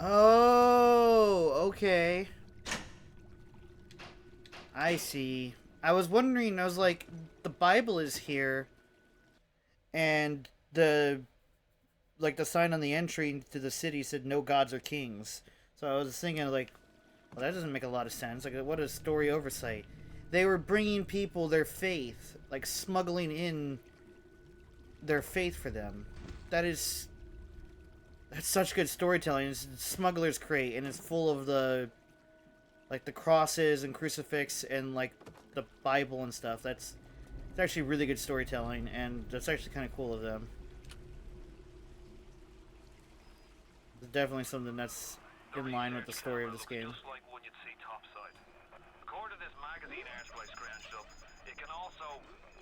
Oh, okay. I see. I was wondering, I was like, the Bible is here, and the sign on the entry to the city said no gods or kings. So I was thinking, like, well, that doesn't make a lot of sense. Like, what a story oversight. They were bringing people their faith, like smuggling in their faith for them. That's such good storytelling. It's Smuggler's Crate, and it's full of the crosses and crucifix and like the Bible and stuff. It's actually really good storytelling, and that's actually kind of cool of them. It's definitely something that's in line with the story of this game. Just like one you'd see topside. According to this magazine article I scrounged up, it can also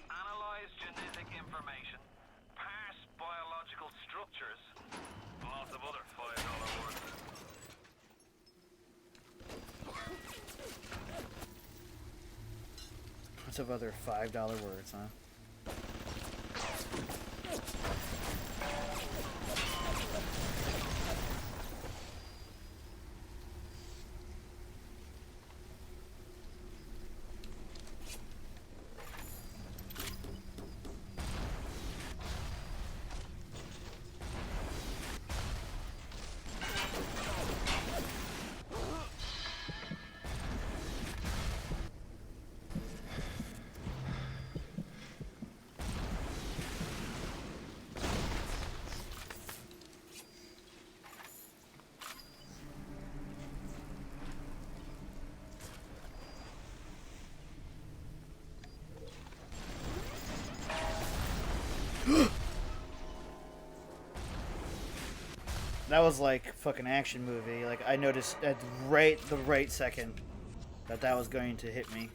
analyze genetic information, parse biological structures, lots of other $5 words. Lots of other $5 words, huh? That was like fucking action movie. Like, I noticed at the right second that was going to hit me.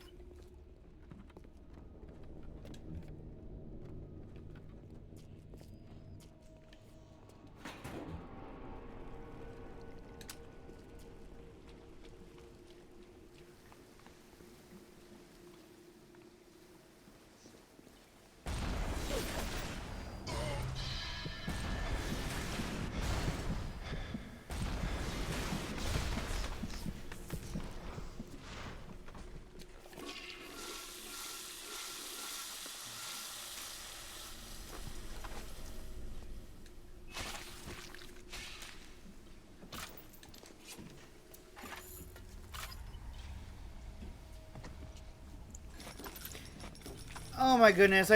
Oh my goodness,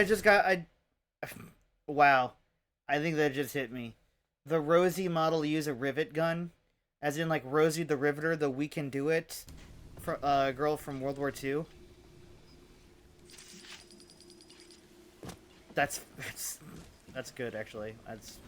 wow. I think that just hit me. The Rosie model use a rivet gun. As in, like, Rosie the Riveter, the We Can Do It girl from World War II. That's good, actually. That's...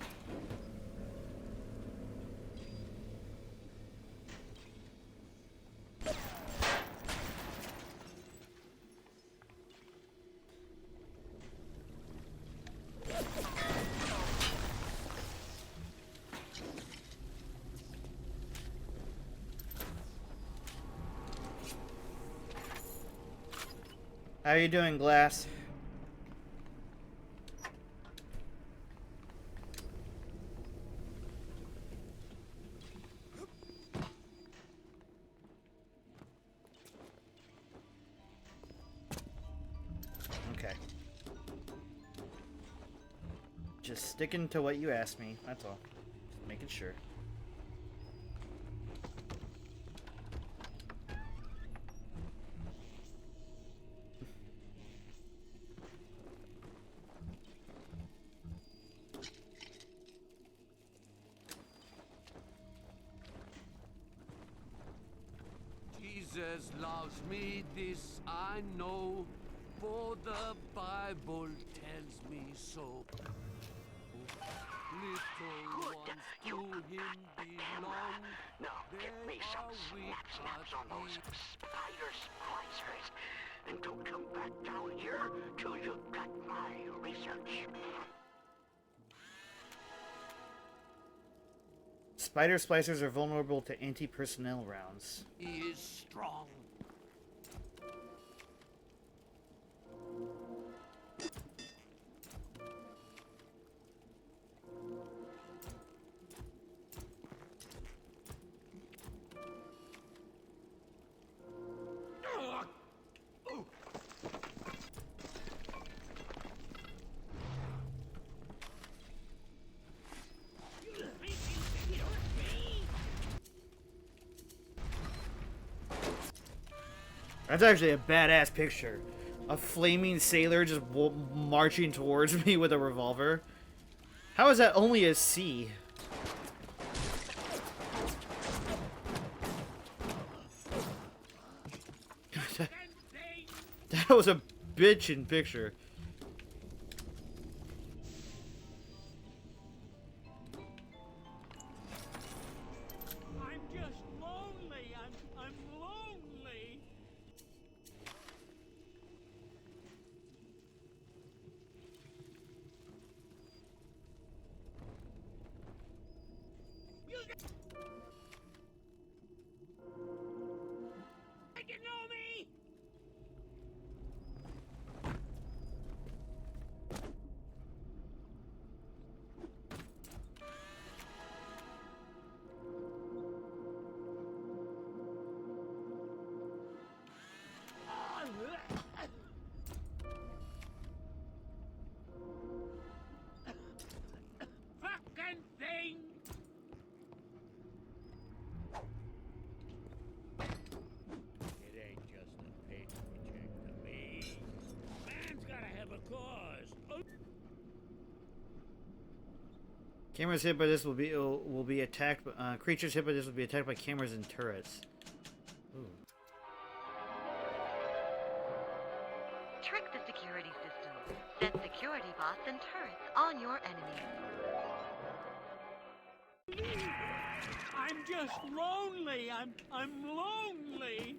How you doing, Glass? Okay. Just sticking to what you asked me, that's all. Just making sure. Jesus loves me, this I know, for the Bible tells me so. Little ones to him belong. Now give me some snaps on those spider splicers, and don't come back down here till you've got my research. Spider splicers are vulnerable to anti-personnel rounds. He is strong. That's actually a badass picture. A flaming sailor just marching towards me with a revolver. How is that only a C? That was a bitchin' picture. I'm just lonely. I'm lonely. You know me? Fucking thing! It ain't just a paycheck to me. Man's gotta have a cause. Cameras hit by this will be attacked. Creatures hit by this will be attacked by cameras and turrets. Ooh. Trick the security system. Set security bots and turrets on your enemies. I'm just lonely. I'm lonely.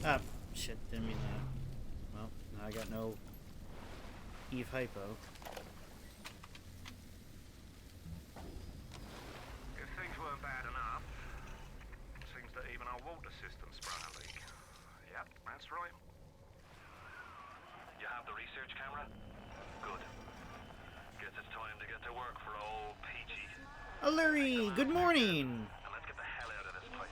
Ah, shit, didn't mean that. Well, now I got no Eve hypo. If things weren't bad enough, it seems that even our water system sprung a leak. Yep, that's right. You have the research camera? Good. Guess it's time to get to work for old Peachy. Larry, good morning! And let's get the hell out of this place.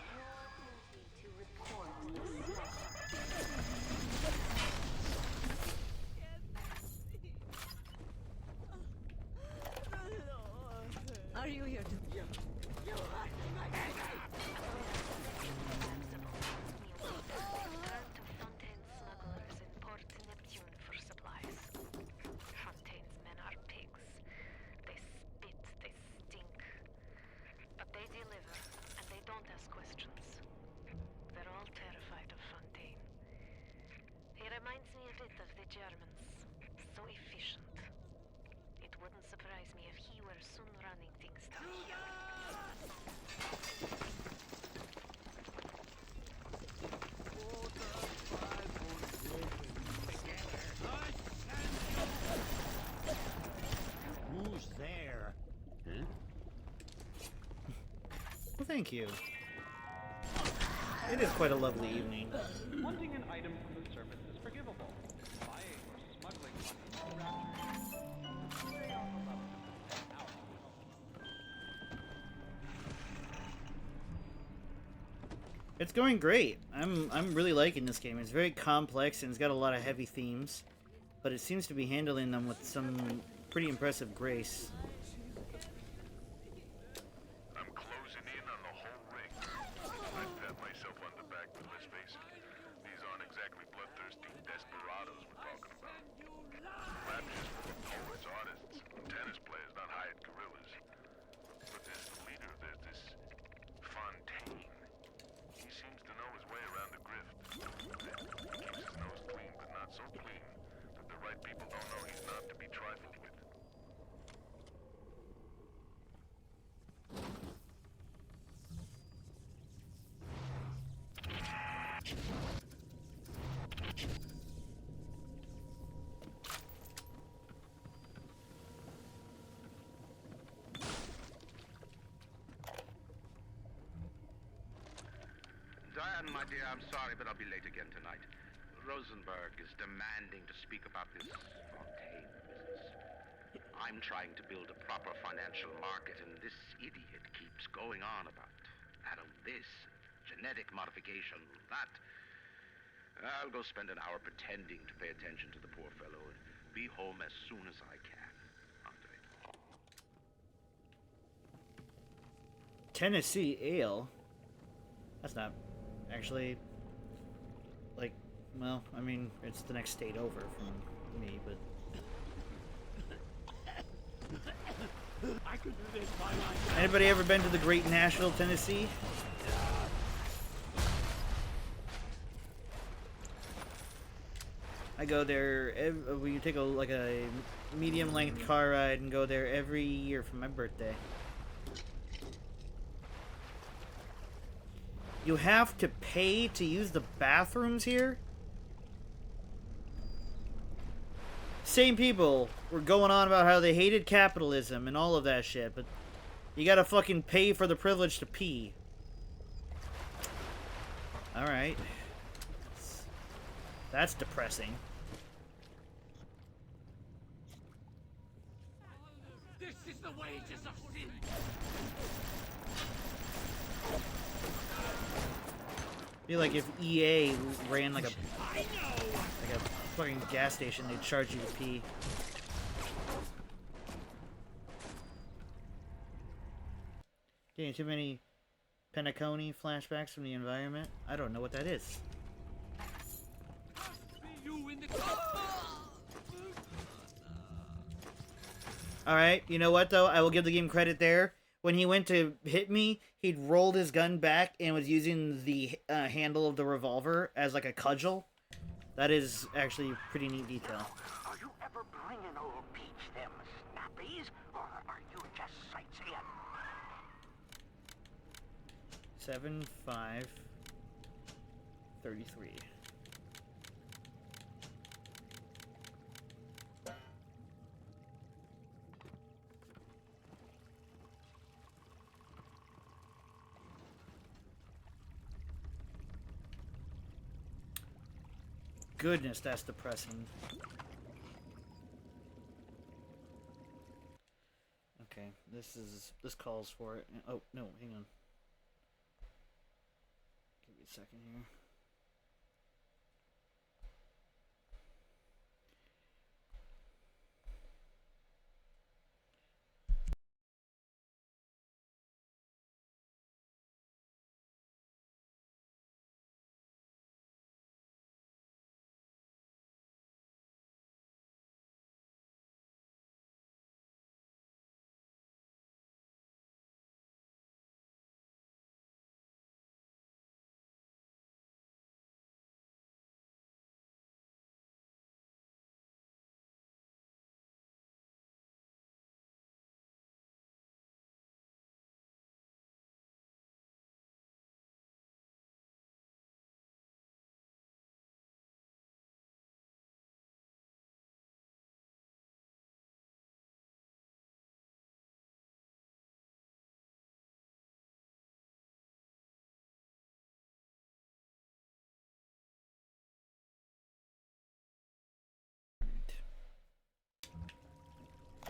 Are you here to... Fontaine's men are pigs. They spit, they stink. But they deliver, and they don't ask questions. They're all terrified of Fontaine. He reminds me a bit of the Germans. So efficient. It wouldn't surprise me if he were soon running things down here. Who's there? Huh? Well, thank you. It is quite a lovely evening. Wanting an item from the surface is forgivable. Buying or smuggling money is rapture. They are the level of our It's going great. I'm really liking this game. It's very complex and it's got a lot of heavy themes, but it seems to be handling them with some pretty impressive grace. I'm closing in on the whole ring. I pat myself on the back, but let's face it, these aren't exactly bloodthirsty desperados we're talking about. Rapture's full of poets, artists, and tennis players, not hired gorillas. But there's the leader, there's this Fontaine. He seems to know his way around the grift. He keeps his nose clean, but not so clean that the right people don't know he's not to be trifled with. Diane, my dear, I'm sorry, but I'll be late again tonight. Rosenberg is demanding to speak about this Fontaine business. I'm trying to build a proper financial market, and this idiot keeps going on about this, genetic modification, that. I'll go spend an hour pretending to pay attention to the poor fellow and be home as soon as I can. Andre. Tennessee ale? That's not actually, like, well, I mean, it's the next state over from me, but... I could do this by myself. Anybody ever been to the great Nashville, Tennessee? I go there, we take a medium-length car ride and go there every year for my birthday. You have to pay to use the bathrooms here? Same people were going on about how they hated capitalism and all of that shit, but you gotta fucking pay for the privilege to pee. Alright. That's depressing. This is the wages of sin. Be like if EA ran like a fucking gas station, they'd charge you to pee. Getting too many Penacony flashbacks from the environment? I don't know what that is. Alright, you know what though? I will give the game credit there. When he went to hit me, he'd rolled his gun back and was using the handle of the revolver as like a cudgel. That is actually pretty neat detail. Are you ever bringing old Peach them snappies, or are you just sightseeing? 7-5-33. Goodness, that's depressing. Okay, this calls for it. Oh no, hang on. Give me a second here.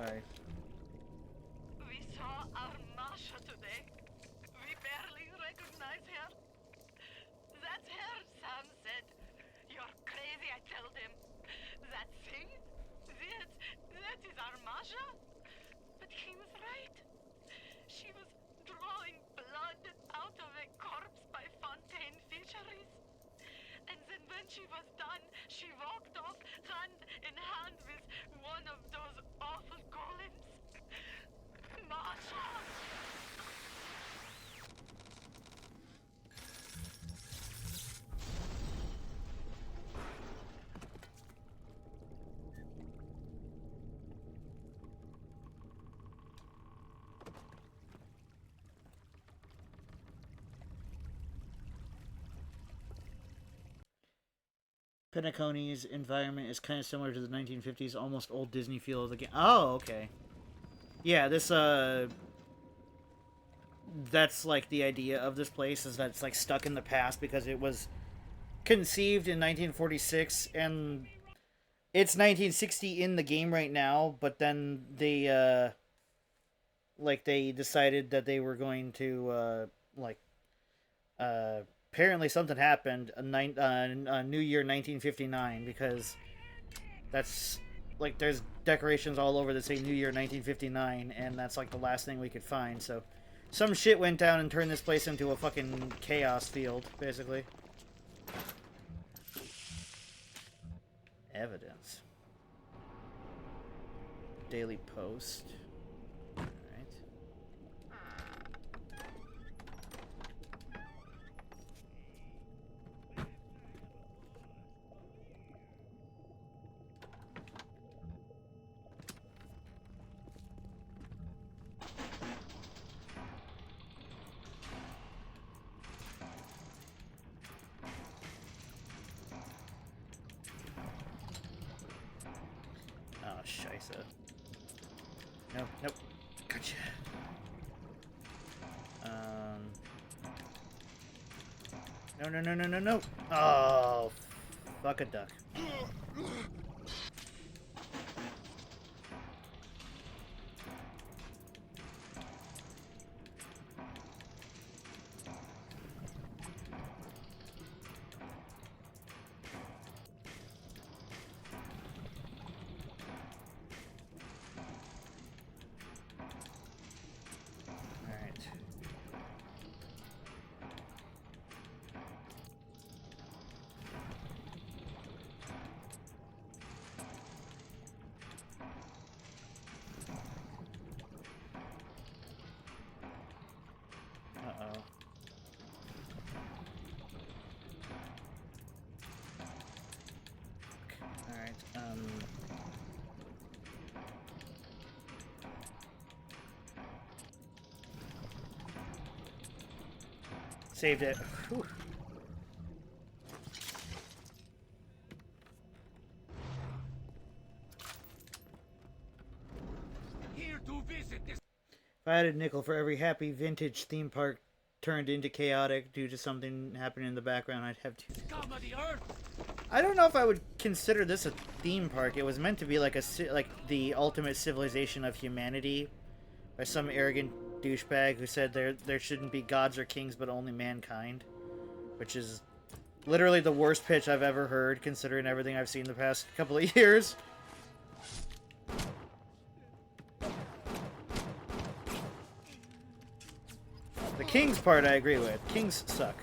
Sorry. We saw our Masha today. We barely recognize her. That's her, Sam said. You're crazy, I told him. That thing? That is our Masha? But he was right. She was drawing blood out of a corpse by Fontaine Fisheries. And then when she was done, she walked off hand in hand with one of those awful golems. Masha! Pennacone's environment is kind of similar to the 1950s, almost old Disney feel of the game. Oh, okay. Yeah, this, that's, like, the idea of this place, is that it's, like, stuck in the past because it was conceived in 1946, and it's 1960 in the game right now, but then they, they decided that they were going to, apparently something happened New Year 1959, because that's like there's decorations all over that say New Year 1959, and that's like the last thing we could find. So some shit went down and turned this place into a fucking chaos field, basically. Evidence. Daily Post. Scheisse. No, nope. Gotcha. No. Oh, fuck a duck. Alright, saved it. Whew. Here to visit this. If I had a nickel for every happy vintage theme park turned into chaotic due to something happening in the background, I'd have two. Scum of the earth. I don't know if I would consider this a theme park. It was meant to be like the ultimate civilization of humanity by some arrogant douchebag who said there shouldn't be gods or kings but only mankind, which is literally the worst pitch I've ever heard considering everything I've seen the past couple of years. The kings part I agree with. Kings suck.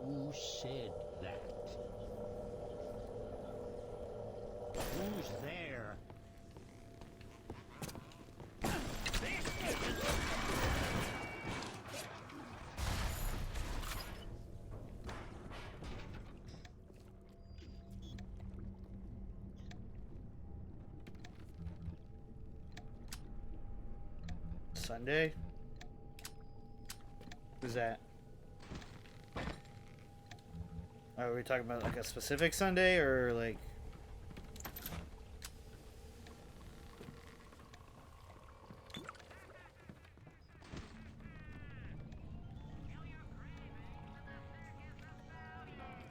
Who said that? Who's there? Sunday? Who's that? Are we talking about like a specific Sunday or like...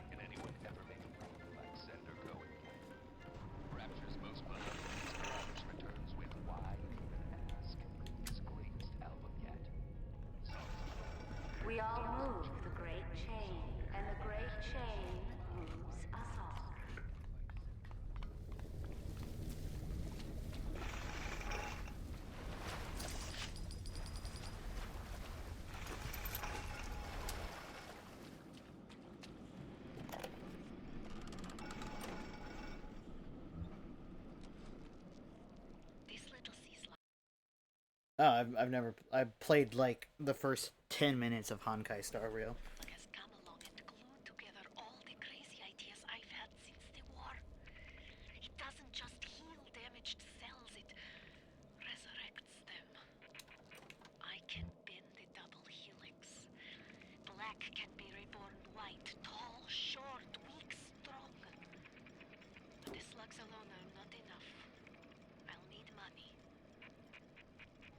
Can anyone ever make a point like send or go again? Rapture's most beloved Scratch returns with Why Even Ask, his greatest album yet. We all move the great chain, and the great chain moves us all. Oh, I've never... I played like the first 10 minutes of Honkai Star Rail. Has come along and glued together all the crazy ideas I've had since the war. It doesn't just heal damaged cells, it resurrects them. I can bend the double helix. Black can be reborn white, tall, short, weak, strong. But the slugs alone are not enough. I'll need money.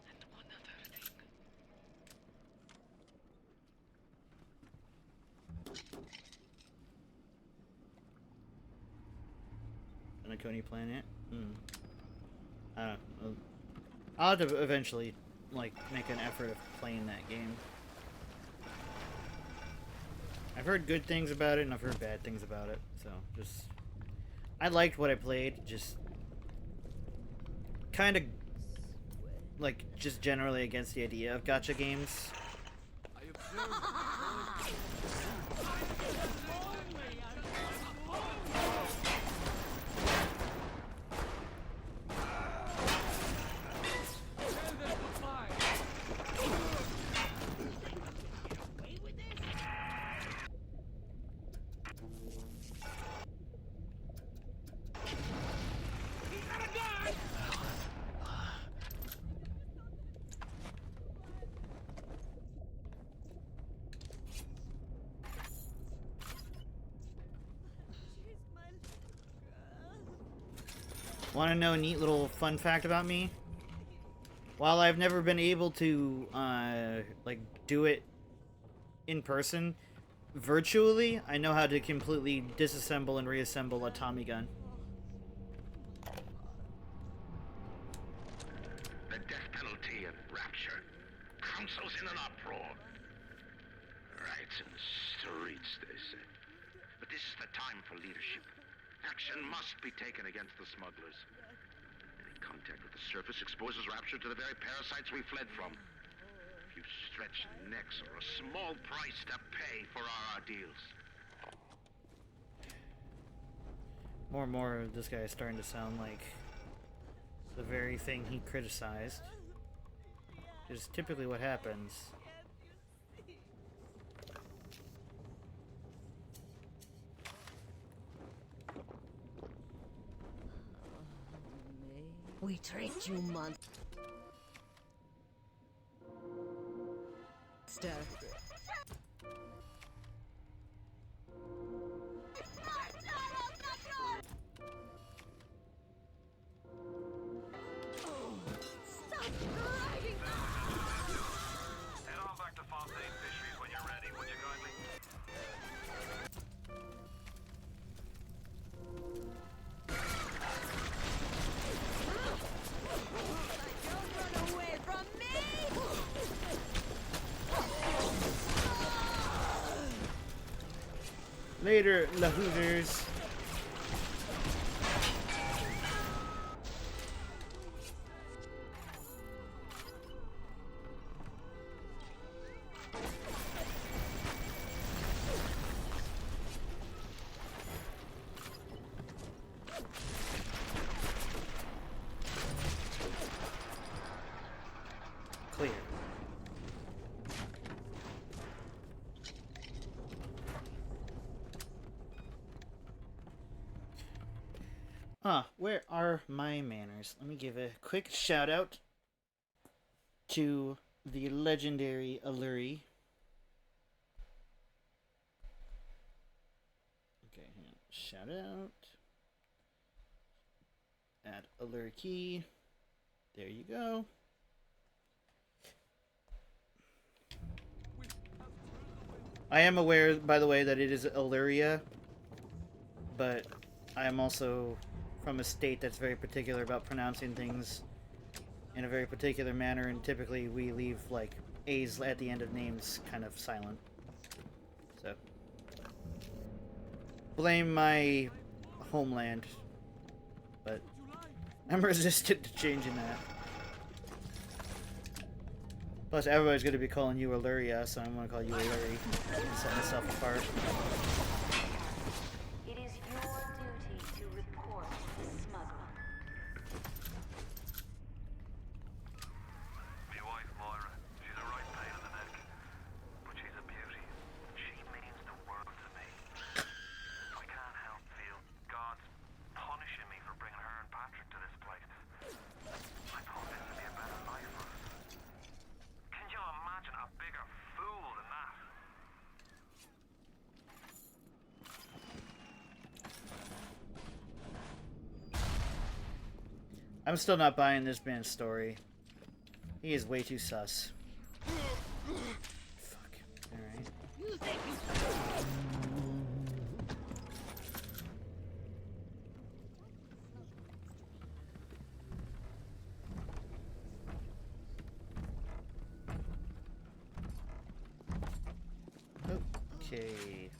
And one other thing. On a Coney planet? I don't know. I'll have to eventually, like, make an effort of playing that game. I've heard good things about it, and I've heard bad things about it, so just... I liked what I played, just... kind of, like, just generally against the idea of gacha games. Want to know a neat little fun fact about me? While I've never been able to, like, do it in person, virtually, I know how to completely disassemble and reassemble a Tommy gun. The death penalty and rapture. Council's in an uproar. Riots in the streets, they say. But this is the time for leadership. Action must be taken against the smugglers. Any contact with the surface exposes rapture to the very parasites we fled from. stretched necks are a small price to pay for our deals. More and more, this guy is starting to sound like the very thing he criticized. Is typically what happens. We tricked you, monster. Head on back to Fontaine Fisheries when you're ready, would you kindly? Don't run away from me! Later, La Hooters. Clear. Where are my manners? Let me give a quick shout out to the legendary Alluri. Okay, hang on. Shout out at Alluri Key. There you go. I am aware, by the way, that it is Illyria, but I am also from a state that's very particular about pronouncing things in a very particular manner, and typically we leave, like, A's at the end of names kind of silent. So, blame my homeland, but I'm resistant to changing that. Plus, everybody's going to be calling you Illyria, so I'm going to call you Illuri and set myself apart. It is your duty to report the smuggler. My wife, Moira, she's a right pain in the neck. But she's a beauty. She means the world to me. I can't help feel God's punishing me for bringing her and Patrick to this place. I thought this would be a better life for us. Can you imagine a bigger fool than that? I'm still not buying this man's story. He is way too sus. Fuck. Alright. You think you... Okay.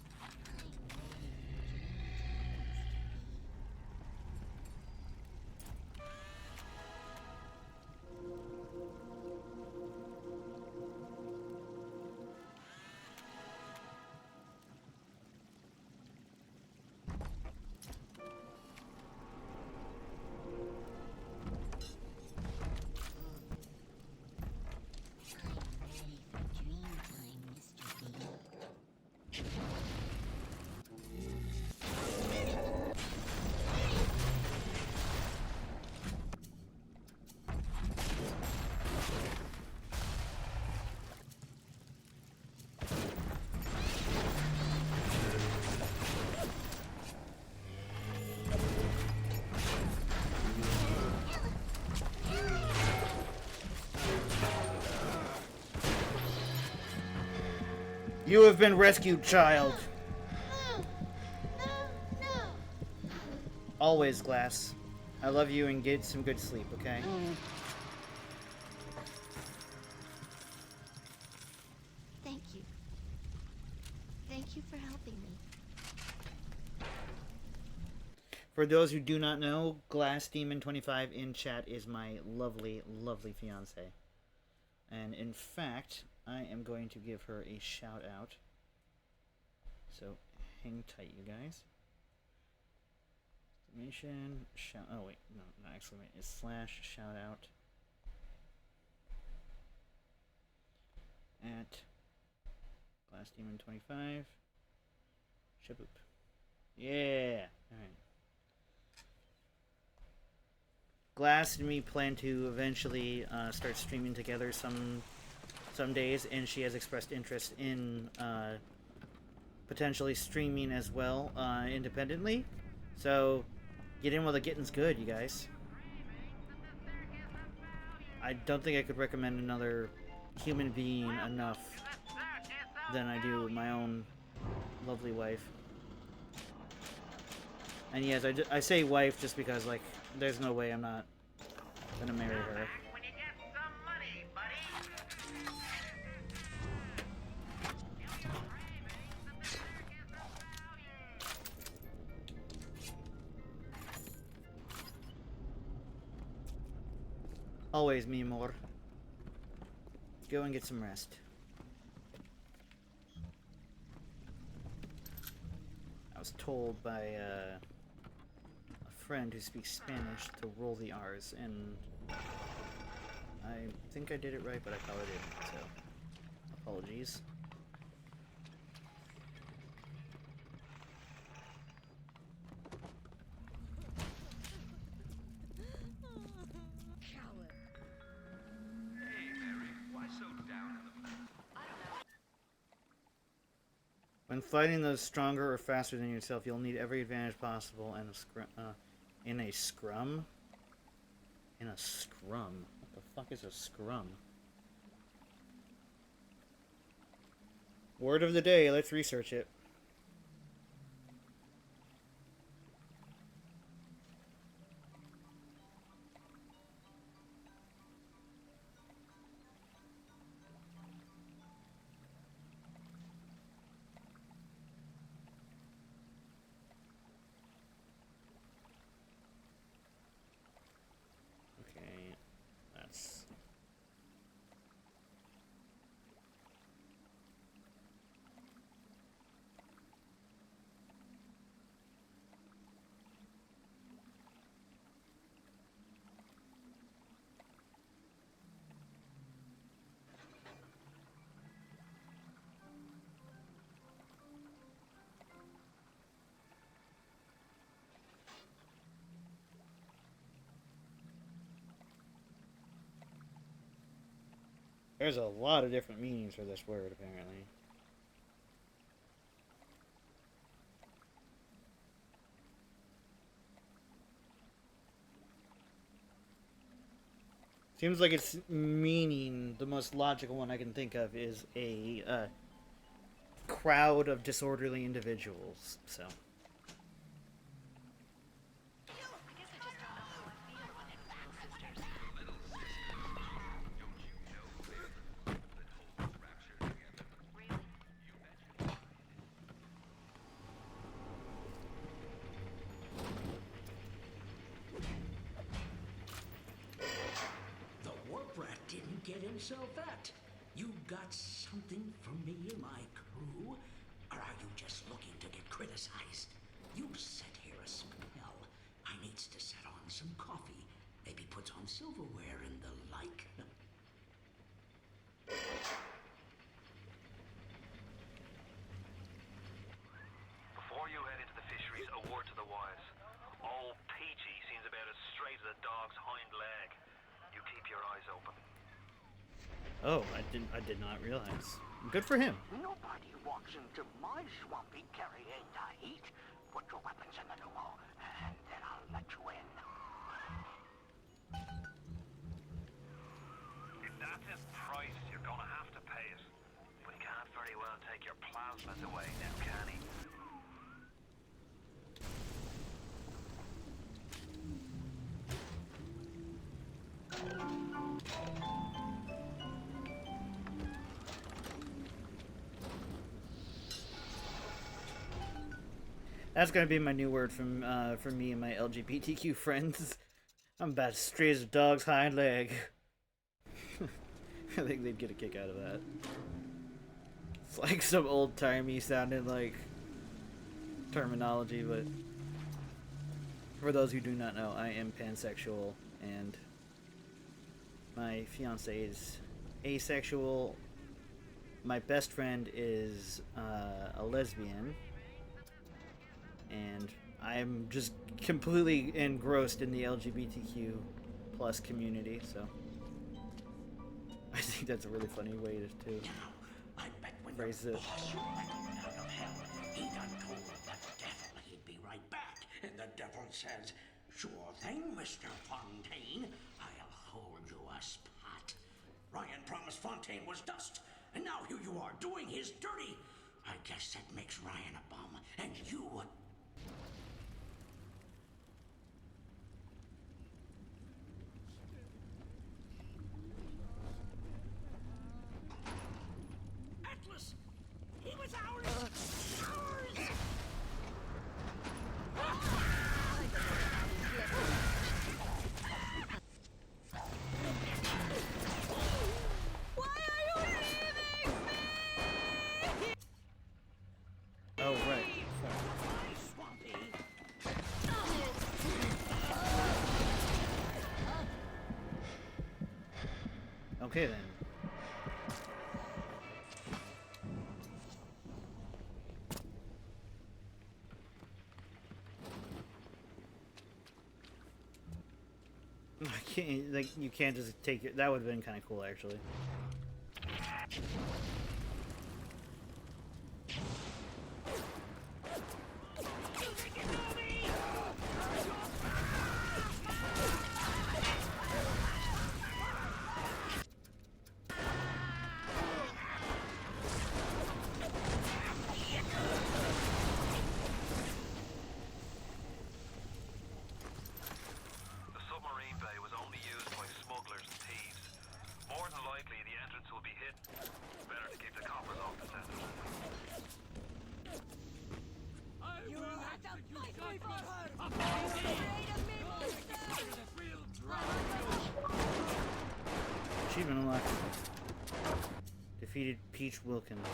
You have been rescued, child. Always, Glass. I love you and get some good sleep, okay? Thank you. Thank you for helping me. For those who do not know, Glass Demon 25 in chat is my lovely, lovely fiance. And in fact, I am going to give her a shout out. So hang tight, you guys. Exclamation shout. Oh wait, no, not exclamation. It's slash shout out at Glass Demon 25. Shaboop. Yeah. All right. Glass and me plan to eventually start streaming together some days, and she has expressed interest in potentially streaming as well independently. So get in while the getting's good, you guys. I don't think I could recommend another human being enough than I do my own lovely wife. And yes, I say wife just because, like, there's no way I'm not gonna marry her. Always me more. Go and get some rest. I was told by a friend who speaks Spanish to roll the R's, and I think I did it right, but I probably didn't, so apologies. When fighting those stronger or faster than yourself, you'll need every advantage possible and in a scrum? In a scrum? What the fuck is a scrum? Word of the day, let's research it. Okay, that's... There's a lot of different meanings for this word, apparently. Seems like its meaning, the most logical one I can think of, is a crowd of disorderly individuals, so... Get himself at? You got something for me and my crew? Or are you just looking to get criticized? You sit here a spell. I needs to set on some coffee. Maybe put on silverware and the like. Before you head into the fisheries, a word to the wise. Old Peachy seems about as straight as a dog's hind leg. You keep your eyes open. Oh, I did not realize. Good for him. Nobody walks into my swampy carrying the heat. Put your weapons in the pneumo, and then I'll let you in. If that's his price, you're gonna have to pay it. But he can't very well take your plasmas away now, can he? That's gonna be my new word from me and my LGBTQ friends. I'm about straight as a dog's hind leg. I think they'd get a kick out of that. It's like some old-timey sounding like terminology, but for those who do not know, I am pansexual, and my fiance is asexual. My best friend is a lesbian, and I'm just completely engrossed in the LGBTQ plus community, so I think that's a really funny way to phrase it. Out of hell, he done told that devil he'd be right back, and the devil says, "Sure thing, Mr. Fontaine. I'll hold you a spot." Ryan promised Fontaine was dust, and now here you are doing his dirty. I guess that makes Ryan a bum, and you a... Atlas! He was ours! Ours! Why are you leaving me? Oh, right. Okay, then. I can't, like, you can't just take it. That would have been kind of cool, actually. The submarine bay was only used by smugglers and thieves. More than likely, the entrance will be hidden. Better to keep the coppers off the center. You will have to fight me for her! I'm afraid of me, monster! Achievement unlocked. Defeated Peach Wilkins.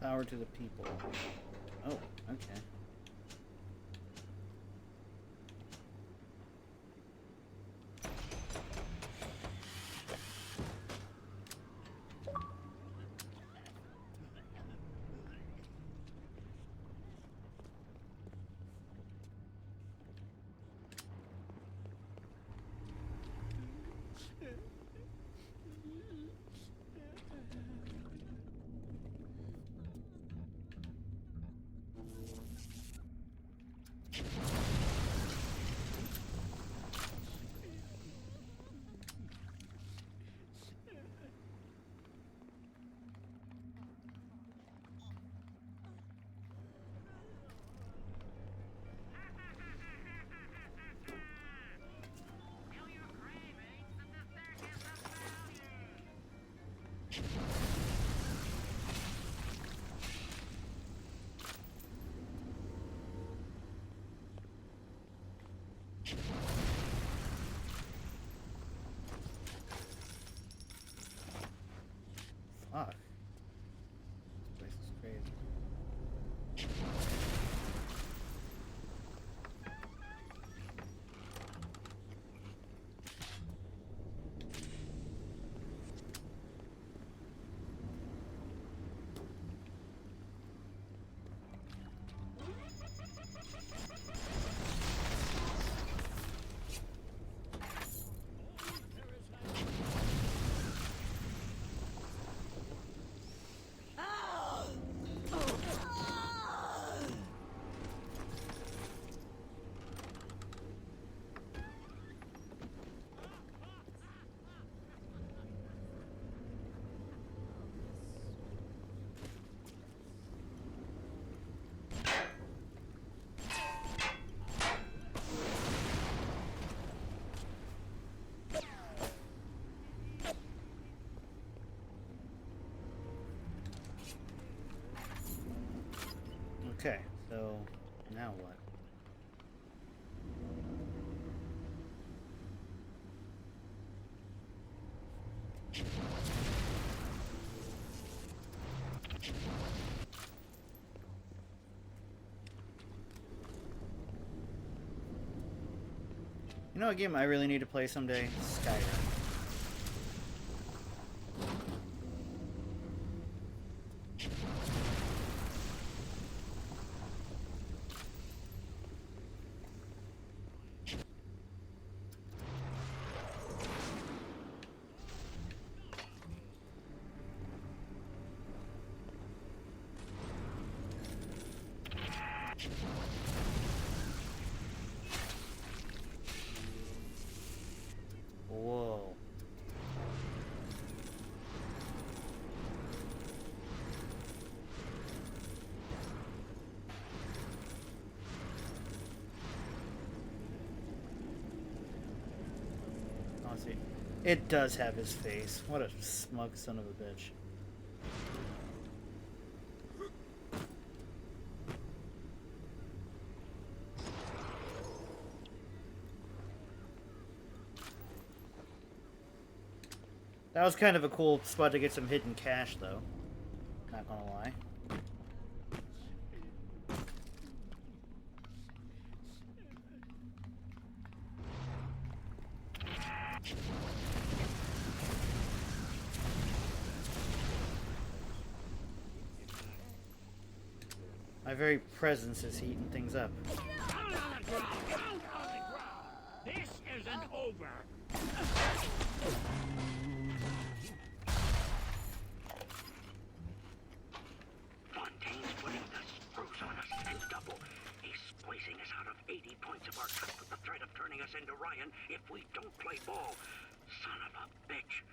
Power to the people. Oh, okay. Now what? You know what game I really need to play someday? Skyrim. Whoa. Honestly, it does have his face. What a smug son of a bitch. That was kind of a cool spot to get some hidden cash, though. Not gonna lie. My very presence is heating things up. This isn't over. Fontaine's putting the screws on us and double. He's squeezing us out of 80 points of our cut with the threat of turning us into Ryan if we don't play ball. Son of a bitch.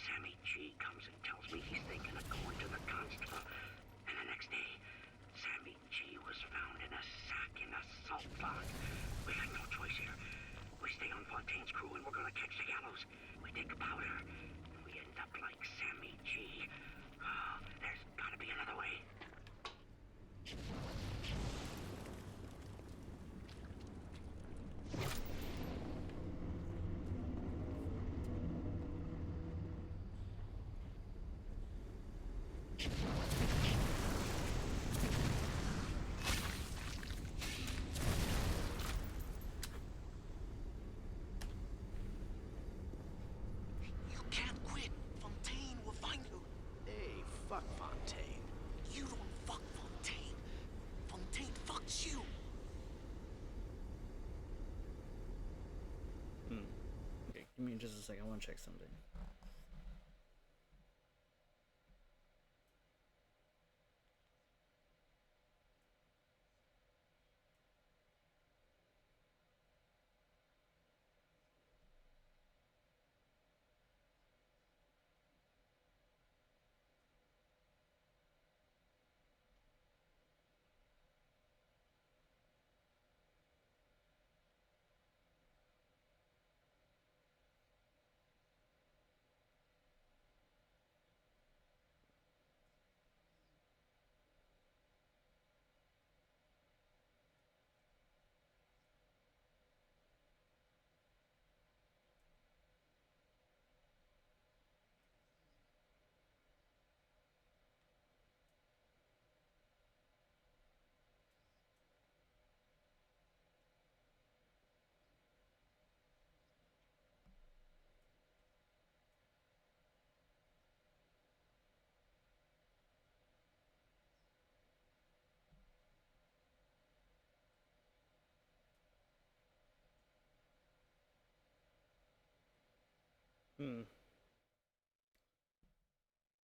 Sammy G comes and tells me he's thinking of going to the constable. And the next day, Sammy G was found in a sack in a salt pond. We got no choice here. We stay on Fontaine's crew and we're gonna catch the gallows. We take powder. And we end up like Sammy G. Oh, there's gotta be another way. You can't quit. Fontaine will find you. Hey, fuck Fontaine. You don't fuck Fontaine. Fontaine fucks you. Okay, give me just a second. I want to check something.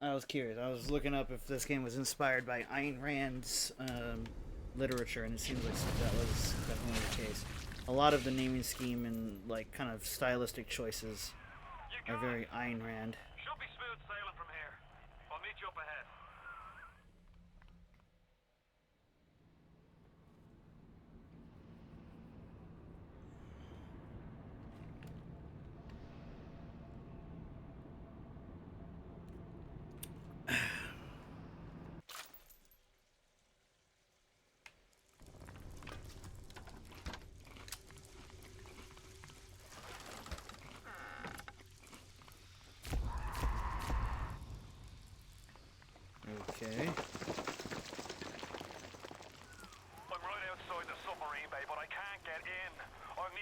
I was curious. I was looking up if this game was inspired by Ayn Rand's literature, and it seems like that was definitely the case. A lot of the naming scheme and like kind of stylistic choices are very Ayn Rand. Should be smooth sailing from here. I'll meet you up ahead.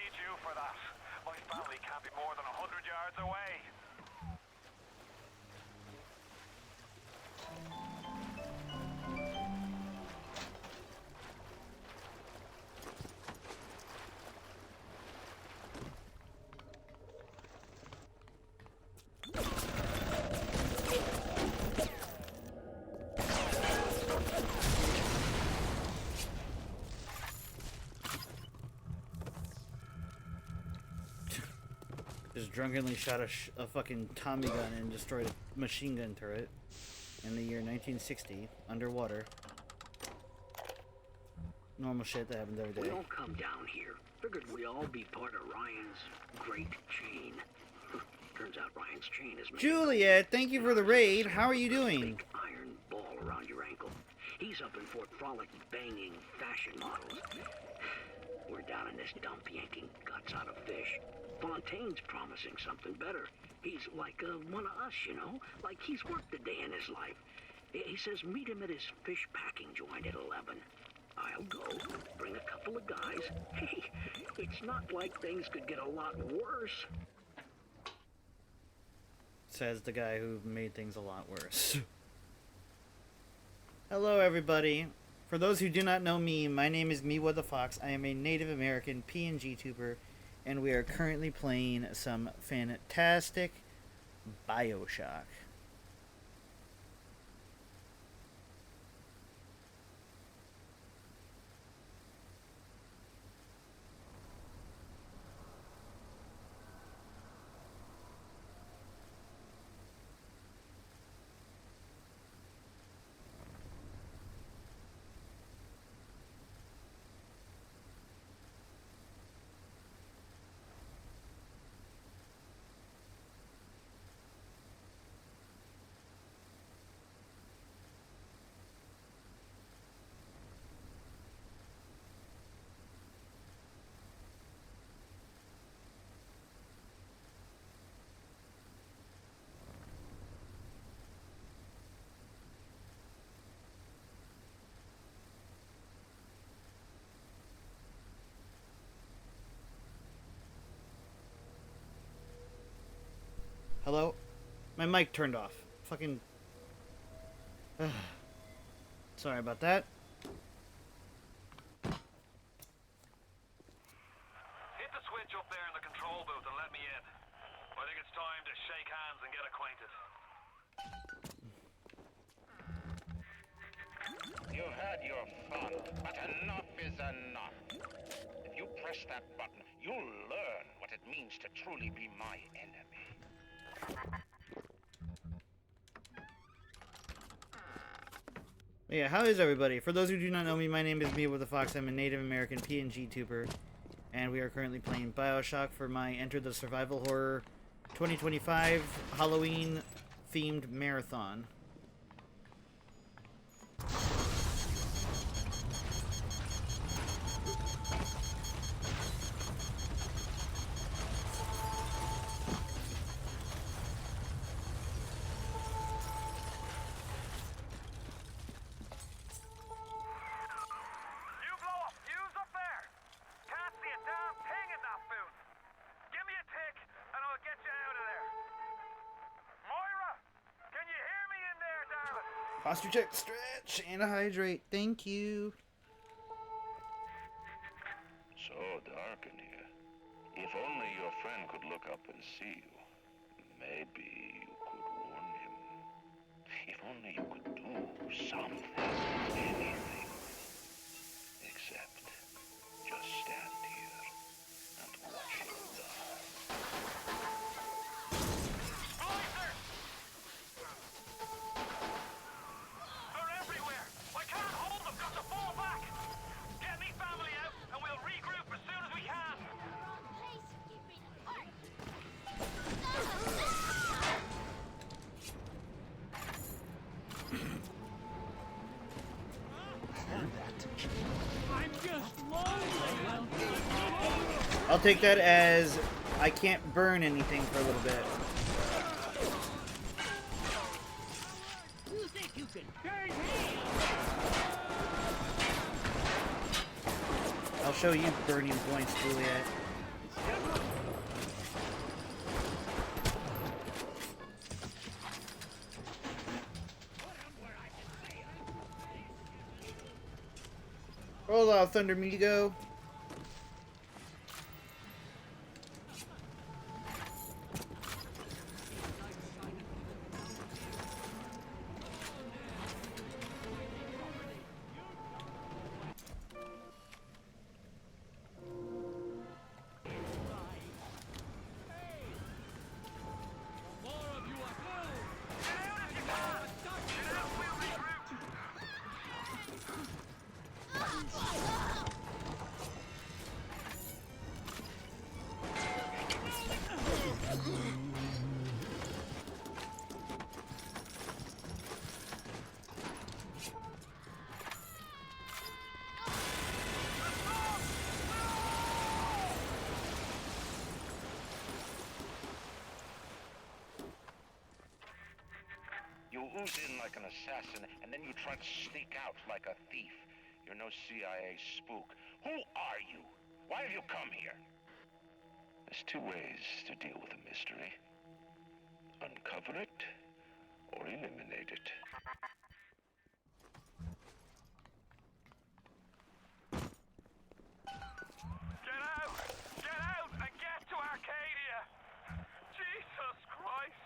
need you for that. My family can't be more than 100 yards away. Just drunkenly shot a fucking Tommy gun and destroyed a machine gun turret in the year 1960 underwater. Normal shit that happens every We day. all come down here. Figured we all be part of Ryan's great chain. Turns out Ryan's chain is made Juliet, thank you for the raid. How are you doing? big iron ball around your ankle. He's up in Fort Frolic banging fashion models. We're down in this dump yanking guts out of fish. Fontaine's promising something better. He's like one of us, you know? Like he's worked a day in his life. He says meet him at his fish packing joint at 11. I'll go, bring a couple of guys. Hey, it's not like things could get a lot worse. Says the guy who made things a lot worse. Hello, everybody. For those who do not know me, my name is Mewa the Fox. I am a Native American PNG tuber, and we are currently playing some fantastic Bioshock. Hello? My mic turned off. Fucking... Sorry about that. Hit the switch up there in the control booth and let me in. I think it's time to shake hands and get acquainted. You had your fun, but enough is enough. If you press that button, you'll learn what it means to truly be my enemy. Yeah, how is everybody? For those who do not know me, my name is Mewa the Fox. I'm a Native American PNG tuber, and we are currently playing Bioshock for my Enter the Survival Horror 2025 Halloween-themed marathon. Posture check, stretch, and hydrate. Thank you. So dark in here. If only your friend could look up and see you. Maybe you could warn him. If only you could do something, anything. Except just stand here and watch him die. They're everywhere! I can't hold them! Got to fall back! Get me family out and we'll regroup as soon as we can! I'm just lonely. I'll take that as I can't burn anything for a little bit. You think you can burn me? I'll show you burning points, Juliet. Roll out, Thunder Migo. You ooze in like an assassin, and then you try to sneak out like a thief. You're no CIA spook. Who are you? Why have you come here? There's two ways to deal with a mystery. Uncover it, or eliminate it. Get out! Get out and get to Arcadia! Jesus Christ!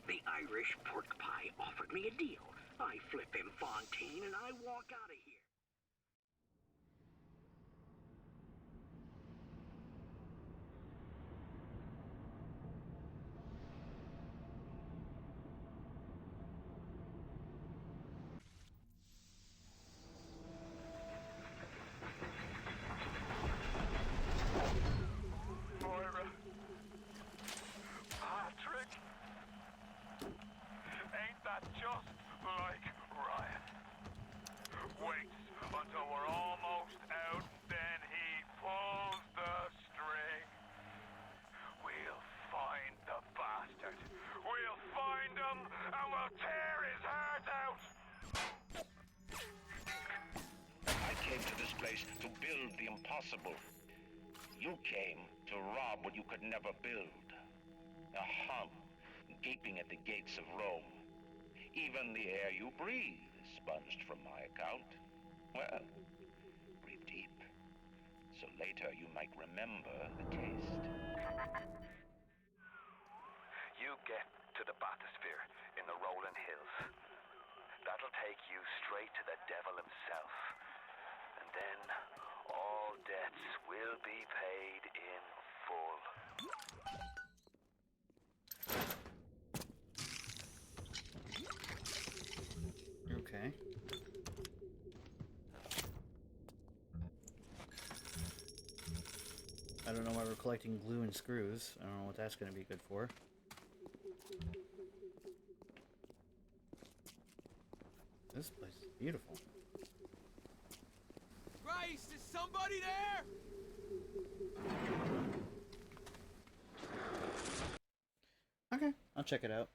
The Irish pork pie offered me a deal. I flip him Fontaine and I walk out of here. Moira. Patrick. Ain't that just like Ryan? Waits until we're almost out, then he pulls the string. We'll find the bastard. We'll find him and we'll tear his heart out. I came to this place to build the impossible. You came to rob what you could never build. A hum gaping at the gates of Rome. Even the air you breathe is sponged from my account. Well, breathe deep, so later you might remember the taste. You get to the bathysphere in the rolling hills. That'll take you straight to the devil himself. And then all debts will be paid in full. Okay. I don't know why we're collecting glue and screws. I don't know what that's going to be good for. This place is beautiful. Grace, is somebody there? Okay, I'll check it out.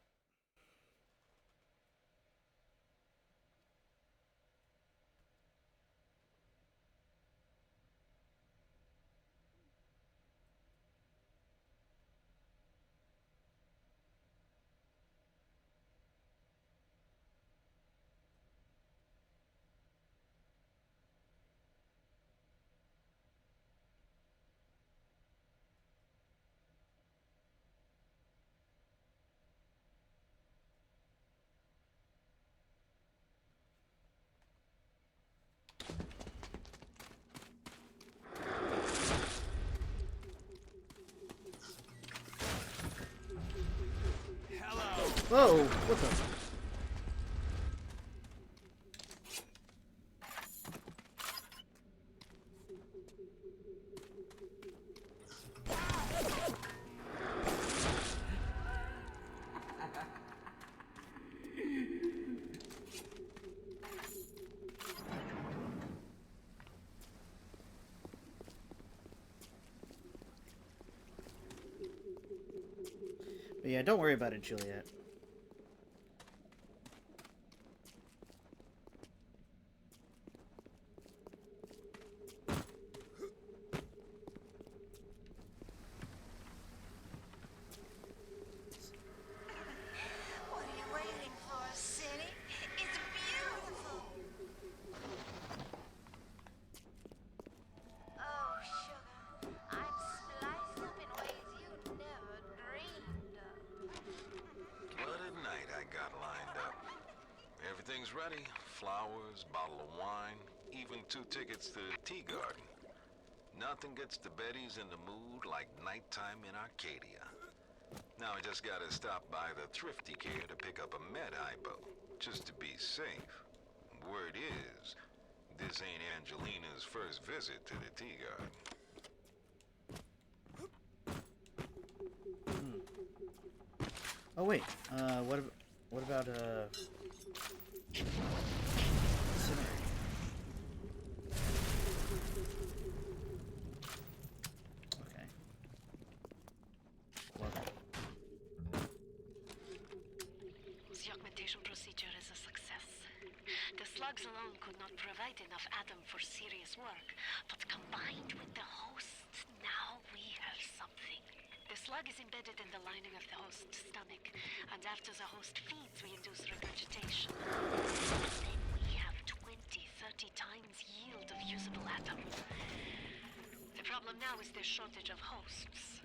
Whoa! What the? But yeah, don't worry about it, Juliet. Everything's ready. Flowers, bottle of wine, even 2 tickets to the tea garden. Nothing gets the Bettys in the mood like nighttime in Arcadia. Now I just gotta stop by the Thrifty Care to pick up a med hypo, just to be safe. Word is, this ain't Angelina's first visit to the tea garden. Oh wait, what about Incendiary? Okay. Well, The augmentation procedure is a success. The slugs alone could not provide enough Adam for serious work, but combined with the host, now we have something. The slug is embedded in the lining of the host's stomach, and after the host feeds, we induce regurgitation. Then we have 20-30 times yield of usable Adam. The problem now is the shortage of hosts.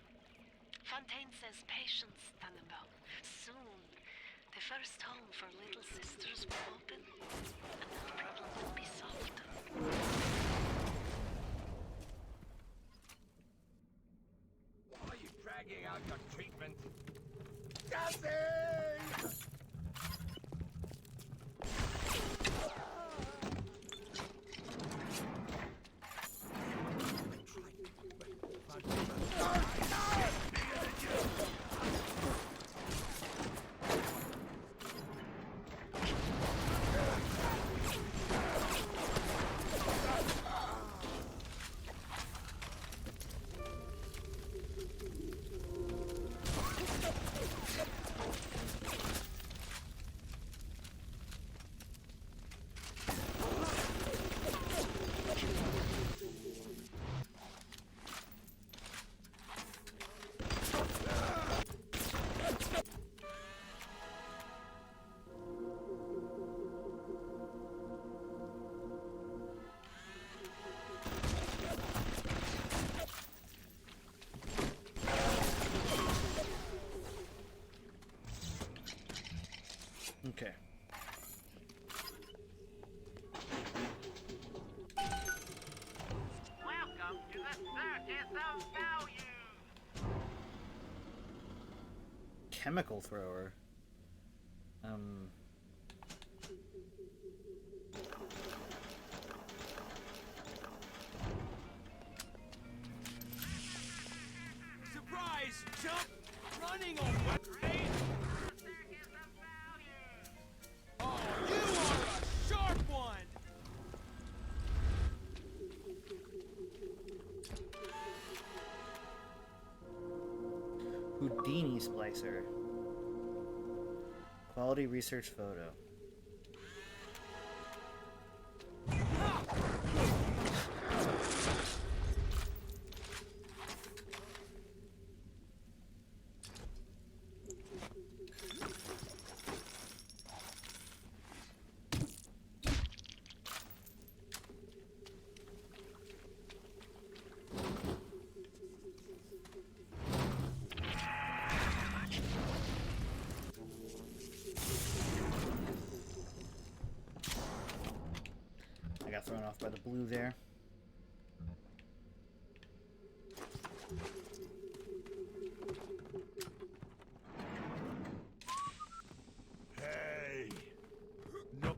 Fontaine says patience, Tannenbaum. Soon, the first home for little sisters will open, and that problem will be solved. Why are you dragging out your treatment? Nothing! okay. Welcome to the circus of value. Chemical thrower. Surprise! Jump! Running away! Oh, you are a sharp one! Houdini Splicer. Quality research photo. I got thrown off by the blue there. Hey! No.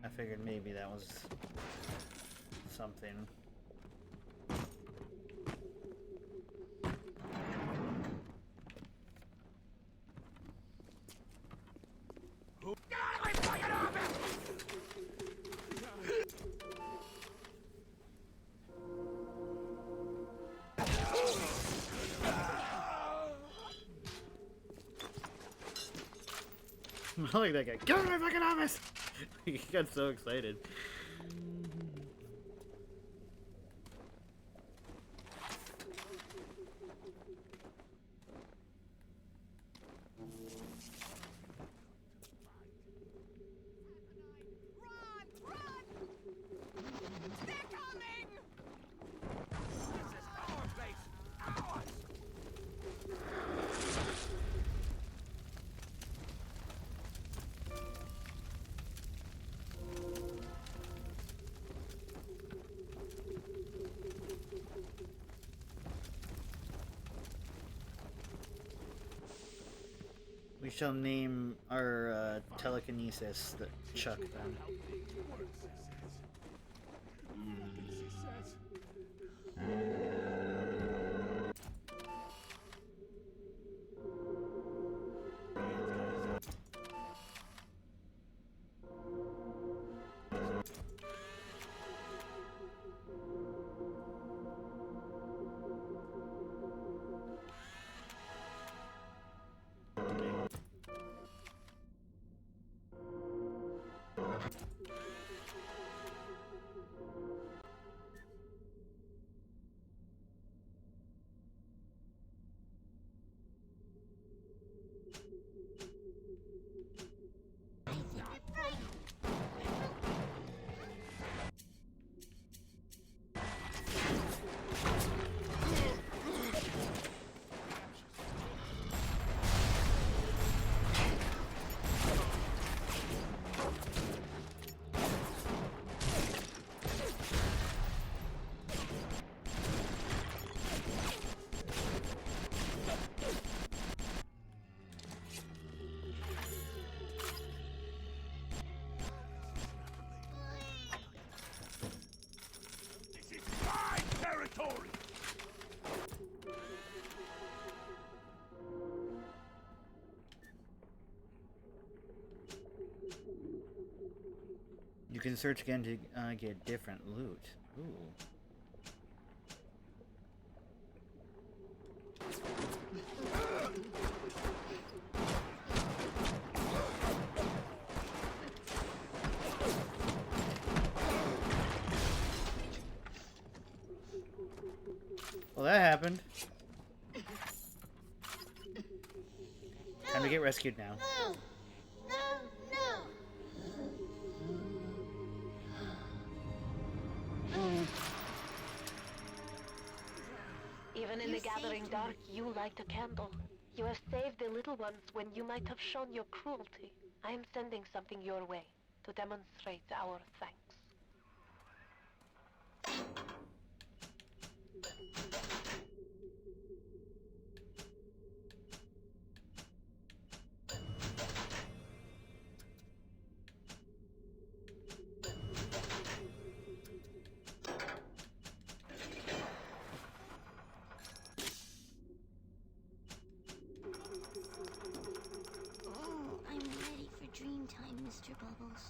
I figured maybe that was something. I like that guy. Get out of my fucking office! He got so excited. We shall name our telekinesis the Chuck then. You can search again to get different loot. Ooh. Well, that happened. Time to get rescued now. Even in the gathering dark, you light a candle. You have saved the little ones when you might have shown your cruelty. I am sending something your way to demonstrate our thanks. Oh, I'm ready for dream time, Mr. Bubbles.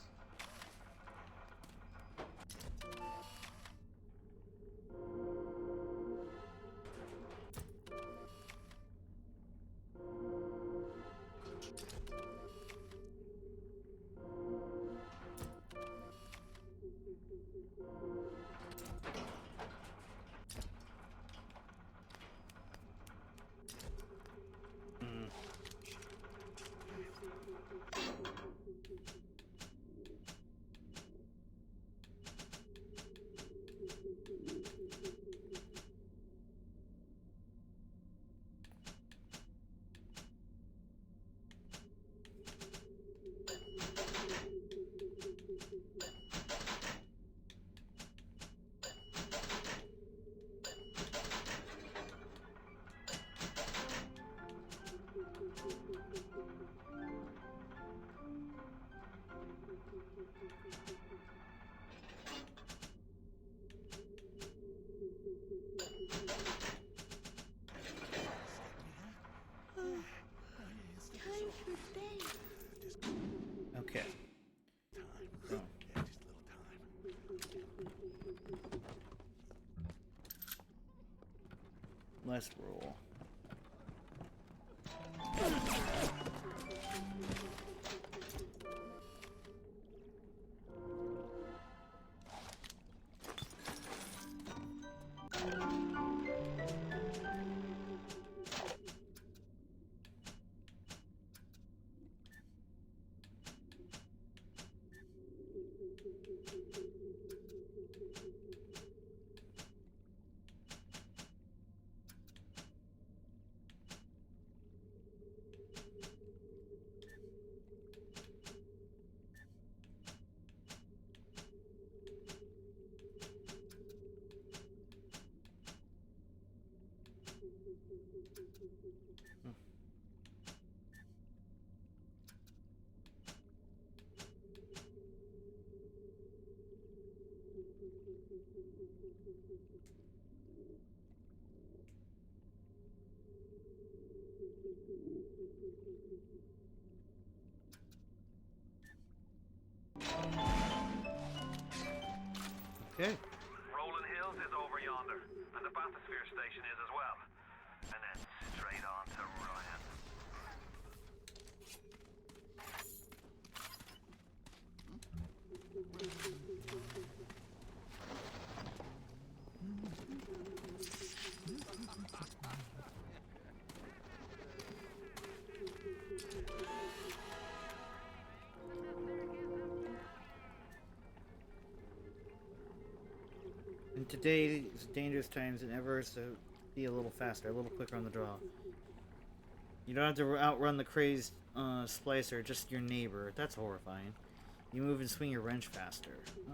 Time for bed. Okay. So. Let's roll. Okay. Rolling Hills is over yonder, and the bathysphere station is as well. And then straight on to Ryan. In today's dangerous times than ever, so be a little faster, a little quicker on the draw. You don't have to outrun the crazed splicer, just your neighbor. That's horrifying. You move and swing your wrench faster. Oh.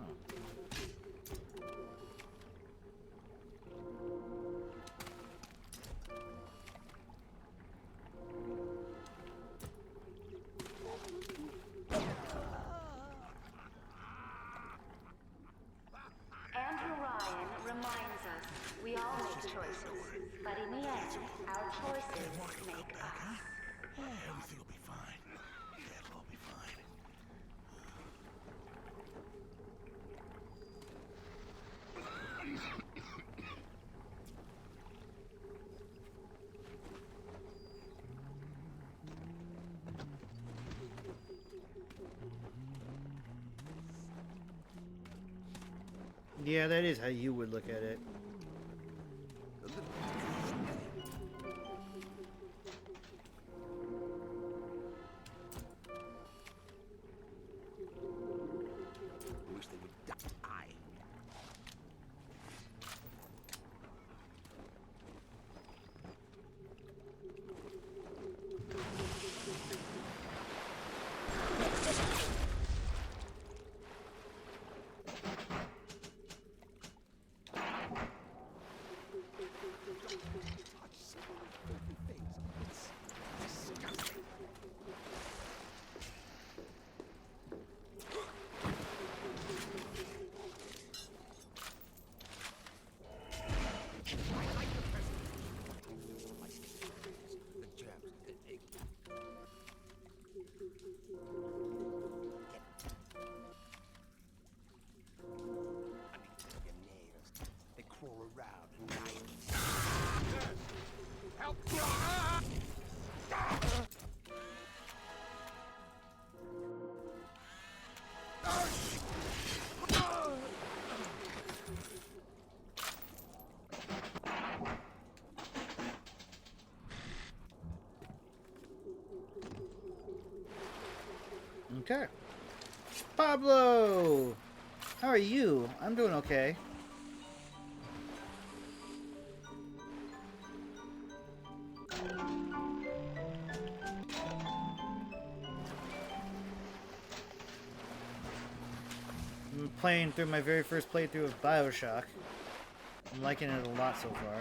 Andrew Ryan reminds us we all make choices, but in the end, our choices make us. Everything will be fine. It'll all be fine. Yeah, that is how you would look at it. Wish they would die. Okay. Pablo! How are you? I'm doing okay. I'm playing through my very first playthrough of Bioshock. I'm liking it a lot so far.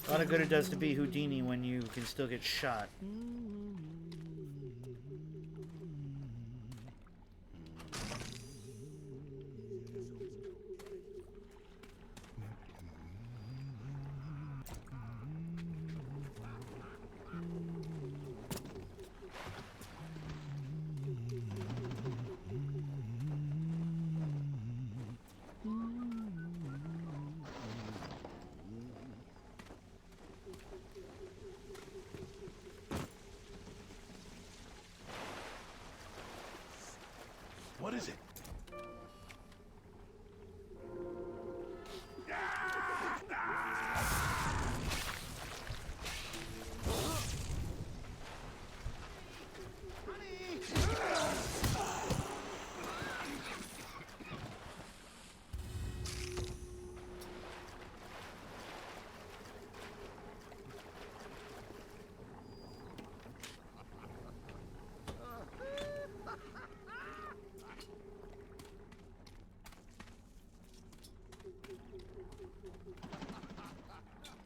A lot of good it does to be Houdini when you can still get shot.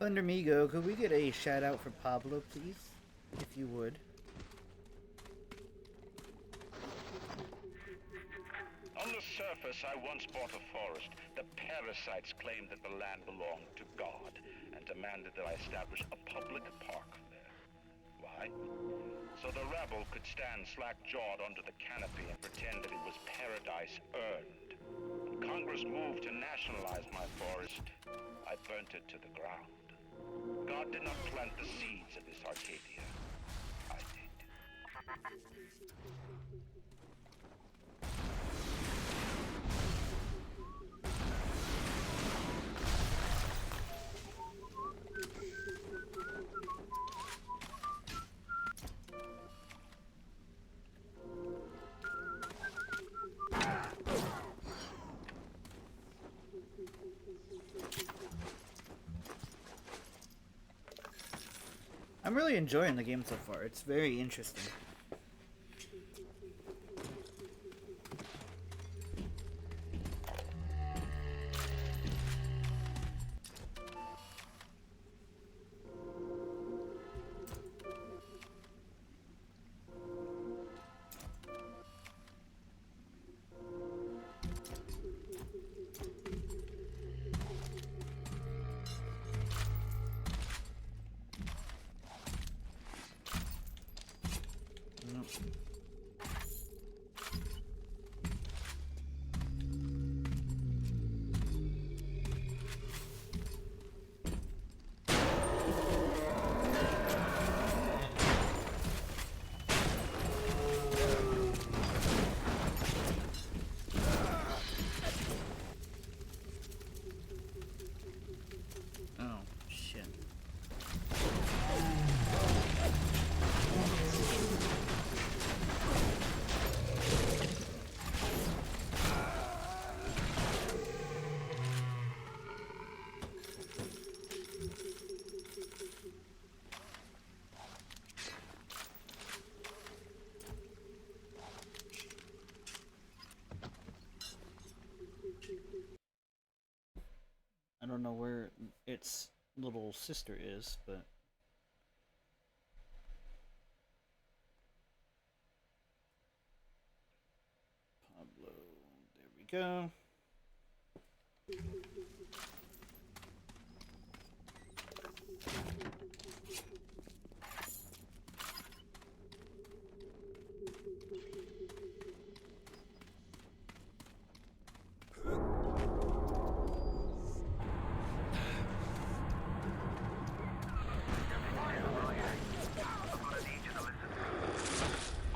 Thundermigo, could we get a shout out for Pablo, please? If you would. On the surface, I once bought a forest. The parasites claimed that the land belonged to God and demanded that I establish a public park there. Why? So the rabble could stand slack-jawed under the canopy and pretend that it was paradise earned. When Congress moved to nationalize my forest, I burnt it to the ground. God did not plant the seeds of this Arcadia. I did. I'm really enjoying the game so far. It's very interesting. Oh, shit. I don't know where its little sister is, but Pablo, there we go.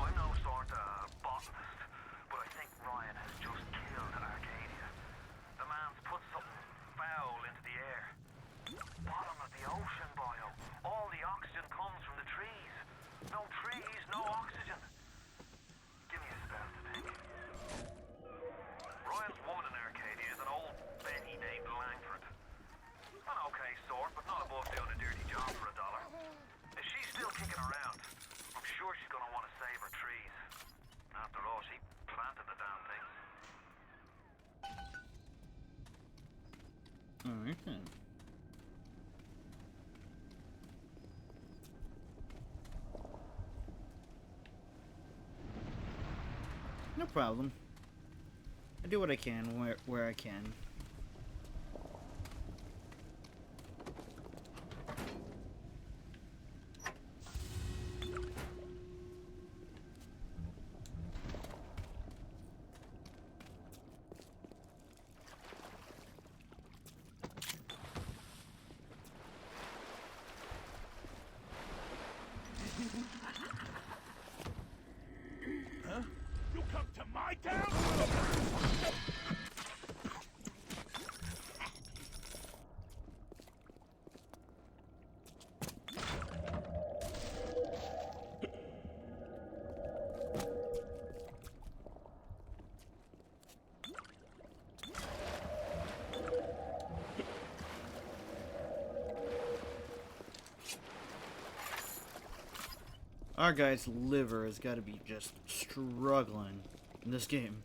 I'm no sort of botanist, but I think Ryan has just killed Arcadia. The man's put something foul into the air. Bottom of the ocean, Bio. All the oxygen comes from the trees. No trees, no oxygen. Give me a spell to think. Ryan's woman in Arcadia is an old Betty named Langford. An okay sort, but not above doing a dirty job for $1. If she's still kicking around, I'm sure she's gonna want to save her trees. After all, she planted the damn things. Alright then. No problem. I do what I can where I can. Huh? You come to my town? Our guy's liver has got to be just struggling in this game.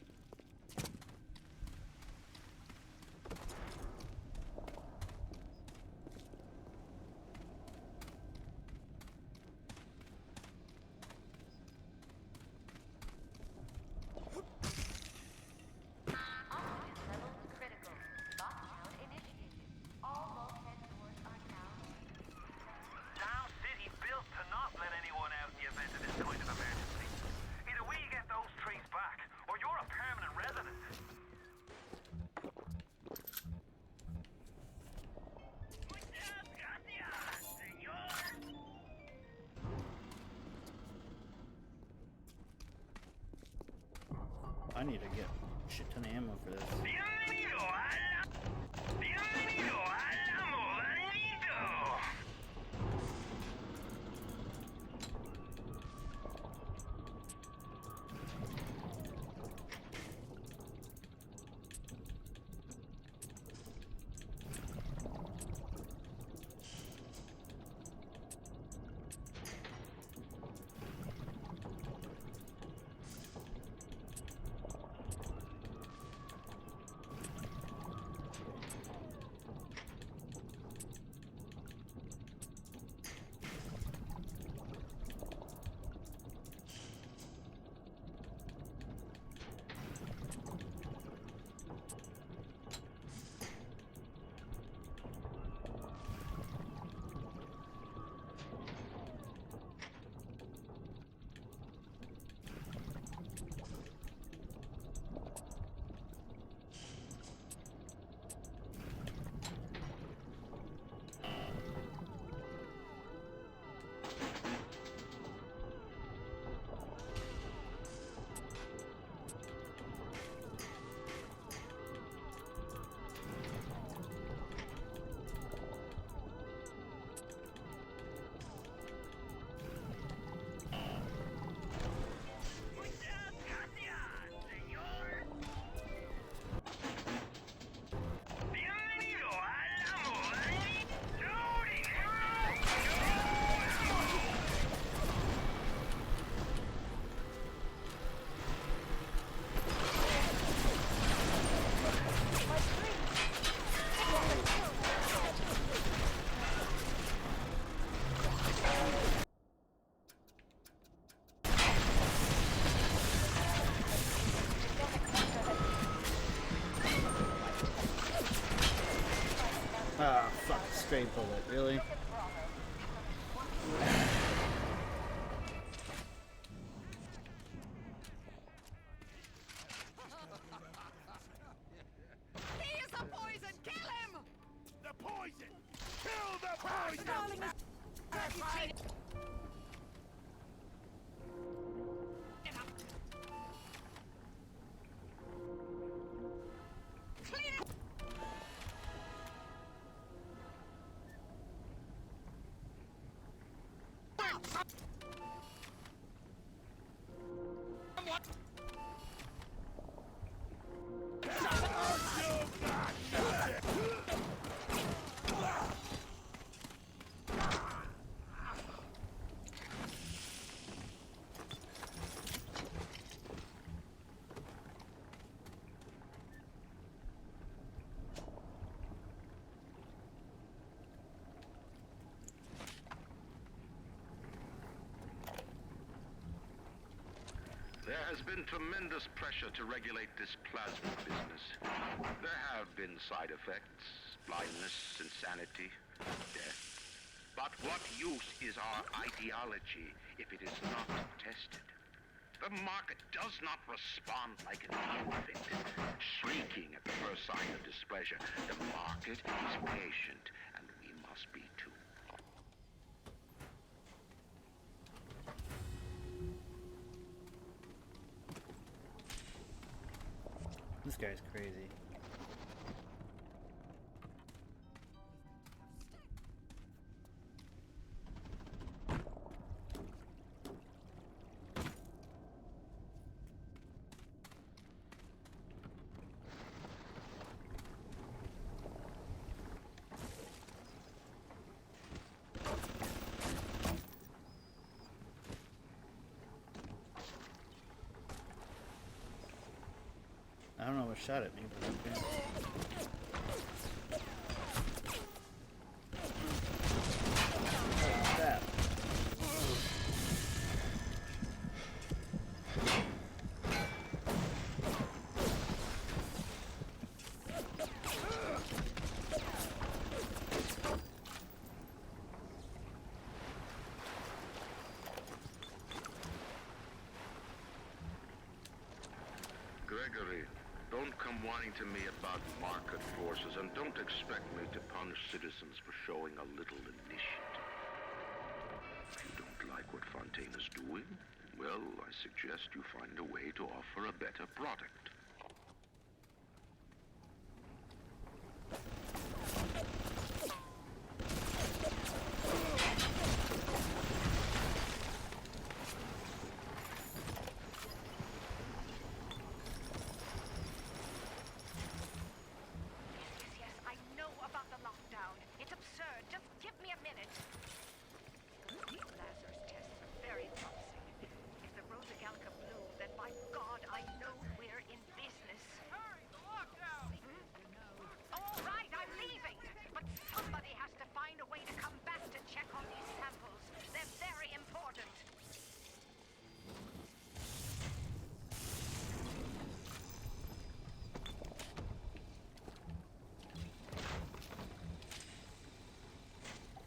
need to get a shit ton of ammo for this. Ah, fuck, straight bullet, really? He is a poison! Kill him! The poison! Kill the poison! Darling is... There has been tremendous pressure to regulate this plasma business. There have been side effects, blindness, insanity, death. But what use is our ideology if it is not tested? The market does not respond like an infant, shrieking at the first sign of displeasure. The market is patient, and we must be too. This guy's crazy. I don't know what shot at me, but okay. What's that? Gregory, don't come whining to me about market forces, and don't expect me to punish citizens for showing a little initiative. If you don't like what Fontaine's doing, Well, I suggest you find a way to offer a better product. Yes, I know about the lockdown. It's absurd. Just give me a minute. These Lazarus tests are very promising. If the Rosa Gallica blew, then by God, I know we're in business. Hurry, the lockdown! All right, I'm leaving. But somebody has to find a way to come back to check on these samples. They're very important.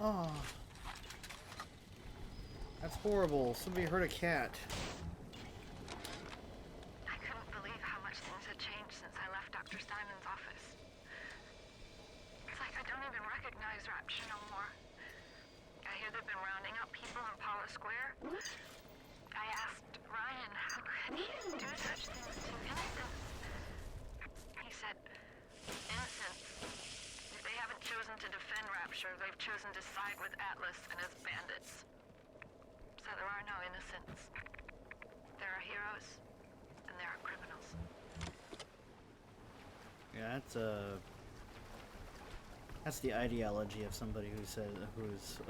Oh. That's horrible. Somebody hurt a cat. I couldn't believe how much things had changed since I left Dr. Simon's office. It's like I don't even recognize Rapture no more. I hear they've been rounding up people in Paula Square. I asked Ryan how could he do such things to innocents. He said, innocents. If they haven't chosen to defend Rapture, they've chosen to side with Atlas and his bandits. So there are no innocents. There are heroes, and there are criminals. Yeah, that's the ideology of somebody who's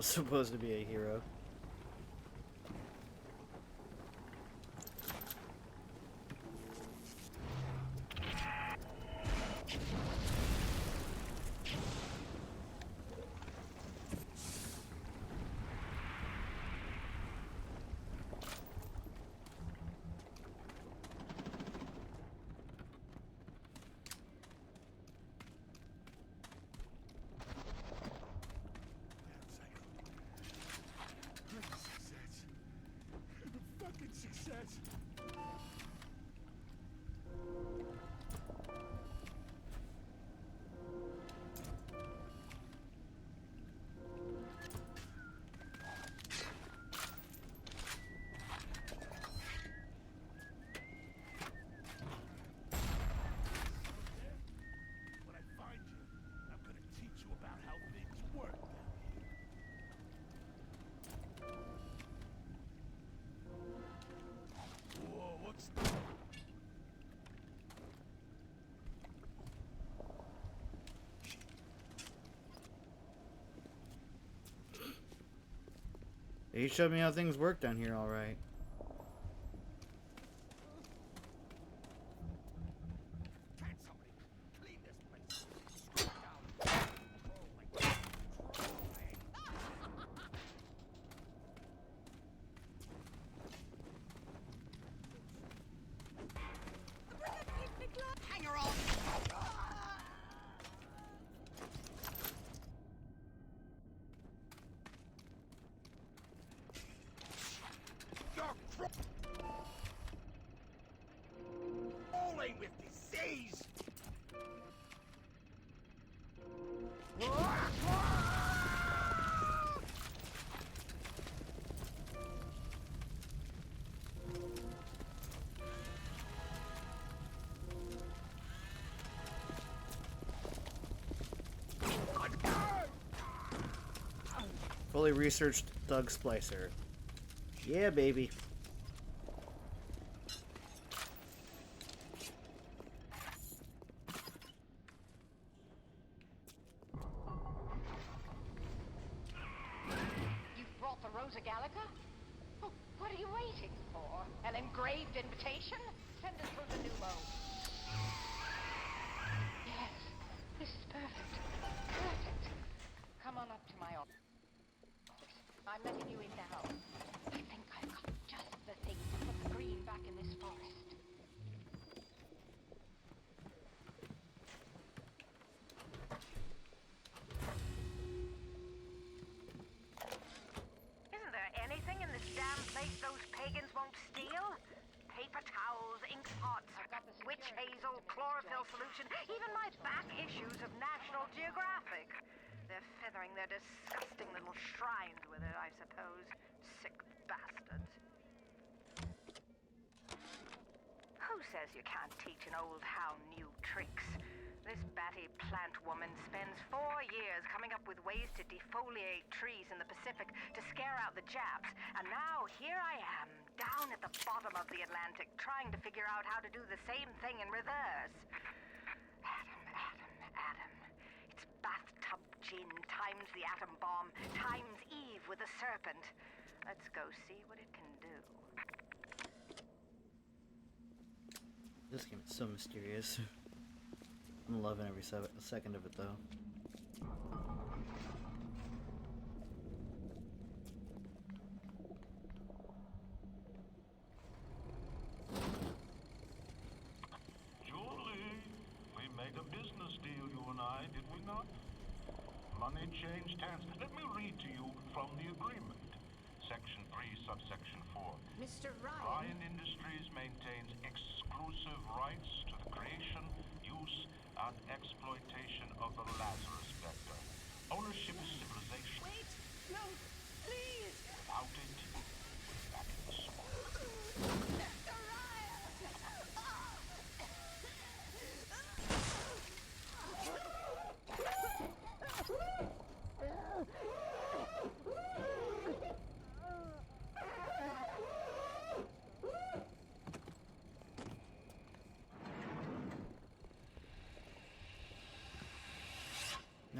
supposed to be a hero. Success. When I find you, I'm gonna teach you about how things work down here. Whoa, what's that? He showed me how things work down here, all right. Hang her on! Falling with disease. Fully researched Doug Splicer. Yeah, baby. You've brought the Rosa Gallica? Oh, what are you waiting for? An engraved invitation? Send it through the pneumo. Yes, this is perfect. Perfect. Come on up to my office. I'm letting you in now. I think I've got just the thing to put the green back in this forest. Isn't there anything in this damn place those pagans won't steal? Paper towels, ink pots, witch hazel, chlorophyll solution, even my back issues of National Geographic. They're feathering their disgusting little shrines with it, I suppose. Sick bastards. years, you can't teach an old hound new tricks. This batty plant woman spends 4 years coming up with ways to defoliate trees in the Pacific to scare out the Japs. And now here I am, down at the bottom of the Atlantic, trying to figure out how to do the same thing in reverse. Adam. It's bathtub gin times the atom bomb times Eve with a serpent. Let's go see what it can do. This game is so mysterious. I'm loving every second of it, though. Julie, we made a business deal, you and I, did we not? Money changed hands. Let me read to you from the agreement. Section 3, subsection 4. Mr. Ryan. Ryan Industries maintains exclusive rights to the creation, use, and exploitation of the Lazarus Vector. Ownership is civilization. Wait! No! Please! Without it, back in the swamp. Mr. Ryan!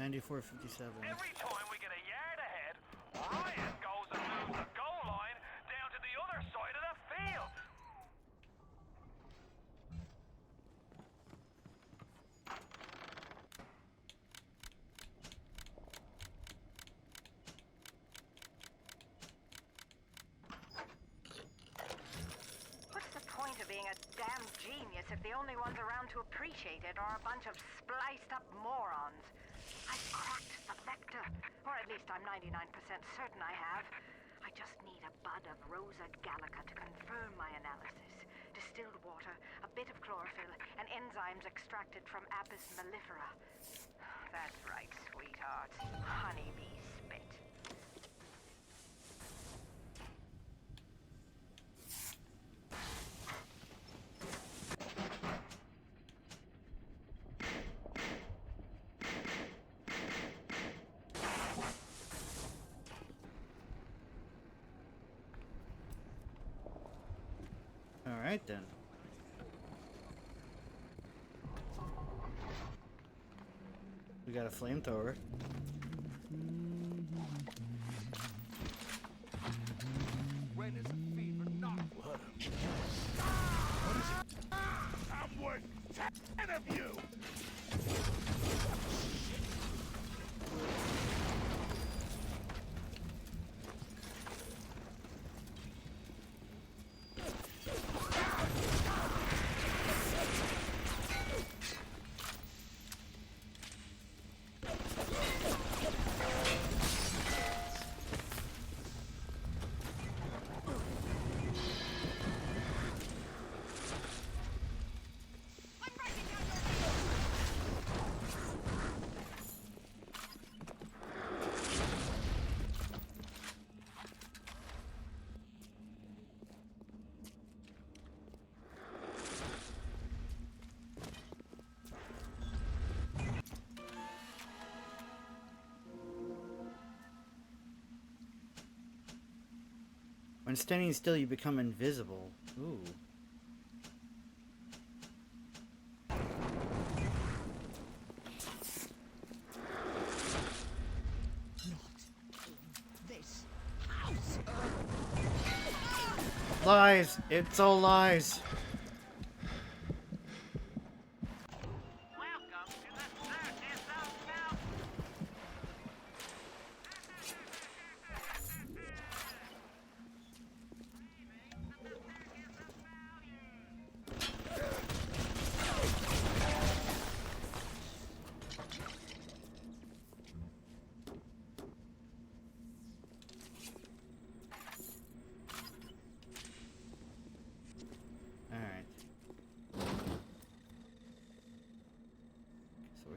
$94.57. Every time we get a yard ahead, Ryan goes and moves the goal line down to the other side of the field. What's the point of being a damn genius if the only ones around to appreciate it are a bunch of spliced up morons? I've cracked the vector, or at least I'm 99% certain I have. I just need a bud of Rosa gallica to confirm my analysis. Distilled water, a bit of chlorophyll, and enzymes extracted from Apis mellifera. That's right, sweetheart. Honeybee spit. Alright then. We got a flamethrower. When is a fever not what? What is it? I'm worth 10 of you! When standing still, you become invisible. Ooh. This house. Lies! It's all lies!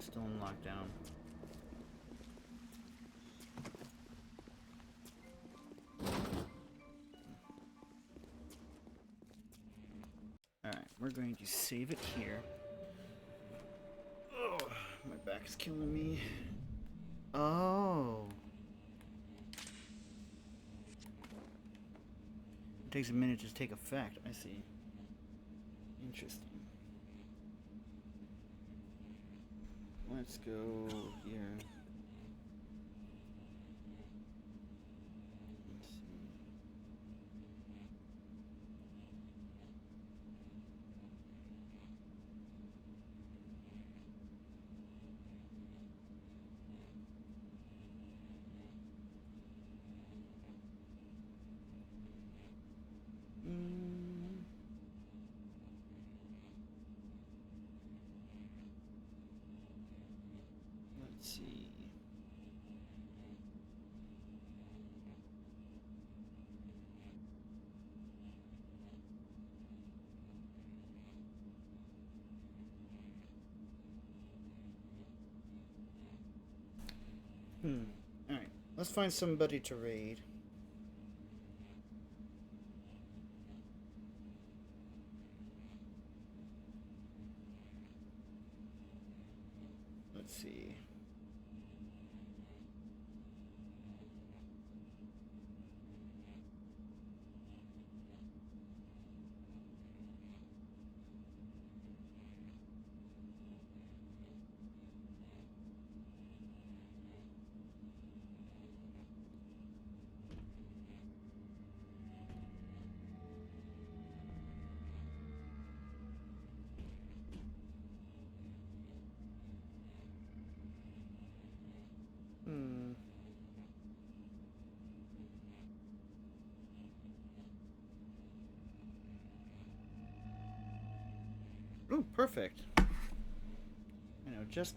Still in lockdown. Alright, we're going to save it here. Oh, my back is killing me. Oh. It takes a minute to take effect. I see. Interesting. Let's go here. Let's see. Let's see. Alright, let's find somebody to raid. Let's see. Ooh, perfect. I know, just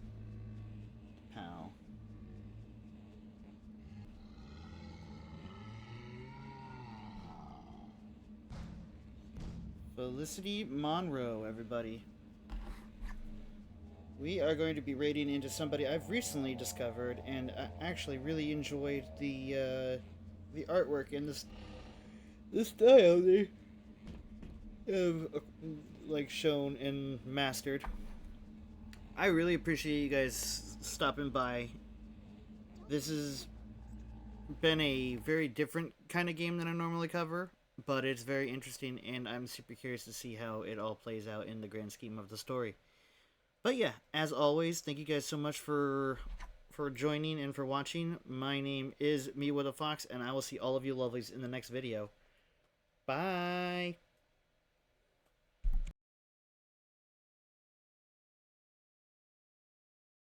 how. Felicity Monroe, everybody. We are going to be raiding into somebody I've recently discovered, and I actually really enjoyed the artwork and the style they have like shown and mastered. I really appreciate you guys stopping by. This has been a very different kind of game than I normally cover, but it's very interesting, and I'm super curious to see how it all plays out in the grand scheme of the story. But yeah, as always, thank you guys so much for joining and for watching. My name is Mewa the Fox, and I will see all of you lovelies in the next video. Bye!